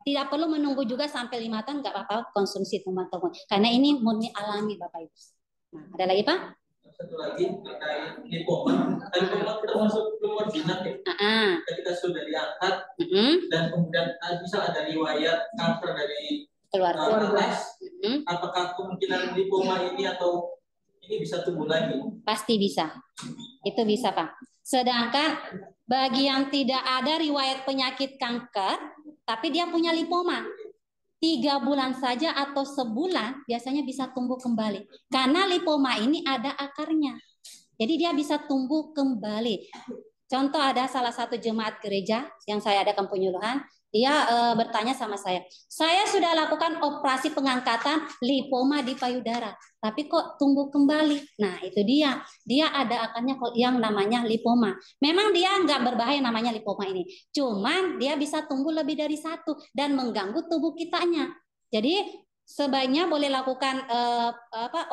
Tidak perlu menunggu juga sampai 5 tahun, nggak apa-apa konsumsi teman-teman. Karena ini murni alami Bapak Ibu. Nah, ada lagi Pak? Satu lagi terkait lipoma. Lipoma kita masuk nomor jinak ya. Ketika sudah diangkat dan kemudian bisa ada riwayat kanker dari keluarga. Apakah kemungkinan lipoma ini atau ini bisa tumbuh lagi? Pasti bisa. Itu bisa Pak. Sedangkan bagi yang tidak ada riwayat penyakit kanker, tapi dia punya lipoma, 3 bulan saja atau sebulan biasanya bisa tumbuh kembali. Karena lipoma ini ada akarnya. Jadi dia bisa tumbuh kembali. Contoh ada salah satu jemaat gereja yang saya adakan penyuluhan, dia bertanya sama saya sudah lakukan operasi pengangkatan lipoma di payudara, tapi kok tumbuh kembali. Nah itu dia ada akarnya yang namanya lipoma. Memang dia nggak berbahaya namanya lipoma ini, cuman dia bisa tumbuh lebih dari satu dan mengganggu tubuh kitanya. Jadi sebaiknya boleh lakukan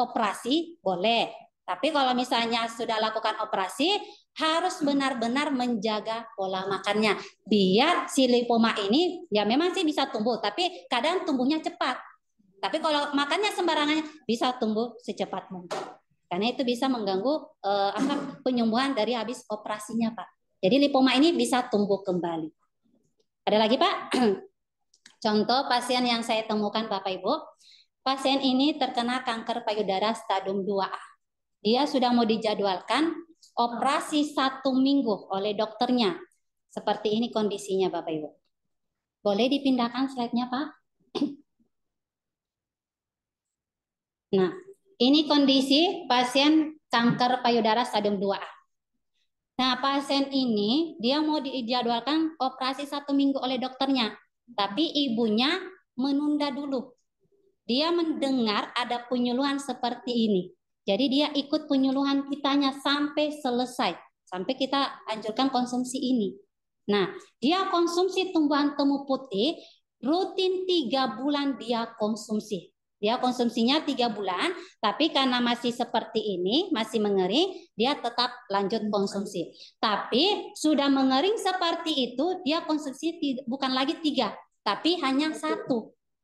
operasi, boleh. Tapi kalau misalnya sudah lakukan operasi, harus benar-benar menjaga pola makannya. Biar si lipoma ini, ya memang sih bisa tumbuh, tapi kadang tumbuhnya cepat. Tapi kalau makannya sembarangan, bisa tumbuh secepat mungkin. Karena itu bisa mengganggu penyembuhan dari habis operasinya, Pak. Jadi lipoma ini bisa tumbuh kembali. Ada lagi, Pak? Contoh pasien yang saya temukan, Bapak Ibu. Pasien ini terkena kanker payudara stadium 2A. Dia sudah mau dijadwalkan operasi 1 minggu oleh dokternya. Seperti ini kondisinya Bapak Ibu. Boleh dipindahkan slide-nya Pak? Nah, ini kondisi pasien kanker payudara stadium 2A. Nah, pasien ini dia mau dijadwalkan operasi 1 minggu oleh dokternya. Tapi ibunya menunda dulu. Dia mendengar ada penyuluhan seperti ini. Jadi dia ikut penyuluhan kitanya sampai selesai. Sampai kita anjurkan konsumsi ini. Nah, dia konsumsi tumbuhan temu putih, rutin 3 bulan dia konsumsi. Dia konsumsinya 3 bulan, tapi karena masih seperti ini, masih mengering, dia tetap lanjut konsumsi. Tapi sudah mengering seperti itu, dia konsumsi bukan lagi 3, tapi hanya 1.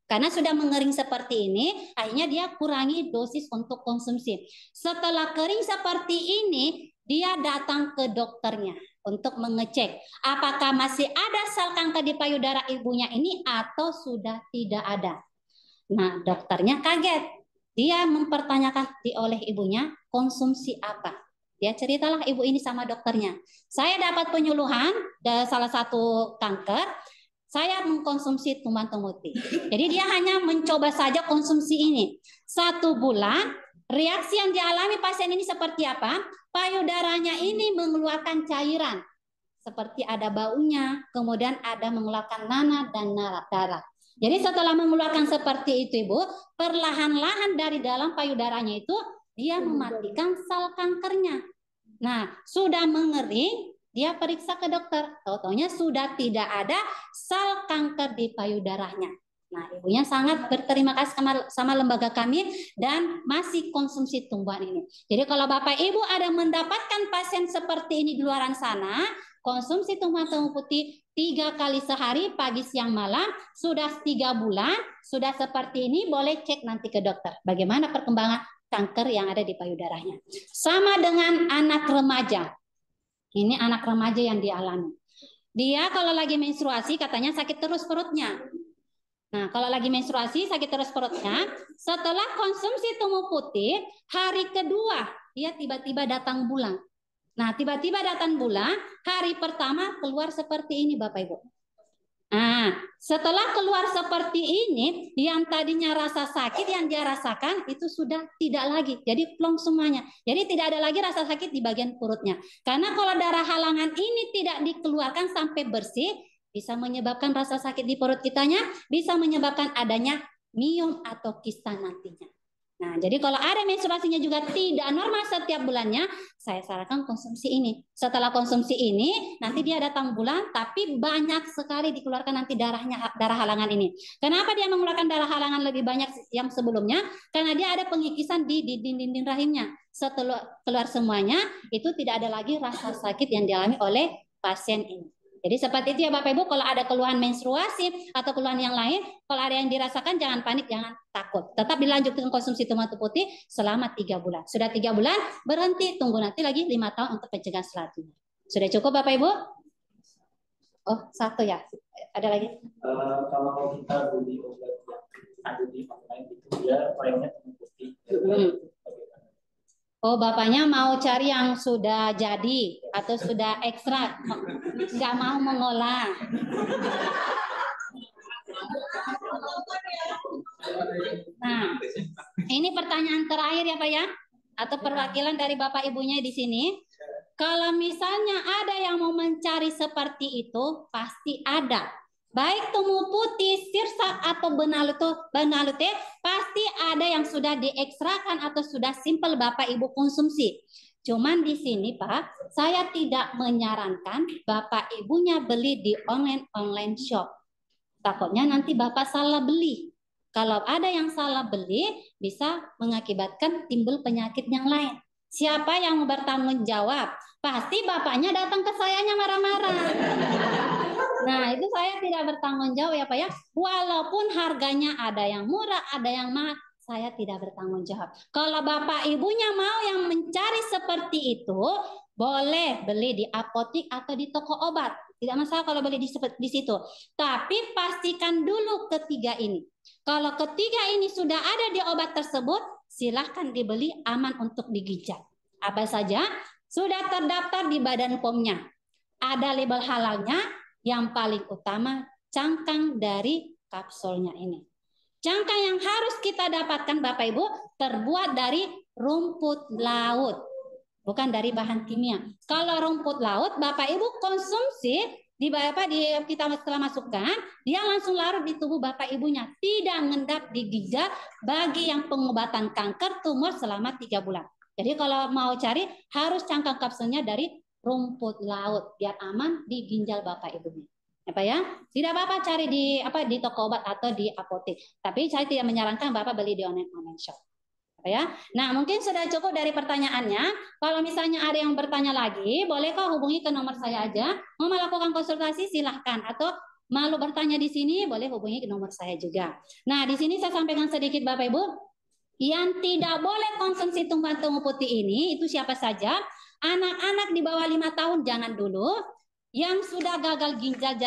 Karena sudah mengering seperti ini, akhirnya dia kurangi dosis untuk konsumsi. Setelah kering seperti ini, dia datang ke dokternya untuk mengecek apakah masih ada sel kanker di payudara ibunya ini atau sudah tidak ada. Nah, dokternya kaget. Dia mempertanyakan oleh ibunya konsumsi apa. Dia ceritalah ibu ini sama dokternya. Saya dapat penyuluhan dari salah satu kanker. Saya mengkonsumsi tumbuhan putih. Jadi dia hanya mencoba saja konsumsi ini. 1 bulan, reaksi yang dialami pasien ini seperti apa? Payudaranya ini mengeluarkan cairan. Seperti ada baunya, kemudian ada mengeluarkan nanah dan darah. Jadi setelah mengeluarkan seperti itu Ibu, perlahan-lahan dari dalam payudaranya itu, dia mematikan sel kankernya. Nah, sudah mengering, dia periksa ke dokter, tahu-taunya sudah tidak ada sel kanker di payudaranya. Nah, ibunya sangat berterima kasih sama lembaga kami dan masih konsumsi tumbuhan ini. Jadi kalau Bapak Ibu ada mendapatkan pasien seperti ini di luar sana, konsumsi tumbuhan putih 3 kali sehari, pagi, siang, malam, sudah 3 bulan, sudah seperti ini, boleh cek nanti ke dokter. Bagaimana perkembangan kanker yang ada di payudaranya. Sama dengan anak remaja. Ini anak remaja yang dialami. Dia kalau lagi menstruasi katanya sakit terus perutnya. Nah, kalau lagi menstruasi sakit terus perutnya, setelah konsumsi tumbuh putih, hari kedua dia tiba-tiba datang bulan. Nah, tiba-tiba datang bulan, hari pertama keluar seperti ini Bapak Ibu. Nah, setelah keluar seperti ini, yang tadinya rasa sakit yang dia rasakan itu sudah tidak lagi. Jadi plong semuanya. Jadi tidak ada lagi rasa sakit di bagian perutnya. Karena kalau darah halangan ini tidak dikeluarkan sampai bersih, bisa menyebabkan rasa sakit di perut kitanya, bisa menyebabkan adanya miom atau kista nantinya. Nah, jadi kalau ada menstruasinya juga tidak normal setiap bulannya, saya sarankan konsumsi ini. Setelah konsumsi ini, nanti dia datang bulan, tapi banyak sekali dikeluarkan nanti darah halangan ini. Kenapa dia mengeluarkan darah halangan lebih banyak yang sebelumnya? Karena dia ada pengikisan di dinding rahimnya. Setelah keluar semuanya, itu tidak ada lagi rasa sakit yang dialami oleh pasien ini. Jadi seperti itu ya Bapak Ibu, kalau ada keluhan menstruasi atau keluhan yang lain, kalau ada yang dirasakan jangan panik, jangan takut. Tetap dilanjutkan konsumsi tomat putih selama 3 bulan. Sudah 3 bulan, berhenti, tunggu nanti lagi 5 tahun untuk pencegahan selanjutnya. Sudah cukup Bapak Ibu? Oh, 1 ya. Ada lagi? Kalau kita beli obat yang ada di online itu dia mainnya tomat putih. Oh, Bapaknya mau cari yang sudah jadi atau sudah ekstrak, nggak mau mengolah. Nah, ini pertanyaan terakhir ya Pak ya, atau perwakilan dari Bapak Ibunya di sini. Kalau misalnya ada yang mau mencari seperti itu, pasti ada. Baik tumu putih, sirsak atau benalute, pasti ada yang sudah diekstrakan atau sudah simpel Bapak Ibu konsumsi. Cuman di sini Pak, saya tidak menyarankan Bapak Ibunya beli di online shop. Takutnya nanti Bapak salah beli. Kalau ada yang salah beli, bisa mengakibatkan timbul penyakit yang lain. Siapa yang bertanggung jawab? Pasti bapaknya datang ke sayanya marah-marah. Nah, itu saya tidak bertanggung jawab ya Pak ya. Walaupun harganya ada yang murah, ada yang mahal, saya tidak bertanggung jawab. Kalau bapak ibunya mau yang mencari seperti itu, boleh beli di apotik atau di toko obat. Tidak masalah kalau beli di situ. Tapi pastikan dulu ketiga ini. Kalau ketiga ini sudah ada di obat tersebut, silahkan dibeli, aman untuk diginjal. Apa saja? Sudah terdaftar di Badan POM-nya. Ada label halalnya, yang paling utama cangkang dari kapsulnya ini. Cangkang yang harus kita dapatkan Bapak Ibu terbuat dari rumput laut, bukan dari bahan kimia. Kalau rumput laut Bapak Ibu konsumsi kita setelah masukkan, dia langsung larut di tubuh Bapak Ibunya, tidak ngendap di ginjal bagi yang pengobatan kanker tumor selama 3 bulan. Jadi kalau mau cari harus cangkang kapsulnya dari rumput laut biar aman di ginjal Bapak Ibunya. Apa ya? Tidak apa-apa cari di toko obat atau di apotek. Tapi saya tidak menyarankan Bapak beli di online shop. Apa ya? Nah, mungkin sudah cukup dari pertanyaannya. Kalau misalnya ada yang bertanya lagi, bolehkah hubungi ke nomor saya aja. Mau melakukan konsultasi silahkan, atau malu bertanya di sini boleh hubungi ke nomor saya juga. Nah, di sini saya sampaikan sedikit Bapak Ibu, yang tidak boleh konsumsi tumbuhan-tumbuh putih ini itu siapa saja? Anak-anak di bawah 5 tahun jangan dulu. Yang sudah gagal ginjal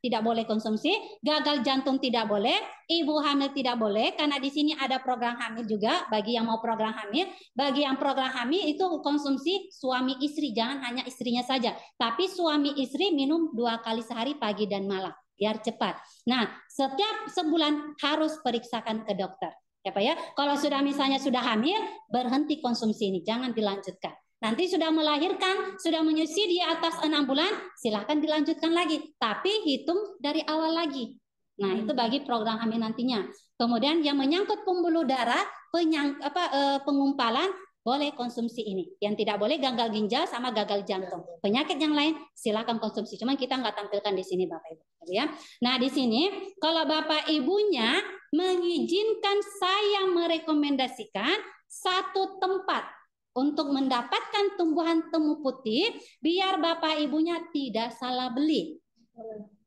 tidak boleh konsumsi, gagal jantung tidak boleh, ibu hamil tidak boleh, karena di sini ada program hamil juga bagi yang mau program hamil. Bagi yang program hamil itu konsumsi suami istri, jangan hanya istrinya saja, tapi suami istri minum 2 kali sehari pagi dan malam biar cepat. Nah, setiap sebulan harus periksakan ke dokter. Ya Pak ya, kalau sudah misalnya sudah hamil, berhenti konsumsi ini, jangan dilanjutkan. Nanti sudah melahirkan, sudah menyusui di atas 6 bulan, silahkan dilanjutkan lagi. Tapi hitung dari awal lagi. Nah, itu bagi program hamil nantinya. Kemudian yang menyangkut pembuluh darah, pengumpalan, boleh konsumsi ini. Yang tidak boleh gagal ginjal sama gagal jantung. Penyakit yang lain silahkan konsumsi. Cuman kita nggak tampilkan di sini Bapak Ibu. Ya. Nah, di sini kalau Bapak Ibunya mengizinkan saya merekomendasikan satu tempat untuk mendapatkan tumbuhan temu putih, biar Bapak Ibunya tidak salah beli.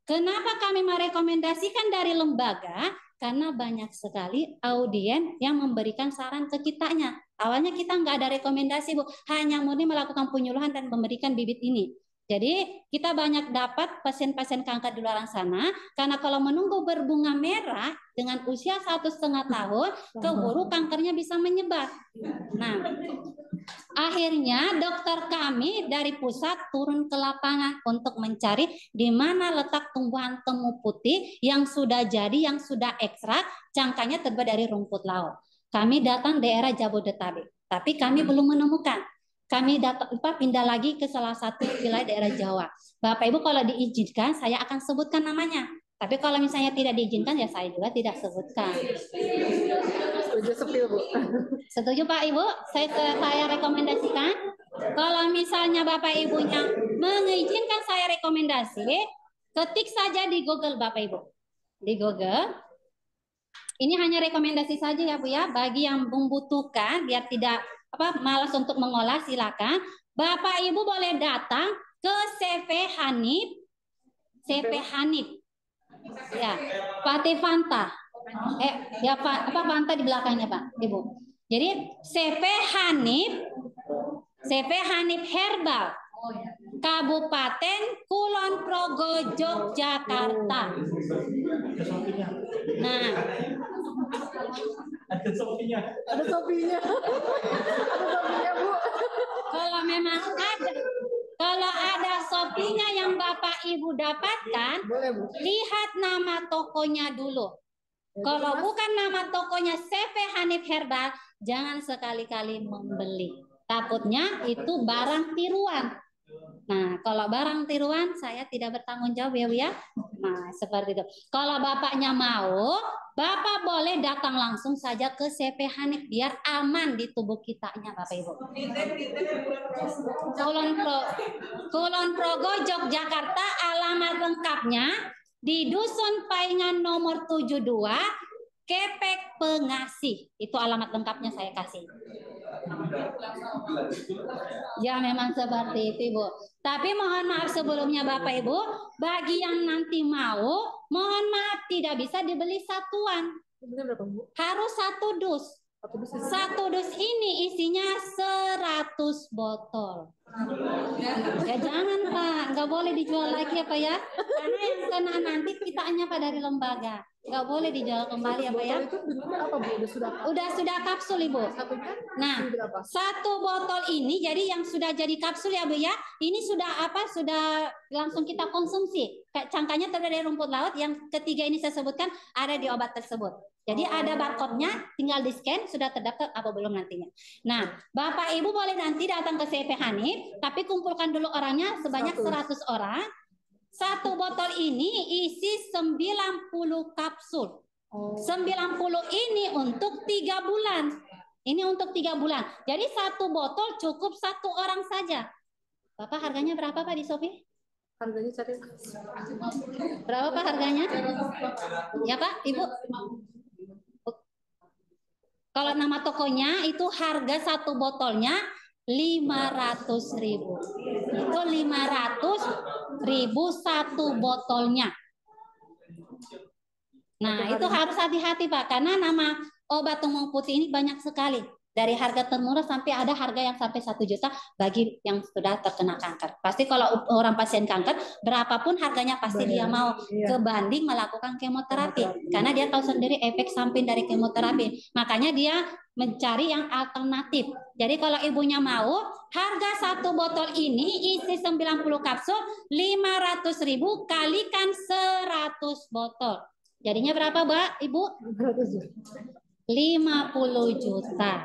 Kenapa kami merekomendasikan dari lembaga? Karena banyak sekali audien yang memberikan saran ke kitanya. Awalnya kita nggak ada rekomendasi, Bu. Hanya murni melakukan penyuluhan dan memberikan bibit ini. Jadi kita banyak dapat pasien-pasien kanker di luar sana, karena kalau menunggu berbunga merah dengan usia 1,5 tahun, keburu kankernya bisa menyebar. Nah, akhirnya dokter kami dari pusat turun ke lapangan untuk mencari di mana letak tumbuhan temu putih yang sudah jadi, yang sudah ekstrak, cangkangnya terbuat dari rumput laut. Kami datang daerah Jabodetabek, tapi kami belum menemukan. Kami pindah lagi ke salah satu wilayah daerah Jawa. Bapak Ibu kalau diizinkan saya akan sebutkan namanya. Tapi kalau misalnya tidak diizinkan ya saya juga tidak sebutkan. Setuju sepil Bu. Setuju Pak Ibu? Saya rekomendasikan. Kalau misalnya Bapak Ibunya mengizinkan saya rekomendasi, ketik saja di Google Bapak Ibu. Di Google. Ini hanya rekomendasi saja ya Bu ya. Bagi yang membutuhkan biar tidak malas untuk mengolah, silakan. Bapak Ibu boleh datang ke CV Hanif. Ya, Pate Fanta. Ya Pak, Fanta di belakangnya Pak, Ibu. Jadi CV Hanif Herbal. Kabupaten Kulon Progo, Yogyakarta. Nah, ada sopinya. Ada sopinya. Ada sopinya Bu. Kalau memang kalau ada sopinya yang Bapak Ibu dapatkan, boleh, Bu. Lihat nama tokonya dulu. Kalau bukan nama tokonya CV Hanif Herbal, jangan sekali-kali membeli. Takutnya itu barang tiruan. Nah, kalau barang tiruan saya tidak bertanggung jawab ya Bu ya. Nah, seperti itu. Kalau Bapaknya mau, Bapak boleh datang langsung saja ke CV Hanif biar aman di tubuh kitanya Bapak Ibu. Kulon Progo, Yogyakarta, alamat lengkapnya di Dusun Paingan nomor 72, Kepek Pengasih. Itu alamat lengkapnya saya kasih. Ya memang seperti itu Ibu. Tapi mohon maaf sebelumnya Bapak Ibu, bagi yang nanti mau, mohon maaf tidak bisa dibeli satuan. Harus satu dus. Satu dus ini isinya 100 botol. Ya jangan Pak, nggak boleh dijual lagi ya Pak ya. Karena yang kena nanti kitanya Pak dari lembaga. Nggak boleh dijual kembali ya Pak ya. Itu bentuknya apa Bu? Sudah kapsul Ibu. Nah, satu botol ini jadi yang sudah jadi kapsul ya Bu ya. Ini sudah sudah langsung kita konsumsi. Kayak cangkanya terdiri dari rumput laut. Yang ketiga ini saya sebutkan ada di obat tersebut. Jadi ada barcode-nya, tinggal di-scan, sudah terdaftar apa belum nantinya. Nah, Bapak Ibu boleh nanti datang ke CV Hanif, tapi kumpulkan dulu orangnya sebanyak 100 orang. Satu botol ini isi 90 kapsul. 90 ini untuk 3 bulan. Ini untuk 3 bulan. Jadi satu botol cukup 1 orang saja. Bapak harganya berapa Pak di Shopee? Harganya cari. Berapa Pak harganya? Ya Pak, Ibu. Kalau nama tokonya itu harga satu botolnya 500.000. Itu 500.000 satu botolnya. Nah, itu harus hati-hati Pak, karena nama obat tumor putih ini banyak sekali. Dari harga termurah sampai ada harga yang sampai 1 juta bagi yang sudah terkena kanker. Pasti kalau orang pasien kanker, berapapun harganya pasti dia mau kebanding melakukan kemoterapi. Karena dia tahu sendiri efek samping dari kemoterapi. Makanya dia mencari yang alternatif. Jadi kalau ibunya mau, harga satu botol ini isi 90 kapsul, 500.000 kalikan 100 botol. Jadinya berapa Mbak, Ibu? 50 juta.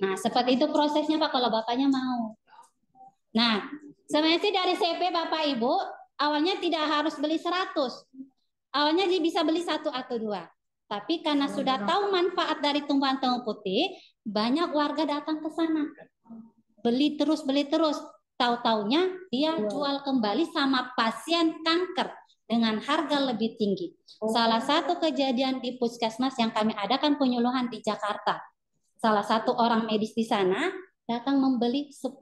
Nah, seperti itu prosesnya Pak kalau Bapaknya mau. Nah, sebenarnya sih dari CP Bapak Ibu, awalnya tidak harus beli 100. Awalnya dia bisa beli 1 atau 2. Tapi karena sudah tahu manfaat dari tumbuhan tumor putih, banyak warga datang ke sana. Beli terus. Tahu-taunya dia jual kembali sama pasien kanker dengan harga lebih tinggi. Salah satu kejadian di puskesmas yang kami adakan penyuluhan di Jakarta. Salah satu orang medis di sana datang membeli 10.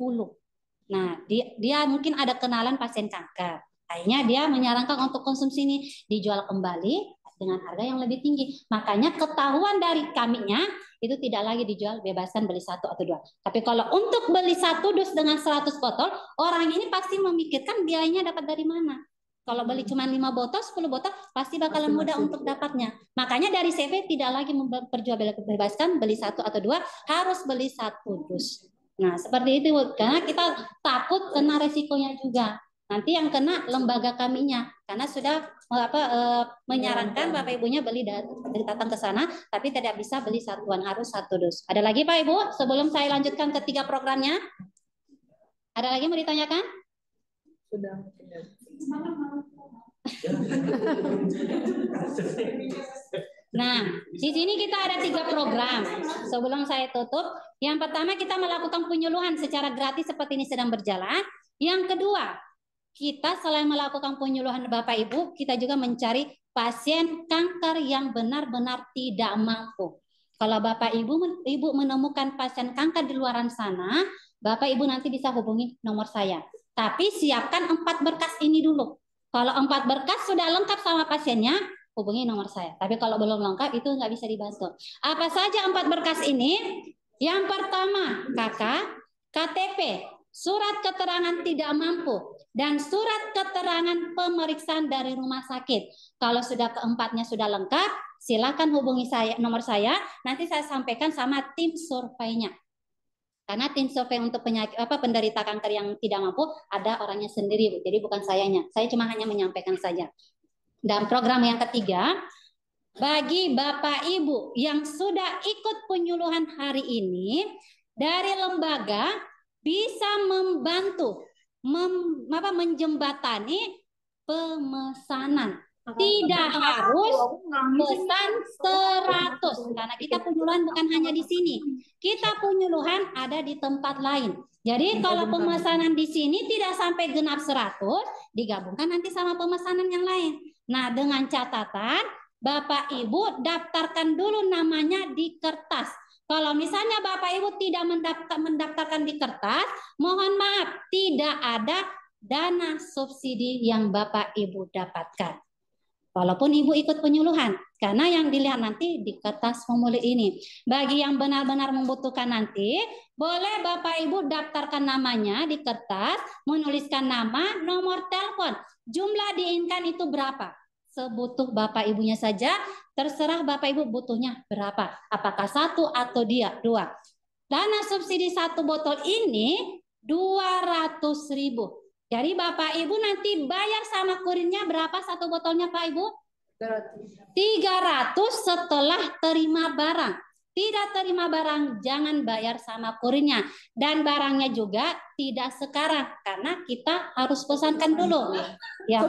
Nah, dia mungkin ada kenalan pasien kanker. Akhirnya dia menyarankan untuk konsumsi ini dijual kembali dengan harga yang lebih tinggi. Makanya ketahuan dari kaminya itu tidak lagi dijual, bebaskan beli 1 atau 2. Tapi kalau untuk beli 1 dus dengan 100 botol, orang ini pasti memikirkan biayanya dapat dari mana. Kalau beli cuma 5 botol, 10 botol, pasti bakalan mudah untuk dapatnya. Makanya dari CV tidak lagi bebaskan beli 1 atau 2, harus beli 1 dus. Nah, seperti itu, karena kita takut kena resikonya juga. Nanti yang kena lembaga kaminya, karena sudah menyarankan Bapak Ibunya beli datang ke sana, tapi tidak bisa beli satuan, harus 1 dus. Ada lagi Pak Ibu, sebelum saya lanjutkan ke 3 programnya? Ada lagi mau ditanyakan? Sudah. Nah, di sini kita ada 3 program. Sebelum saya tutup, yang pertama kita melakukan penyuluhan secara gratis seperti ini sedang berjalan. Yang kedua, kita selain melakukan penyuluhan Bapak Ibu, kita juga mencari pasien kanker yang benar-benar tidak mampu. Kalau Bapak Ibu menemukan pasien kanker di luar sana, Bapak Ibu nanti bisa hubungi nomor saya. Tapi siapkan 4 berkas ini dulu. Kalau 4 berkas sudah lengkap sama pasiennya, hubungi nomor saya. Tapi kalau belum lengkap itu nggak bisa dibantu. Apa saja 4 berkas ini? Yang pertama, KTP, surat keterangan tidak mampu, dan surat keterangan pemeriksaan dari rumah sakit. Kalau sudah keempatnya sudah lengkap, silakan hubungi saya, nomor saya. Nanti saya sampaikan sama tim surveinya. Karena tim survei untuk penderita kanker yang tidak mampu ada orangnya sendiri, Bu. Jadi bukan sayanya. Saya cuma hanya menyampaikan saja. Dan program yang ketiga, bagi Bapak Ibu yang sudah ikut penyuluhan hari ini, dari lembaga bisa membantu menjembatani pemesanan. Tidak harus pesan 100 karena kita penyuluhan bukan hanya di sini. Kita penyuluhan ada di tempat lain. Jadi kalau pemesanan di sini tidak sampai genap 100, digabungkan nanti sama pemesanan yang lain. Nah, dengan catatan Bapak Ibu daftarkan dulu namanya di kertas. Kalau misalnya Bapak Ibu tidak mendaftarkan di kertas, mohon maaf, tidak ada dana subsidi yang Bapak Ibu dapatkan. Walaupun Ibu ikut penyuluhan, karena yang dilihat nanti di kertas formulir ini. Bagi yang benar-benar membutuhkan nanti, boleh Bapak Ibu daftarkan namanya di kertas, menuliskan nama, nomor telepon. Jumlah diinginkan itu berapa? Sebutuh Bapak Ibunya saja, terserah Bapak Ibu butuhnya berapa. Apakah 1 atau 2? Dana subsidi 1 botol ini 200.000. Jadi Bapak Ibu nanti bayar sama kurirnya berapa 1 botolnya Pak Ibu? 300 setelah terima barang. Tidak terima barang jangan bayar sama kurirnya. Dan barangnya juga tidak sekarang karena kita harus pesankan dulu. Ya,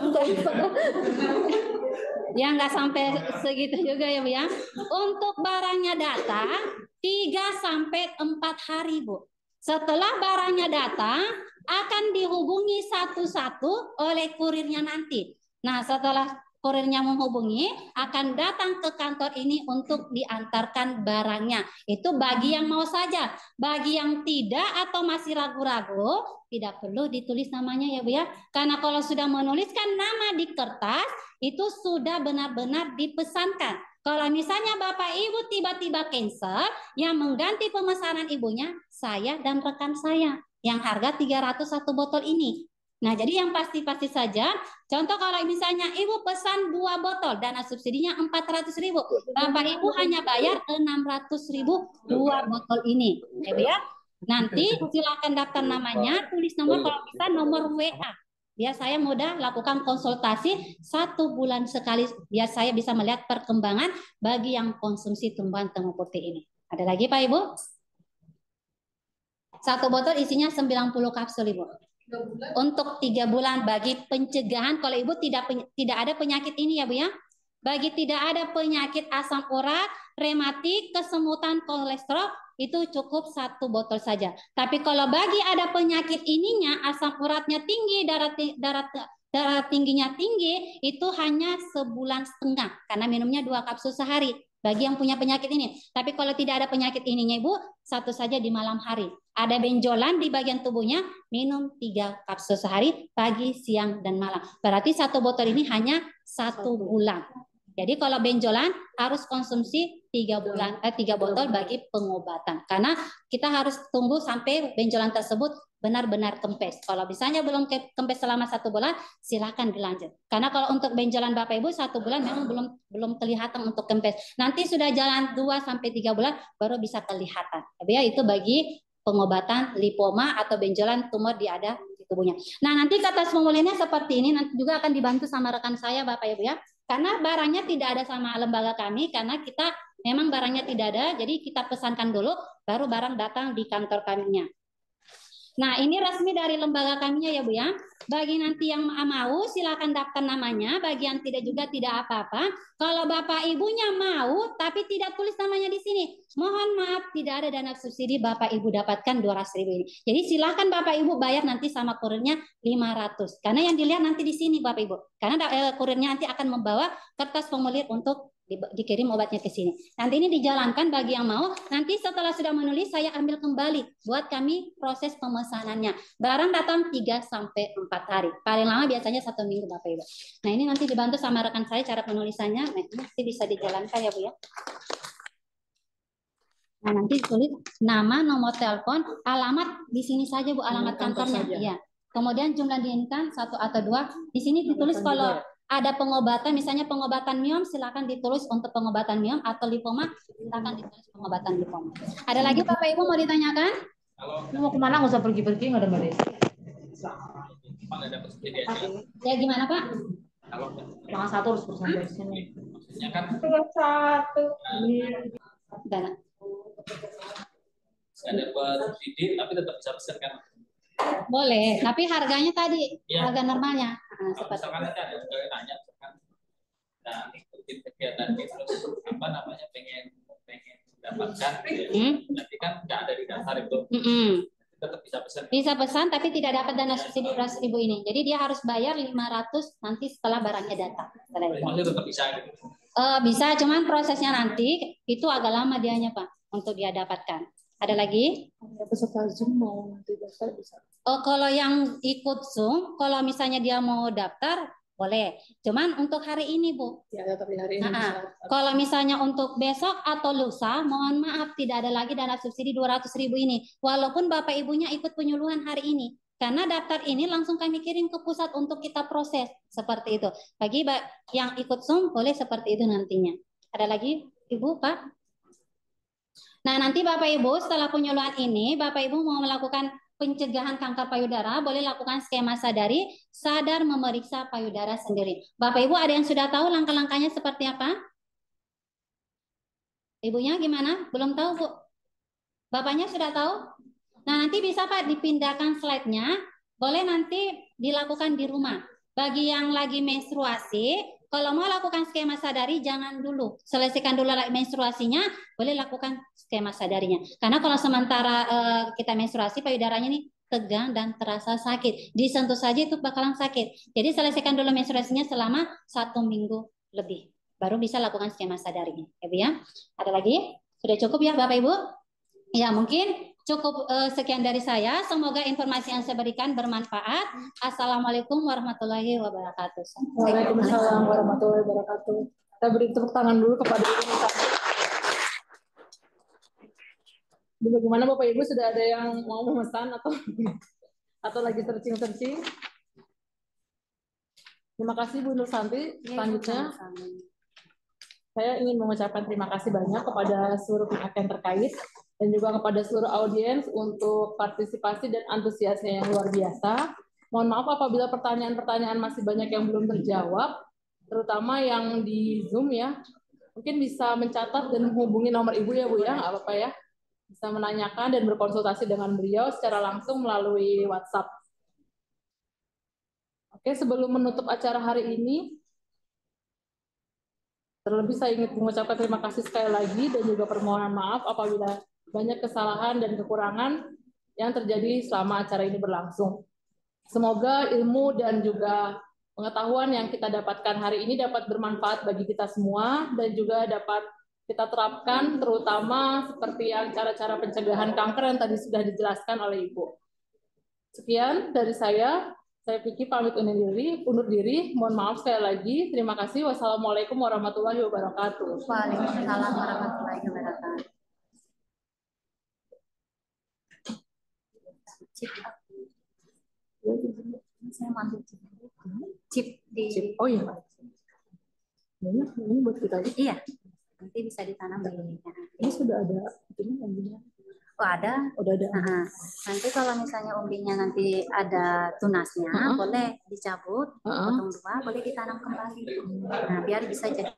ya nggak sampai segitu juga ya Bu ya. Untuk barangnya datang 3-4 hari Bu. Setelah barangnya datang, akan dihubungi satu-satu oleh kurirnya nanti. Nah, setelah kurirnya menghubungi, akan datang ke kantor ini untuk diantarkan barangnya. Itu bagi yang mau saja. Bagi yang tidak atau masih ragu-ragu, tidak perlu ditulis namanya ya Bu ya. Karena kalau sudah menuliskan nama di kertas, itu sudah benar-benar dipesankan. Kalau misalnya Bapak Ibu tiba-tiba cancel, yang mengganti pemesanan ibunya, saya dan rekan saya. Yang harga 301 botol ini. Nah, jadi yang pasti-pasti saja, contoh kalau misalnya Ibu pesan 2 botol, dana subsidinya 400.000. Bapak Ibu hanya bayar 600.000 2 botol ini. Ya, nanti silakan daftar namanya, tulis nomor kalau bisa nomor WA. Biar saya mudah lakukan konsultasi 1 bulan sekali, biar saya bisa melihat perkembangan bagi yang konsumsi tumbuhan temu putih ini. Ada lagi Pak Ibu? 1 botol isinya 90 kapsul Ibu. Untuk 3 bulan bagi pencegahan kalau Ibu tidak ada penyakit ini ya Bu ya. Bagi tidak ada penyakit asam urat, rematik, kesemutan, kolesterol, itu cukup 1 botol saja. Tapi kalau bagi ada penyakit ininya, asam uratnya tinggi, darah tingginya tinggi, itu hanya 1,5 bulan karena minumnya 2 kapsul sehari. Bagi yang punya penyakit ini. Tapi kalau tidak ada penyakit ininya Ibu, 1 saja di malam hari. Ada benjolan di bagian tubuhnya, minum 3 kapsul sehari, pagi, siang, dan malam. Berarti 1 botol ini hanya 1 bulan. Jadi kalau benjolan harus konsumsi 3 botol bagi pengobatan. Karena kita harus tunggu sampai benjolan tersebut benar-benar kempes. Kalau misalnya belum kempes selama 1 bulan, silakan dilanjut. Karena kalau untuk benjolan Bapak Ibu 1 bulan memang belum kelihatan untuk kempes. Nanti sudah jalan 2-3 bulan baru bisa kelihatan. Tapi ya itu bagi pengobatan lipoma atau benjolan tumor di tubuhnya. Nah, nanti kertas formulirnya seperti ini, nanti juga akan dibantu sama rekan saya Bapak Ibu ya. Karena barangnya tidak ada sama lembaga kami, karena kita memang barangnya tidak ada, jadi kita pesankan dulu, baru barang datang di kantor kaminya. Nah, ini resmi dari lembaga kaminya ya Bu ya. Bagi nanti yang mau silakan daftar namanya, bagi yang tidak juga tidak apa-apa. Kalau Bapak Ibunya mau tapi tidak tulis namanya di sini, mohon maaf tidak ada dana subsidi Bapak Ibu dapatkan 200.000 ini. Jadi silakan Bapak Ibu bayar nanti sama kurirnya 500. Karena yang dilihat nanti di sini Bapak Ibu. Karena kurirnya nanti akan membawa kertas formulir untuk dikirim obatnya ke sini. Nanti ini dijalankan bagi yang mau. Nanti setelah sudah menulis saya ambil kembali buat kami proses pemesanannya. Barang datang 3-4 hari. Paling lama biasanya 1 minggu Bapak Ibu. Nah, ini nanti dibantu sama rekan saya cara penulisannya. Nah, ini nanti bisa dijalankan ya Bu ya. Nah, nanti tulis nama, nomor telepon, alamat di sini saja Bu, alamat kantornya. Iya. Kemudian jumlah diinginkan 1 atau 2. Di sini ditulis kalau ada pengobatan, misalnya pengobatan miom, silakan ditulis untuk pengobatan miom, atau lipoma, silakan ditulis pengobatan lipoma. Ada lagi Bapak Ibu mau ditanyakan? Mau kemana? Nggak usah pergi-pergi, nggak ada Mbak Desi. Ya gimana Pak? Kalau Jangan 1 harus bersama di sini. Maksudnya kan satu. Dana. ada buat subsidi tapi tetap bisa pesan kan? Boleh, tapi harganya tadi Iya. harga normalnya. Nah, Kalau seperti misalkan nanti ada pegawai nanya, misalkan, nah ikutin kegiatan ini terus apa namanya pengen mendapatkan, gitu ya. Nanti kan nggak ada di daftar itu, tetap bisa pesan. Bisa pesan tapi tidak dapat dana subsidi 200.000 ini. Jadi dia harus bayar 500 nanti setelah barangnya datang. Setelah itu. Maksudnya tetap bisa gitu. Bisa, cuman prosesnya nanti itu agak lama dianya Pak untuk dia dapatkan. Ada lagi? Peserta Zoom mau nanti daftar bisa. Kalau yang ikut Zoom, kalau misalnya dia mau daftar, boleh. Cuman untuk hari ini, Bu. Ya, tapi hari ini bisa. Kalau misalnya untuk besok atau lusa, mohon maaf tidak ada lagi dana subsidi 200.000 ini. Walaupun Bapak Ibunya ikut penyuluhan hari ini. Karena daftar ini langsung kami kirim ke pusat untuk kita proses. Seperti itu. Bagi yang ikut Zoom, boleh seperti itu nantinya. Ada lagi, Ibu, Pak? Nah, nanti Bapak Ibu setelah penyuluhan ini, Bapak Ibu mau melakukan pencegahan kanker payudara, boleh lakukan skema sadari, sadar memeriksa payudara sendiri. Bapak Ibu ada yang sudah tahu langkah-langkahnya seperti apa? Ibunya gimana? Belum tahu, Bu? Bapaknya sudah tahu? Nah, nanti bisa Pak dipindahkan slide-nya, boleh nanti dilakukan di rumah. Bagi yang lagi menstruasi, kalau mau lakukan skema sadari, jangan dulu. Selesaikan dulu menstruasinya, boleh lakukan skema sadarinya. Karena kalau sementara kita menstruasi, payudaranya nih tegang dan terasa sakit. Disentuh saja itu bakalan sakit. Jadi selesaikan dulu menstruasinya selama 1 minggu lebih. Baru bisa lakukan skema sadarinya. Ya, Bu ya? Ada lagi? Sudah cukup ya Bapak Ibu? Ya, mungkin cukup sekian dari saya. Semoga informasi yang saya berikan bermanfaat. Assalamualaikum warahmatullahi wabarakatuh. Waalaikumsalam warahmatullahi wabarakatuh. Kita beri tepuk tangan dulu kepada Ibu Nusantri. Bagaimana Bapak Ibu, sudah ada yang mau memesan atau lagi searching-searching? Terima kasih Bu Nursanti. Selanjutnya saya ingin mengucapkan terima kasih banyak kepada seluruh pihak yang terkait dan juga kepada seluruh audiens untuk partisipasi dan antusiasnya yang luar biasa. Mohon maaf apabila pertanyaan-pertanyaan masih banyak yang belum terjawab, terutama yang di Zoom ya. Mungkin bisa mencatat dan menghubungi nomor Ibu ya Bu ya, nggak apa-apa ya. Bisa menanyakan dan berkonsultasi dengan beliau secara langsung melalui WhatsApp. Oke, sebelum menutup acara hari ini, terlebih saya ingin mengucapkan terima kasih sekali lagi dan juga permohonan maaf apabila banyak kesalahan dan kekurangan yang terjadi selama acara ini berlangsung. Semoga ilmu dan juga pengetahuan yang kita dapatkan hari ini dapat bermanfaat bagi kita semua dan juga dapat kita terapkan terutama seperti yang cara-cara pencegahan kanker yang tadi sudah dijelaskan oleh Ibu. Sekian dari saya Vicky pamit undur diri. Mohon maaf sekali lagi. Terima kasih. Wassalamualaikum warahmatullahi wabarakatuh. Waalaikumsalam warahmatullahi wabarakatuh. Saya mau chip di. Oh iya. Ini buat kita. Iya. Nanti bisa ditanam di. Ini sudah ada. Ini Oh ada. Udah ada. Nanti kalau misalnya umbinya nanti ada tunasnya, boleh dicabut, potong 2, boleh ditanam kembali. Nah biar bisa jadi